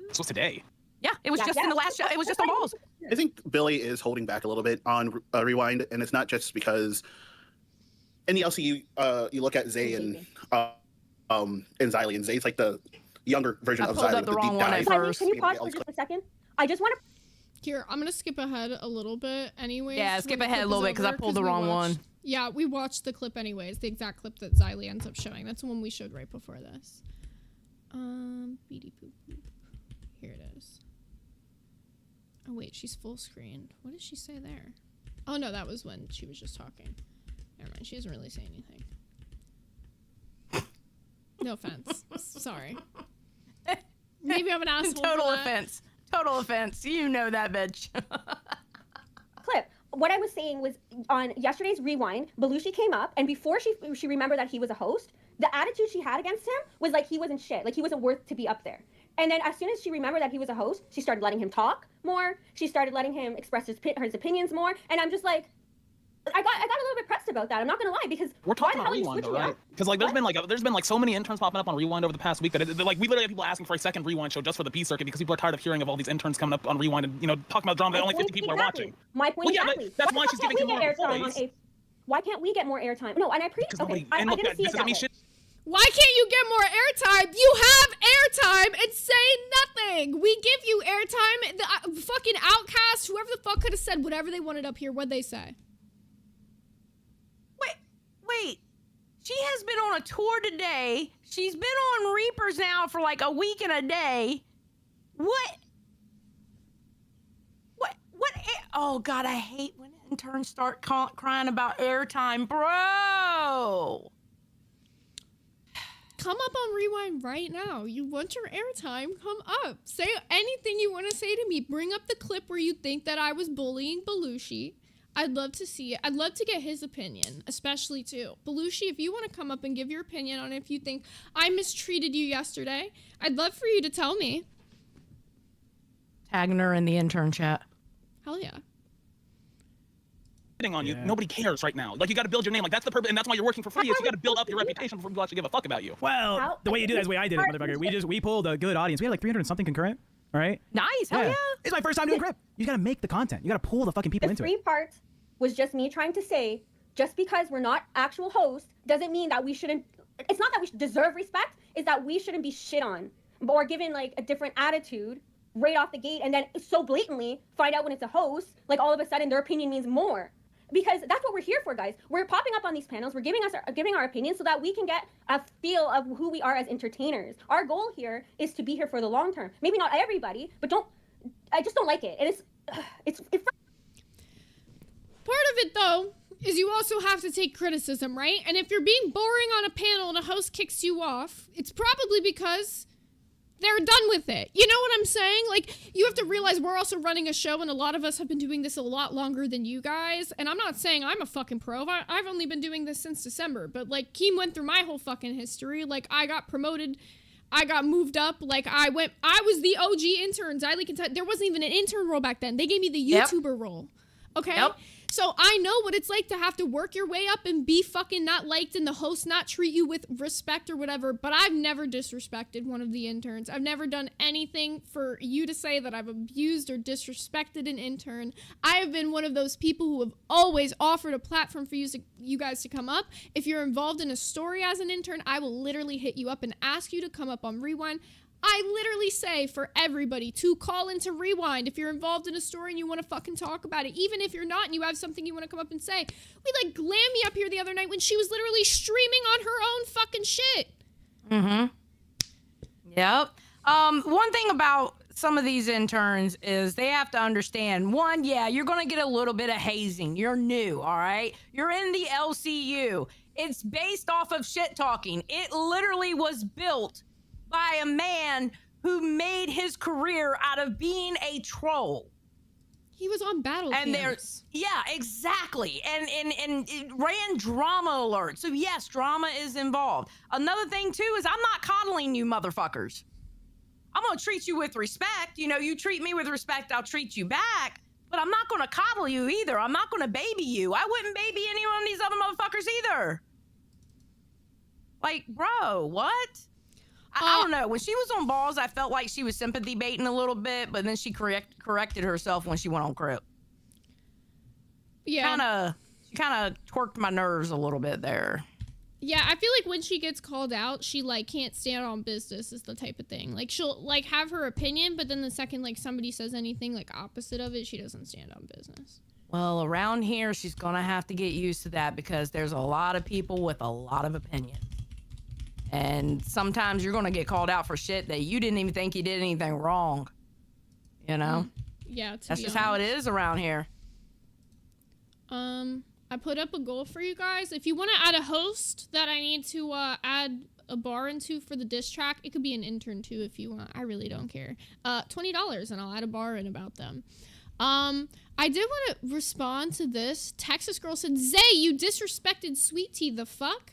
This was today. Yeah, it was just in the last show. It was just on balls. I think Billy is holding back a little bit on Rewind, and it's not just because in the LCU, you look at Zay and Xylee, and Zay's like the younger version of Xylee with the deep dive. Can you pause for just a second? I just want to. Here, I'm going to skip ahead a little bit anyways. Yeah, skip ahead a little bit because I pulled the wrong one. Yeah, we watched the clip anyways, the exact clip that Xylee ends up showing. That's the one we showed right before this. Beady poop poop. Here it is. Oh wait, she's full screen. What did she say there? Oh no, that was when she was just talking. Never mind, she doesn't really say anything. No offense. Sorry. Maybe I'm an asshole. Total offense. Total offense. You know that, bitch. Clip. What I was saying was on yesterday's Rewind, Belushi came up, and before she remembered that he was a host, the attitude she had against him was like he wasn't shit, like he wasn't worth to be up there. And then as soon as she remembered that he was a host, she started letting him talk more. She started letting him express his opinions more. And I'm just like, I got a little bit pressed about that. I'm not gonna lie, because we're talking about Rewind, though, right? Because like there's been so many interns popping up on Rewind over the past week that like we literally have people asking for a second Rewind show just for the P circuit because people are tired of hearing of all these interns coming up on Rewind and talking about drama that only 50 people are watching. My point exactly. That's why she's giving him more airtime. Why can't we get more airtime? No, and I appreciate. Okay, I didn't see it that way. Why can't you get more airtime? You have airtime and say nothing. We give you airtime. The fucking Outcast, whoever the fuck could have said whatever they wanted up here. What'd they say? Wait. She has been on a tour today. She's been on Reapers now for like a week and a day. What? Oh, God, I hate when interns start crying about airtime, bro. Come up on Rewind right now. You want your airtime? Come up. Say anything you want to say to me. Bring up the clip where you think that I was bullying Belushi. I'd love to see it. I'd love to get his opinion, especially too. Belushi, if you want to come up and give your opinion on if you think I mistreated you yesterday, I'd love for you to tell me. Tagging her in the intern chat. Hell yeah. On you, nobody cares right now. Like you got to build your name. Like that's the purpose, and that's why you're working for free. Is you got to build up your reputation before people actually give a fuck about you. Well, the way you do that is the way I did it, motherfucker. We pulled a good audience. We had like 300 and something concurrent. All right. Nice. Hell yeah. It's my first time doing Crip. You got to make the content. You got to pull the fucking people into it. The 3 parts was just me trying to say, just because we're not actual hosts doesn't mean that we shouldn't. It's not that we deserve respect. It's that we shouldn't be shit on or given like a different attitude right off the gate, and then so blatantly find out when it's a host, like all of a sudden their opinion means more. because that's what we're here for, guys. We're popping up on these panels. We're giving our opinions so that we can get a feel of who we are as entertainers. Our goal here is to be here for the long term. Maybe not everybody, but I just don't like it. And it's part of it though is you also have to take criticism, right? And if you're being boring on a panel and a host kicks you off, it's probably because they're done with it. You know what I'm saying? Like, you have to realize we're also running a show, and a lot of us have been doing this a lot longer than you guys. And I'm not saying I'm a fucking pro. I've only been doing this since December. But, like, Keem went through my whole fucking history. Like, I got promoted. I got moved up. Like, I was the OG intern. There wasn't even an intern role back then. They gave me the YouTuber role. Okay? Yep. So I know what it's like to have to work your way up and be fucking not liked and the host not treat you with respect or whatever, but I've never disrespected one of the interns. I've never done anything for you to say that I've abused or disrespected an intern. I have been one of those people who have always offered a platform for you guys to come up. If you're involved in a story as an intern, I will literally hit you up and ask you to come up on Rewind. I literally say for everybody to call into Rewind if you're involved in a story and you want to fucking talk about it. Even if you're not and you have something you want to come up and say. We like Glammy up here the other night when she was literally streaming on her own fucking shit. Mm-hmm. Yep. One thing about some of these interns is they have to understand, one, yeah, you're going to get a little bit of hazing. You're new, all right? You're in the LCU. It's based off of shit talking. It literally was built by a man who made his career out of being a troll. He was on battle and camps. Yeah, exactly. And it ran drama alerts. So yes, drama is involved. Another thing too is I'm not coddling you motherfuckers. I'm gonna treat you with respect. You know, you treat me with respect, I'll treat you back. But I'm not gonna coddle you either. I'm not gonna baby you. I wouldn't baby any one of these other motherfuckers either. Like, bro, what? I don't know. When she was on Balls, I felt like she was sympathy baiting a little bit, but then she corrected herself when she went on Crip. Yeah. She kind of twerked my nerves a little bit there. Yeah, I feel like when she gets called out, she like can't stand on business is the type of thing. Like she'll like have her opinion, but then the second like somebody says anything like opposite of it, she doesn't stand on business. Well, around here, she's gonna have to get used to that because there's a lot of people with a lot of opinion. And sometimes you're going to get called out for shit that you didn't even think you did anything wrong. You know? Yeah, that's just how it is around here. I put up a goal for you guys. If you want to add a host that I need to add a bar into for the diss track, it could be an intern too if you want. I really don't care. $20 and I'll add a bar in about them. I did want to respond to this. Texas girl said, Zay, you disrespected Sweet Tea, the fuck?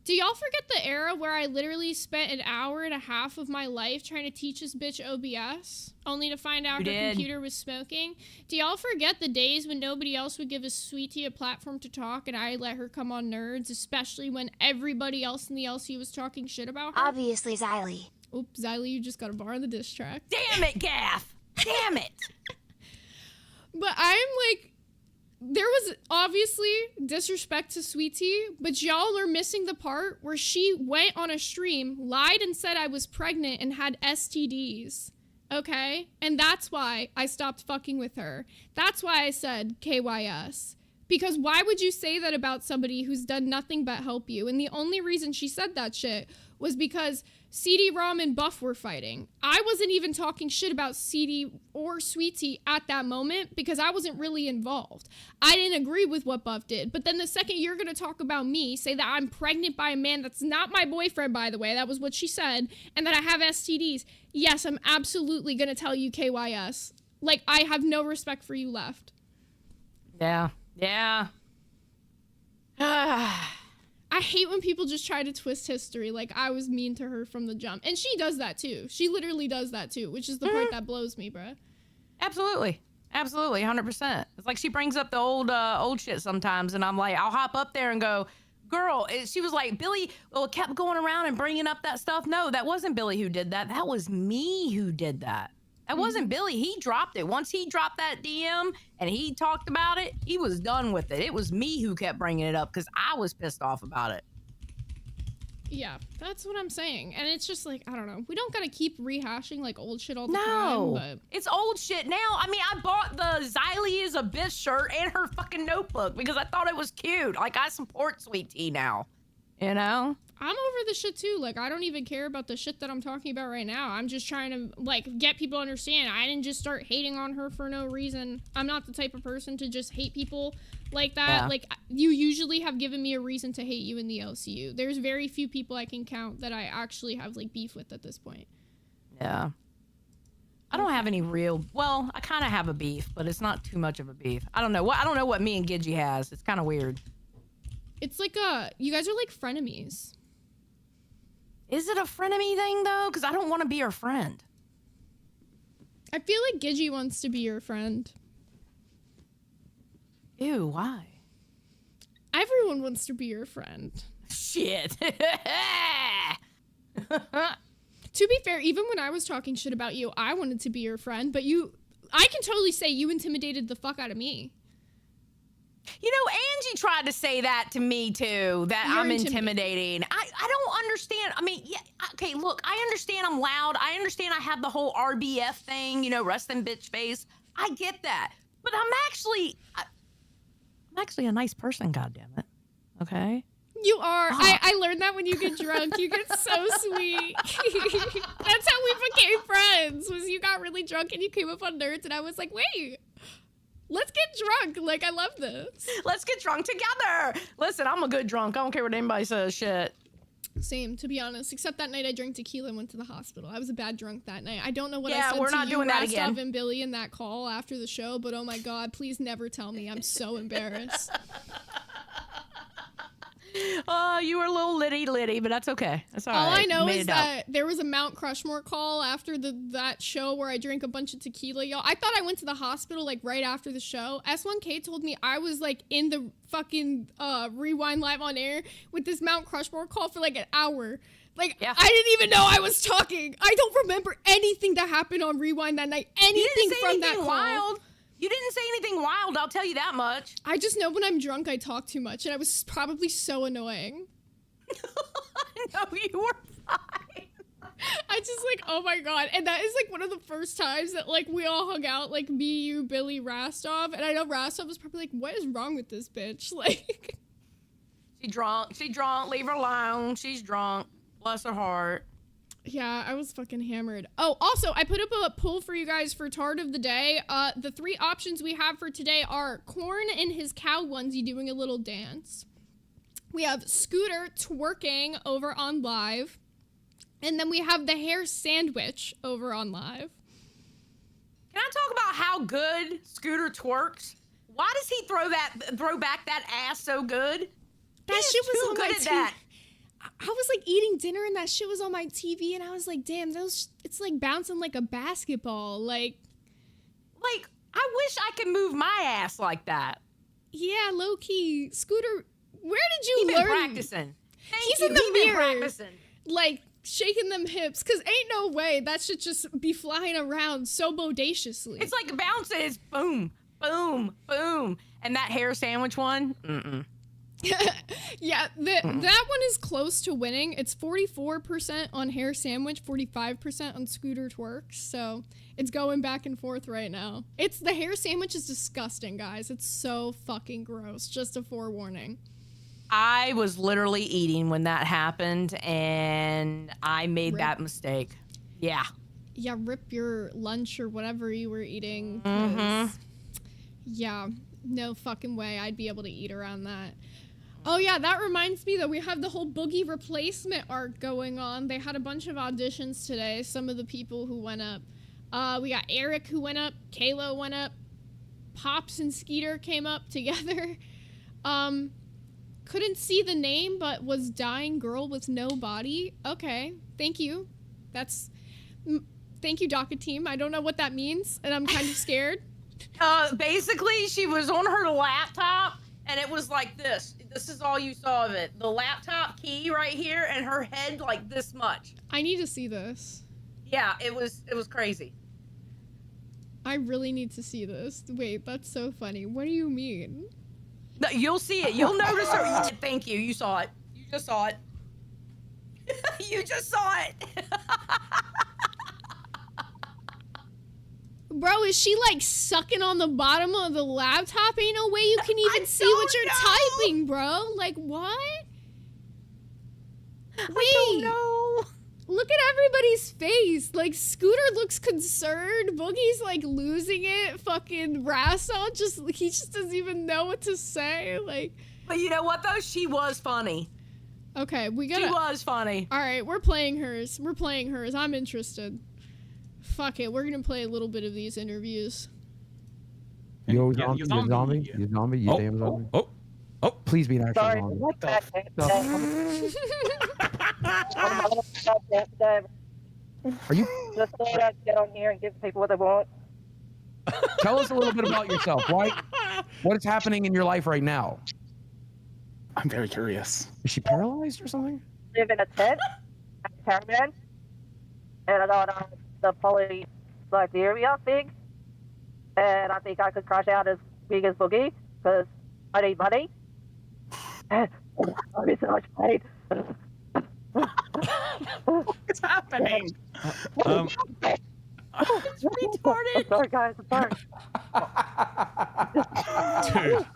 Do y'all forget the era where I literally spent an hour and a half of my life trying to teach this bitch OBS, only to find out her computer was smoking? Do y'all forget the days when nobody else would give a Sweet Tea a platform to talk and I let her come on Nerds, especially when everybody else in the LC was talking shit about her? Obviously, Xylee. Oops, Xylee, you just got a bar on the diss track. Damn it, Gaff! Damn it! But I'm like... There was obviously disrespect to Sweet Tea, but y'all are missing the part where she went on a stream, lied and said I was pregnant and had STDs, okay? And that's why I stopped fucking with her. That's why I said KYS. Because why would you say that about somebody who's done nothing but help you? And the only reason she said that shit was because CD-ROM and Buff were fighting. I wasn't even talking shit about CD or Sweet Tea at that moment because I wasn't really involved. I didn't agree with what Buff did. But then the second you're going to talk about me, say that I'm pregnant by a man that's not my boyfriend, by the way, that was what she said, and that I have STDs, yes, I'm absolutely going to tell you KYS. Like, I have no respect for you left. Yeah. Yeah. I hate when people just try to twist history like I was mean to her from the jump. And she does that too. She literally does that too, which is the part that blows me, bruh. Absolutely. Absolutely, 100%. It's like she brings up the old shit sometimes, and I'm like, I'll hop up there and go, girl, she was like, Billy kept going around and bringing up that stuff. No, that wasn't Billy who did that. That was me who did that. That wasn't Billy. He dropped it. Once he dropped that DM and he talked about it, he was done with it. It was me who kept bringing it up because I was pissed off about it. Yeah, that's what I'm saying. And it's just like, I don't know. We don't gotta keep rehashing like old shit all the time. No, But it's old shit now. I mean, I bought the Xylee is a bitch shirt and her fucking notebook because I thought it was cute. Like, I support Sweet Tea now, you know? I'm over the shit too. Like, I don't even care about the shit that I'm talking about right now. I'm just trying to like get people to understand. I didn't just start hating on her for no reason. I'm not the type of person to just hate people like that. Yeah. Like, you usually have given me a reason to hate you in the LCU. There's very few people I can count that I actually have like beef with at this point. Yeah. I don't have any real, well, I kind of have a beef, but it's not too much of a beef. I don't know what me and Gidgey has. It's kind of weird. It's like you guys are like frenemies. Is it a frenemy thing though? Because I don't want to be her friend. I feel like Gidgey wants to be your friend. Ew, why? Everyone wants to be your friend. Shit. To be fair, even when I was talking shit about you, I wanted to be your friend, but I can totally say you intimidated the fuck out of me. You know, Angie tried to say that to me too, that I'm intimidating. I don't understand. I mean, yeah, okay, look, I understand I'm loud. I understand I have the whole RBF thing, you know, resting bitch face. I get that. But I'm actually a nice person, goddammit. Okay? You are. I learned that when you get drunk. You get so sweet. That's how we became friends, was you got really drunk and you came up on Nerds and I was like, wait. Let's get drunk. Like, I love this. Let's get drunk together. Listen, I'm a good drunk. I don't care what anybody says. Shit. Same, to be honest. Except that night I drank tequila and went to the hospital. I was a bad drunk that night. I don't know what I said we're to not you, doing that Rastov again. and Billy in that call after the show, but oh my God, please never tell me. I'm so embarrassed. Oh, you were a little litty, but that's okay. That's all right. All I know Made is it out. that there was a Mount Crushmore call after that show where I drank a bunch of tequila, y'all. I thought I went to the hospital like right after the show. S1K told me I was like in the fucking Rewind live on air with this Mount Crushmore call for like an hour. Like, I didn't even know I was talking. I don't remember anything that happened on Rewind that night. Anything from that call. Wild. You didn't say anything wild, I'll tell you that much. I just know when I'm drunk, I talk too much, and I was probably so annoying. No, you were fine. I just like, oh my God. And that is like one of the first times that like we all hung out, like me, you, Billy, Rastov. And I know Rastov was probably like, what is wrong with this bitch? Like, She drunk, leave her alone. She's drunk, bless her heart. Yeah, I was fucking hammered. Oh, also, I put up a poll for you guys for Tard of the Day. The 3 options we have for today are Corn in his cow onesie doing a little dance. We have Scooter twerking over on live. And then we have the hair sandwich over on live. Can I talk about how good Scooter twerks? Why does he throw back that ass so good? That shit was on my good at that. I was like eating dinner and that shit was on my TV and I was like, damn, it's like bouncing like a basketball. Like, I wish I could move my ass like that. Yeah, low key. Scooter, where did you He's learn? been practicing. He's you. in the He's been mirror, practicing. like shaking them hips, cause ain't no way that should just be flying around so bodaciously. It's like bouncing. It's boom, boom, boom. And that hair sandwich one, Yeah, that one is close to winning. It's 44% on hair sandwich, 45% on Scooter twerks. So it's going back and forth right now. The hair sandwich is disgusting, guys. It's so fucking gross. Just a forewarning. I was literally eating when that happened, and I made that mistake. Yeah. Yeah, rip your lunch or whatever you were eating. Yeah, no fucking way I'd be able to eat around that. Oh yeah, that reminds me that we have the whole Boogie replacement arc going on. They had a bunch of auditions today, some of the people who went up. We got Eric who went up, Kayla went up, Pops and Skeeter came up together. Couldn't see the name, but was Dying Girl with No Body. Okay, thank you. Thank you, DACA team. I don't know what that means, and I'm kind of scared. Basically, she was on her laptop, and it was like this. This is all you saw of it. The laptop key right here, and her head like this much. I need to see this. Yeah, it was crazy. I really need to see this. Wait, that's so funny. What do you mean? No, you'll see it. You'll notice her. Thank you. You saw it. You just saw it. You just saw it. Bro, is she like sucking on the bottom of the laptop? Ain't no way you can even see what you're typing, bro. Like, what? Wait. I don't know. Look at everybody's face. Like, Scooter looks concerned. Boogie's like losing it. Fucking Rassel he just doesn't even know what to say. Like, but you know what though? She was funny. Okay, we gotta. She was funny. All right, we're playing hers. I'm interested. Fuck it, we're gonna play a little bit of these interviews. Yo, zombie, you zombie, you zombie, you damn zombie. Oh, please be an actual Sorry, zombie. what the Are you? Just thought I'd get on here and give people what they want. Tell us a little bit about yourself. What is happening in your life right now? I'm very curious. Is she paralyzed or something? Live in a tent, a caravan, and I got the poly Siberia thing, and I think I could crash out as big as Boogie because I need money. I'm in so much pain. What's happening? It's retarded. I'm sorry, guys. I'm sorry. Dude,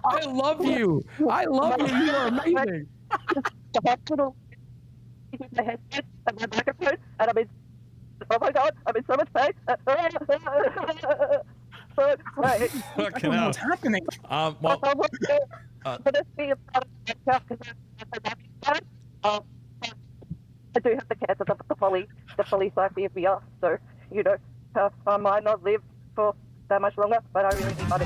I love you. I love you. You are amazing. The hospital. My headset and my microphone, and I'm in. Oh my God! I'm in so much pain. So great. Fucking hell. What's happening? Well, I do have the cancer, the police like the FBI, so, you know, I might not live for that much longer, but I really need money.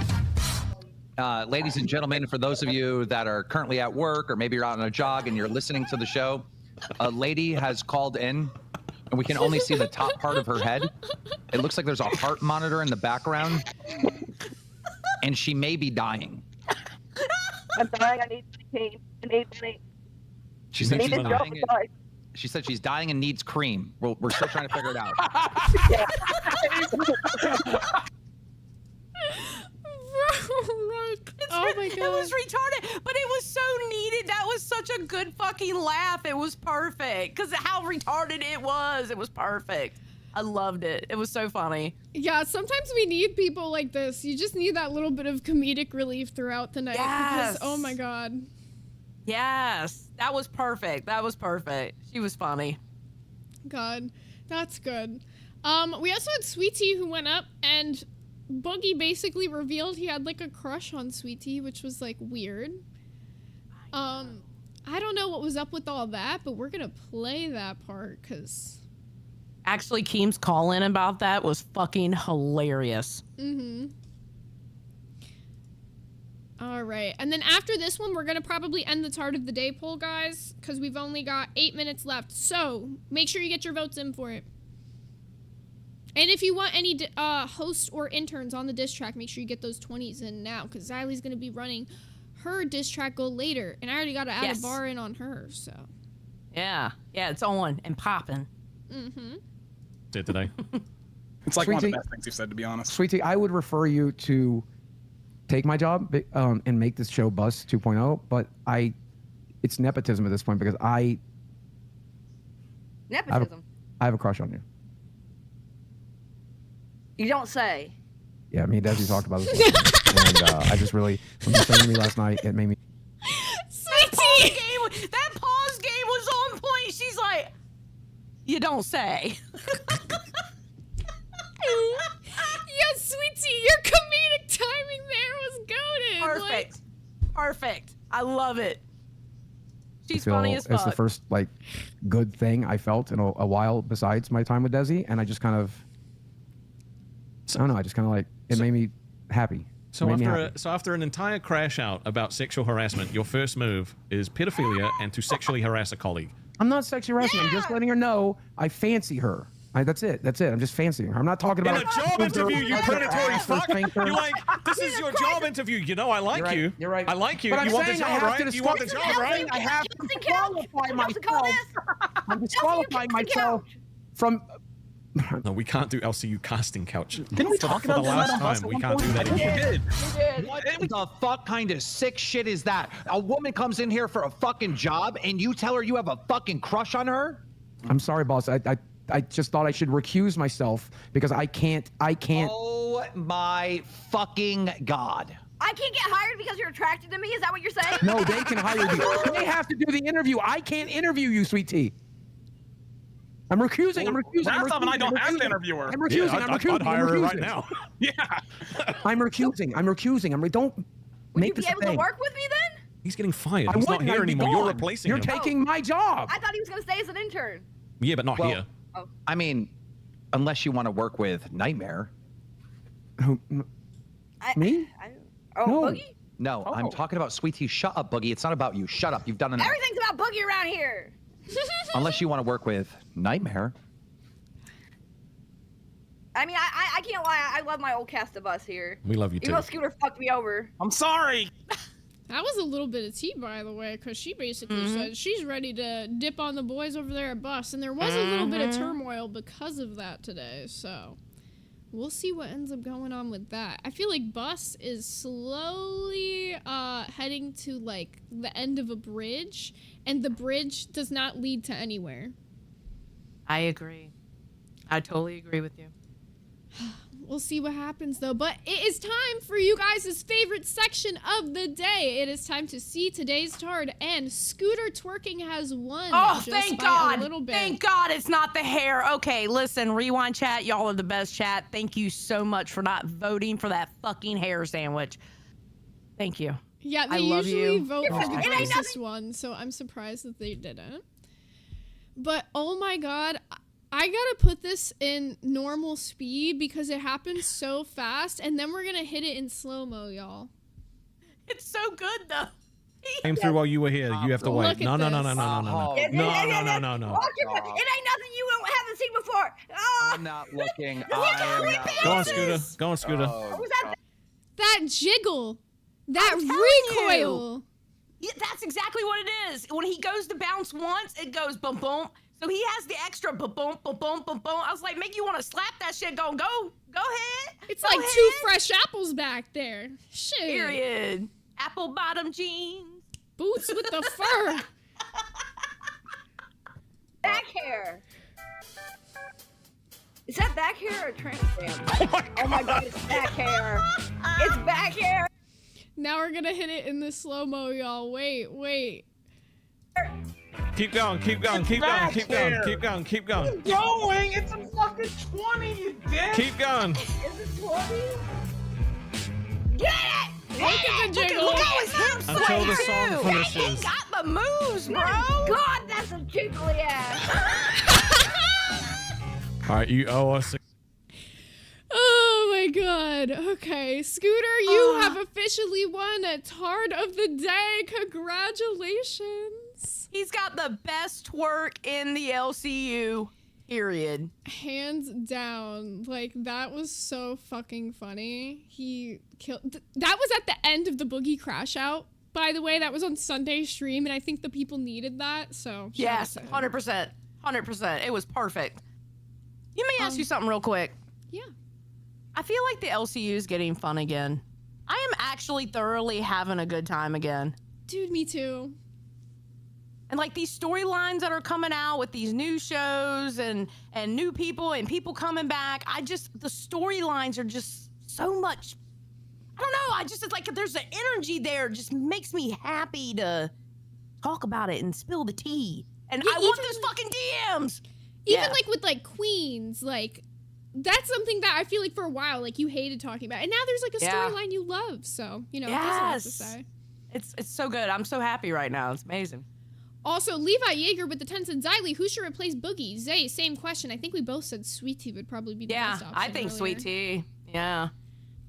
Ladies and gentlemen, for those of you that are currently at work or maybe you're out on a jog and you're listening to the show, a lady has called in and we can only see the top part of her head. It looks like there's a heart monitor in the background and she may be dying. I'm dying, I need money. I need money. She said she's dying. She said she's dying and needs cream. We're still trying to figure it out. Oh my God. It was retarded, but it was so needed. That was such a good fucking laugh. It was perfect because how retarded it was. It was perfect. I loved it. It was so funny. Yeah, sometimes we need people like this. You just need that little bit of comedic relief throughout the night. Yes. Because, oh my God. Yes, that was perfect. That was perfect. She was funny. God, that's good. We also had Sweet Tea who went up and Boogie basically revealed he had like a crush on Sweet Tea, which was like weird. I don't know what was up with all that, but we're gonna play that part because actually Keem's call-in about that was fucking hilarious. Mm-hmm. All right, and then after this one, we're gonna probably end the Tart of the Day poll, guys, because we've only got 8 minutes left. So make sure you get your votes in for it. And if you want any hosts or interns on the diss track, make sure you get those 20s in now, because Xylie's gonna be running her diss track goal later, and I already got to add a bar in on her. So yeah, it's on and popping. Mm-hmm. Did today. It's like Sweet one of the Tea- best things you've said, to be honest. Sweetie, I would refer you to take my job and make this show Buzz 2.0, but it's nepotism at this point because Nepotism? I have a crush on you. You don't say. Yeah, me and Desi talked about this. And I just really, when you said to me last night, it made me. That pause game was on point. She's like, you don't say. Yes, Sweet Tea, your comedic timing there was goated. Perfect. Perfect. I love it. She's I feel funny as fuck. it's the first good thing I felt in a while besides my time with Desi, and I just kind of, I don't know, it made me happy. So after an entire crash out about sexual harassment, your first move is pedophilia and to sexually harass a colleague. I'm not sexually harassing. I'm just letting her know I fancy her. That's it. I'm just fancying her. I'm not talking about In a job interview, you predatory fuck. You're like, this is your job interview. You know, I like you. You're right. I like you. But You I'm want the saying I job, have right? to You want the job, right? I have to disqualify myself. I'm disqualifying myself from No, we can't do LCU casting couch. Didn't we For talk the about last that on Bus time? at We one can't do point? that I think again. we did. What the fuck kind of sick shit is that? A woman comes in here for a fucking job and you tell her you have a fucking crush on her? I'm sorry, boss. I just thought I should recuse myself because I can't. Oh my fucking God. I can't get hired because you're attracted to me? Is that what you're saying? No, they can hire you. They have to do the interview. I can't interview you, sweet tea. I'm recusing. I'm recusing. Rastov and I don't have to interview her. I'm recusing. Yeah, I'm recusing. I'd hire her right recusing. now. Yeah. I'm recusing. I'm recusing. Don't Would make you be this a able to thing. work with me then? He's getting fired. I He's not wouldn't. here I'd be anymore. You're gone. replacing You're him. taking my job. I thought he was going to stay as an intern. Yeah, but not Well, here. I mean, unless you want to work with Nightmare. Me? Oh, No. Boogie? No, I'm talking about Sweet Tea. Shut up, Boogie. It's not about you. Shut up. You've done enough. Everything's about Boogie around here. Unless you want to work with Nightmare. I mean, I can't lie. I love my old cast of us here. We love you Even too. though Scooter fucked me over. I'm sorry. That was a little bit of tea, by the way, because she basically said she's ready to dip on the boys over there at Bus, and there was a little bit of turmoil because of that today, so we'll see what ends up going on with that. I feel like Bus is slowly heading to, like, the end of a bridge, and the bridge does not lead to anywhere. I agree. I totally agree with you. We'll see what happens, though. But it is time for you guys' favorite section of the day. It is time to see today's card, and Scooter Twerking has won. Oh, just thank by God. A little bit. Thank God it's not the hair. Okay, listen, Rewind chat. Y'all are the best chat. Thank you so much for not voting for that fucking hair sandwich. Thank you. Yeah, they I love usually you. vote for the It ain't racist one, so I'm surprised that they didn't. But, oh my God, I gotta put this in normal speed because it happens so fast, and then we're gonna hit it in slow-mo, y'all. It's so good, though. Came through while you were here. You have to wait. Look at No. this. No. Watch It it, it ain't nothing you haven't seen before. Oh. I'm not looking. Go on, Scooter. Go on, Scooter. That jiggle. That recoil. Yeah, that's exactly what it is. When he goes to bounce once, it goes boom, boom. So he has the extra boom, boom, boom, boom, boom, boom. I was like, make you want to slap that shit. Go ahead. It's Go like ahead. 2 fresh apples back there. Shit. Period. Apple bottom jeans. Boots with the fur. Back hair. Is that back hair or tramp stamp? Oh my God, it's back hair. It's back hair. Now we're gonna hit it in the slow-mo, y'all. Wait. Keep going. Keep going. Keep going. Keep going. Keep going. Keep going. Going. It's a fucking 20, you dick. Keep going. Is it 20? Get it! Look at the jiggle. Look how his hips Until the sway, song too. finishes. He got the moves, bro. God, that's a jiggly ass. All right, you owe us. Oh my God. Okay, Scooter, you have officially won a Tard of the Day. Congratulations. He's got the best twerk in the LCU. Period. Hands down. Like, that was so fucking funny. He killed. That was at the end of the Boogie Crash Out, by the way. That was on Sunday's stream, and I think the people needed that. So, Yes, 100%. 100%. It was perfect. Let me ask you something real quick. Yeah. I feel like the LCU is getting fun again. I am actually thoroughly having a good time again. Dude, me too. And like these storylines that are coming out with these new shows and new people and people coming back, the storylines are just so much. I don't know. It's like there's an energy there. It just makes me happy to talk about it and spill the tea. And Yeah, I want even those fucking DMs. Even like with like Queens, like that's something that I feel like for a while, like you hated talking about. And now there's like a storyline you love. So, you know, it doesn't have to say. It's so good. I'm so happy right now. It's amazing. Also, Levi Yeager with the 10 cents. Xylee, who should replace Boogie? Zay, same question. I think we both said Sweet Tea would probably be the best option. I think earlier. Sweet Tea. Yeah.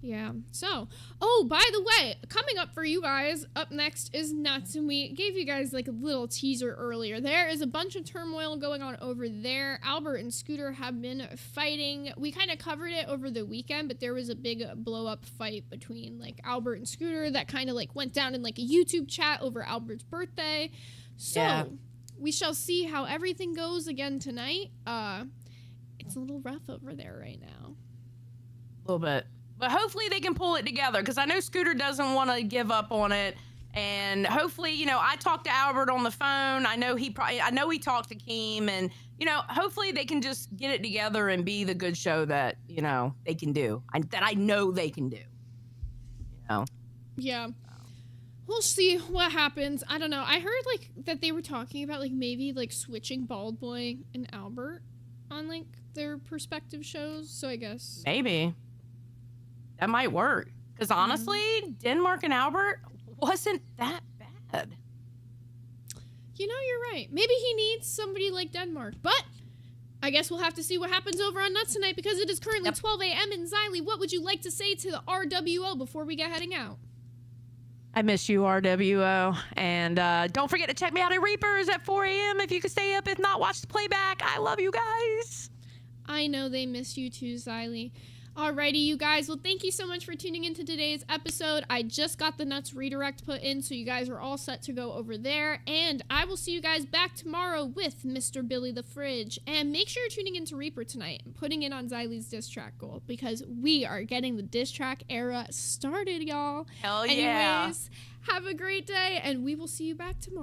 Yeah. So, oh, by the way, coming up for you guys, up next is Nuts. And we gave you guys like a little teaser earlier. There is a bunch of turmoil going on over there. Albert and Scooter have been fighting. We kind of covered it over the weekend, but there was a big blow up fight between like Albert and Scooter that kind of like went down in like a YouTube chat over Albert's birthday. So we shall see how everything goes again tonight. It's a little rough over there right now. A little bit. But hopefully they can pull it together, because I know Scooter doesn't want to give up on it. And hopefully, you know, I talked to Albert on the phone. I know he talked to Keem, and, you know, hopefully they can just get it together and be the good show that, you know, they can do. That I know they can do. You know? Yeah. We'll see what happens. I don't know. I heard, like, that they were talking about, like, maybe, like, switching Bald Boy and Albert on, like, their perspective shows. So I guess. Maybe. That might work. Because honestly, Denmark and Albert wasn't that bad. You know, you're right. Maybe he needs somebody like Denmark. But I guess we'll have to see what happens over on Nuts tonight, because it is currently 12 a.m. And Xylee, what would you like to say to the RWO before we get heading out? I miss you, RWO. And don't forget to check me out at Reapers at 4 a.m. if you can stay up. If not, watch the playback. I love you guys. I know they miss you too, Xylee. Alrighty, you guys. Well, thank you so much for tuning into today's episode. I just got the Nuts redirect put in, so you guys are all set to go over there. And I will see you guys back tomorrow with Mr. Billy the Fridge. And make sure you're tuning into Reaper tonight and putting in on Xylee's diss track goal, because we are getting the diss track era started, y'all. Hell yeah. Anyways, have a great day, and we will see you back tomorrow.